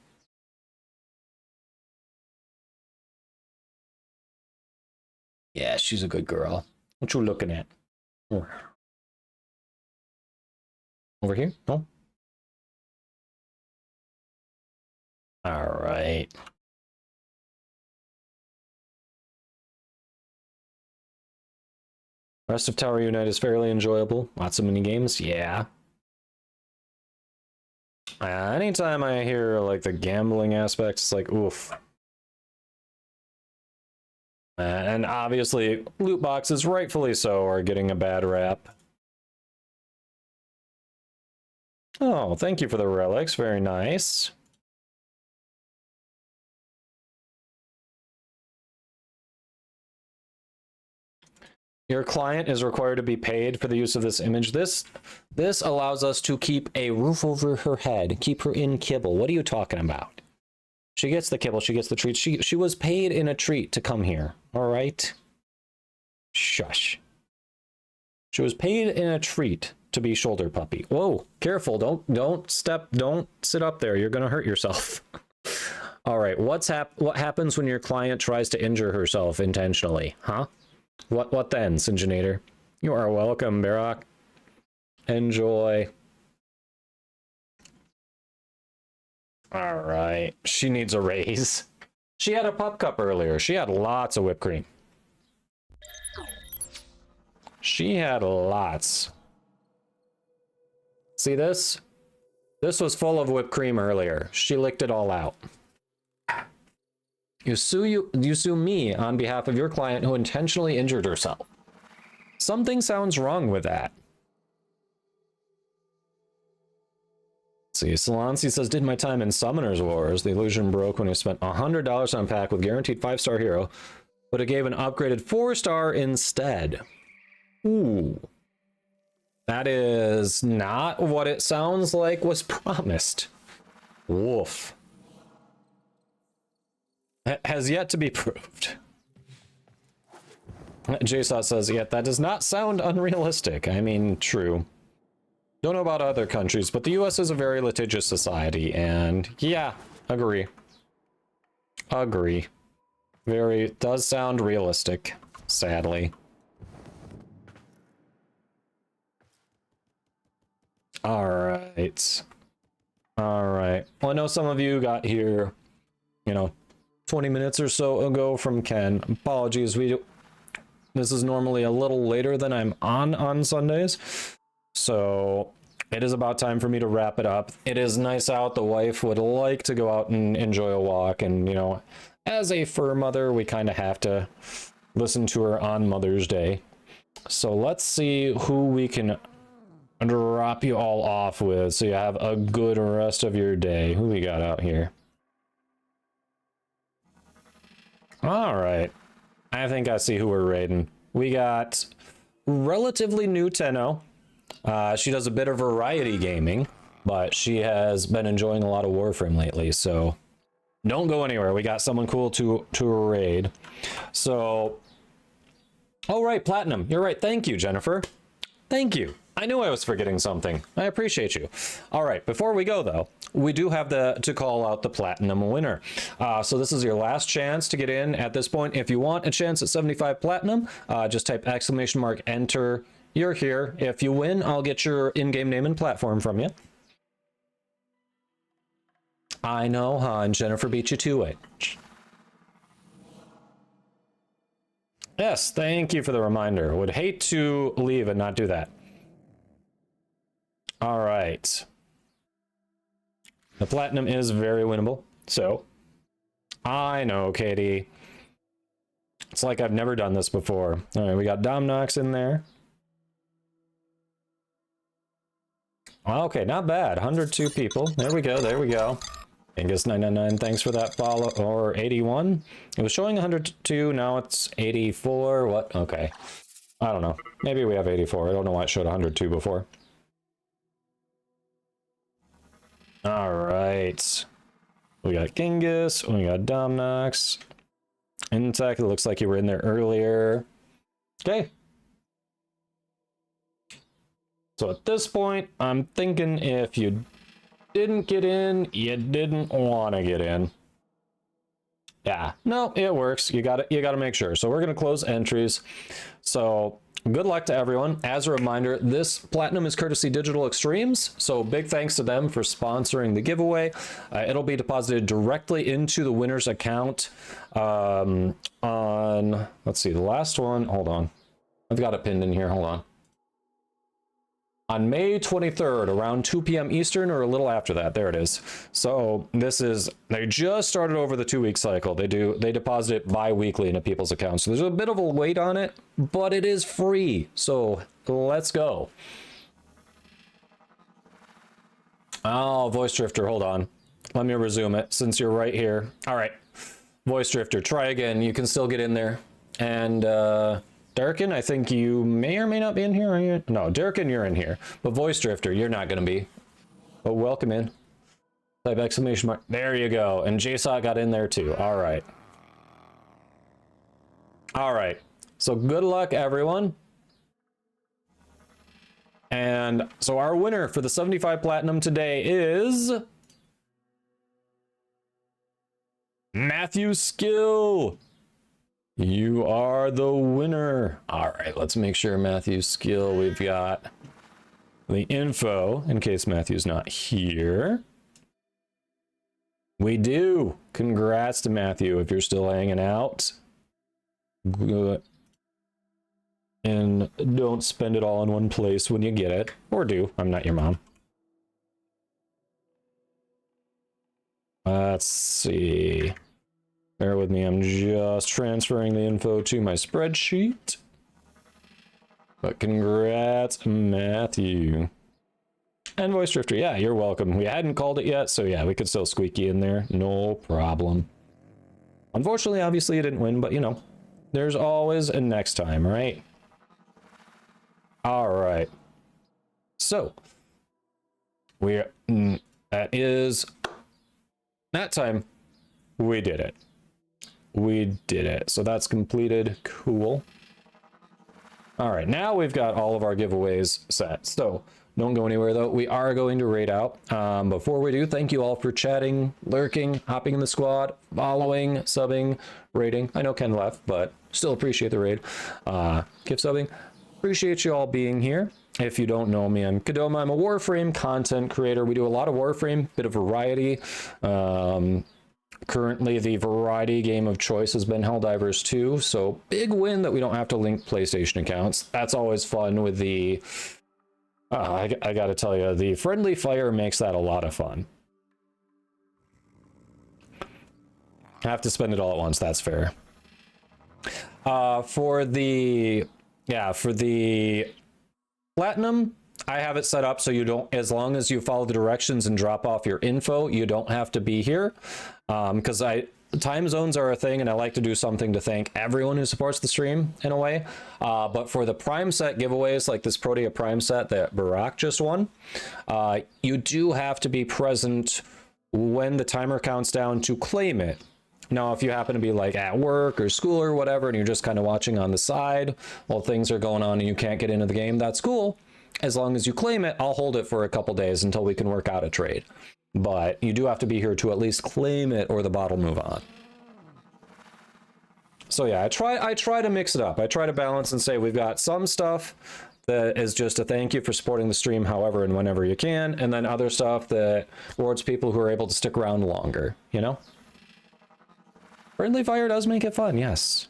Yeah, she's a good girl. What you looking at? Over here? No? All right. Rest of Tower Unite is fairly enjoyable. Lots of mini games, yeah. Anytime I hear like the gambling aspects, it's like oof. And obviously, loot boxes, rightfully so, are getting a bad rap. Oh, thank you for the relics. Very nice. Your client is required to be paid for the use of this image. This allows us to keep a roof over her head, keep her in kibble. What are you talking about? She gets the kibble, she gets the treat. She was paid in a treat to come here, all right? Shush. She was paid in a treat to be shoulder puppy. Whoa, careful, don't sit up there. You're gonna hurt yourself. All right, what happens when your client tries to injure herself intentionally, huh? What then, Singenator? You are welcome, Barak. Enjoy. All right, she needs a raise. She had a pup cup earlier. She had lots of whipped cream. She had lots. See this? This was full of whipped cream earlier. She licked it all out. You sue me on behalf of your client who intentionally injured herself. Something sounds wrong with that. See, Solansi says, did my time in Summoner's Wars. The illusion broke when I spent $100 on a pack with guaranteed 5-star hero, but it gave an upgraded 4-star instead. Ooh. That is not what it sounds like was promised. Woof. Has yet to be proved. JSOT says, yeah, that does not sound unrealistic. I mean, true. Don't know about other countries, but the US is a very litigious society, and yeah, agree. Agree. Does sound realistic, sadly. Alright. Alright. Well, I know some of you got here, 20 minutes or so ago from Ken. Apologies, this is normally a little later than I'm on Sundays. So it is about time for me to wrap it up. It is nice out. The wife would like to go out and enjoy a walk. And, as a fur mother, we kind of have to listen to her on Mother's Day. So let's see who we can drop you all off with so you have a good rest of your day. Who we got out here? All right. I think I see who we're raiding. We got relatively new Tenno. She does a bit of variety gaming, but she has been enjoying a lot of Warframe lately, so don't go anywhere. We got someone cool to raid. So, oh right, Platinum. You're right. Thank you, Jennifer. Thank you. I knew I was forgetting something. I appreciate you. All right, before we go though, we do have to call out the Platinum winner. So this is your last chance to get in at this point. If you want a chance at 75 Platinum, just type ! enter. You're here. If you win, I'll get your in-game name and platform from you. I know, huh? And Jennifer beat you to it. Yes, thank you for the reminder. Would hate to leave and not do that. All right. The Platinum is very winnable, so I know, Katie. It's like I've never done this before. All right, we got Domnox in there. Okay, not bad. 102 people. There we go. There we go. Angus 999, thanks for that follow. Or 81. It was showing 102. Now it's 84. What? Okay. I don't know. Maybe we have 84. I don't know why it showed 102 before. All right. We got Genghis. We got Domnox. Intech, it looks like you were in there earlier. Okay. So at this point, I'm thinking if you didn't get in, you didn't want to get in. Yeah, no, it works. You got to make sure. So we're going to close entries. So good luck to everyone. As a reminder, this platinum is courtesy Digital Extremes. So big thanks to them for sponsoring the giveaway. It'll be deposited directly into the winner's account on, let's see, the last one. Hold on. I've got it pinned in here. Hold on. On May 23rd, around 2 p.m. Eastern, or a little after that. There it is. So this is, they just started over the 2-week cycle. They deposit it bi-weekly into people's accounts. So there's a bit of a wait on it, but it is free. So let's go. Oh, Voice Drifter, hold on. Let me resume it since you're right here. All right, Voice Drifter, try again. You can still get in there. And, Darkin, I think you may or may not be in here, are you? No, Darkin, you're in here. But Voice Drifter, you're not going to be. But welcome in. Type exclamation mark. There you go. And JSOT got in there too. All right. All right. So good luck, everyone. And so our winner for the 75 Platinum today is Matthew Skill. You are the winner. All right, let's make sure Matthew's skill. We've got the info in case Matthew's not here. We do. Congrats to Matthew if you're still hanging out. Good. And don't spend it all in one place when you get it. Or do. I'm not your mom. Let's see. Bear with me, I'm just transferring the info to my spreadsheet. But congrats, Matthew. And Voice Drifter, yeah, you're welcome. We hadn't called it yet, so yeah, we could still squeak you in there. No problem. Unfortunately, obviously, you didn't win, but you know, there's always a next time, right? All right. So, that is that time. We did it. We did it. So that's completed. Cool. All right, now we've got all of our giveaways set. So don't go anywhere though. We are going to raid out. Before we do, thank you all for chatting, lurking, hopping in the squad, following, subbing, raiding. I know Ken left, but still appreciate the raid. Gift subbing. Appreciate you all being here. If you don't know me, I'm Kadoma. I'm a Warframe content creator. We do a lot of Warframe, bit of variety. Currently, the variety game of choice has been Helldivers 2, so big win that we don't have to link PlayStation accounts. That's always fun with the... I gotta tell you, the friendly fire makes that a lot of fun. I have to spend it all at once, that's fair. For the Platinum, I have it set up so you don't, as long as you follow the directions and drop off your info, you don't have to be here. Because time zones are a thing, and I like to do something to thank everyone who supports the stream in a way. But for the Prime set giveaways, like this Protea Prime set that Barack just won, you do have to be present when the timer counts down to claim it. Now, if you happen to be like at work or school or whatever, and you're just kind of watching on the side while things are going on and you can't get into the game, that's cool. As long as you claim it, I'll hold it for a couple days until we can work out a trade. But you do have to be here to at least claim it or the bot will move on. So yeah, I try to mix it up. I try to balance and say we've got some stuff that is just a thank you for supporting the stream however and whenever you can, and then other stuff that rewards people who are able to stick around longer, you know? Friendly fire does make it fun, yes.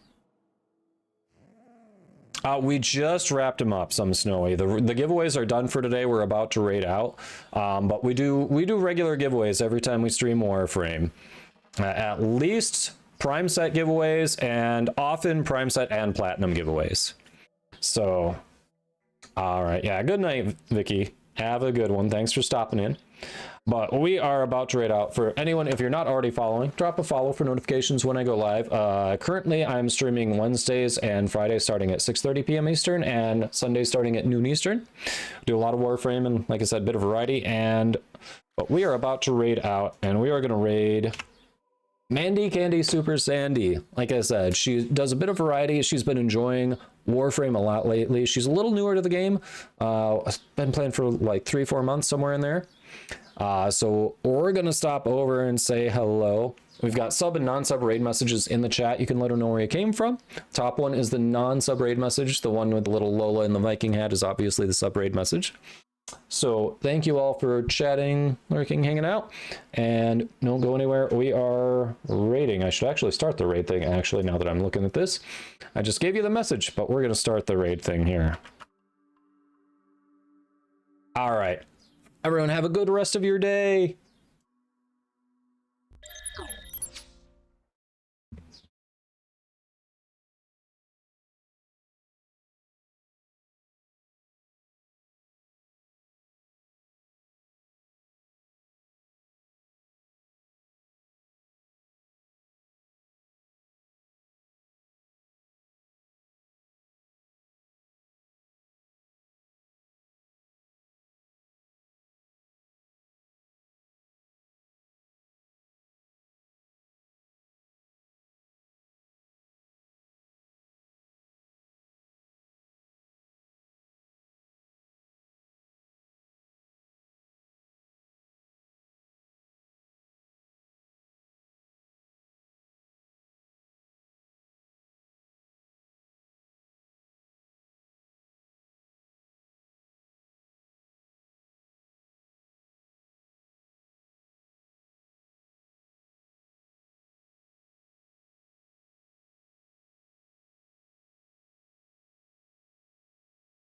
We just wrapped them up, some Snowy. The giveaways are done for today. We're about to raid out, but we do regular giveaways every time we stream Warframe. at least prime set giveaways, and often prime set and platinum giveaways. So, all right. Yeah, good night, Vicky. Have a good one. Thanks for stopping in. But we are about to raid out. For anyone, if you're not already following, drop a follow for notifications when I go live. Currently, I'm streaming Wednesdays and Fridays starting at 6:30 p.m. Eastern, and Sundays starting at noon Eastern. Do a lot of Warframe and, like I said, a bit of variety. But we are about to raid out, and we are going to raid Mandy Candy Super Sandy. Like I said, she does a bit of variety. She's been enjoying Warframe a lot lately. She's a little newer to the game. Been playing for like 3-4 months, somewhere in there. So we're gonna stop over and say hello. We've got sub and non-sub raid messages in the chat. You can let her know where you came from. Top one is the non-sub raid message. The one with the little Lola and the Viking hat is obviously the sub raid message. So thank you all for chatting, lurking, hanging out, and don't go anywhere. We are raiding. I should actually start the raid thing, actually, now that I'm looking at this. I just gave you the message, but we're gonna start the raid thing here. All right. Everyone have a good rest of your day.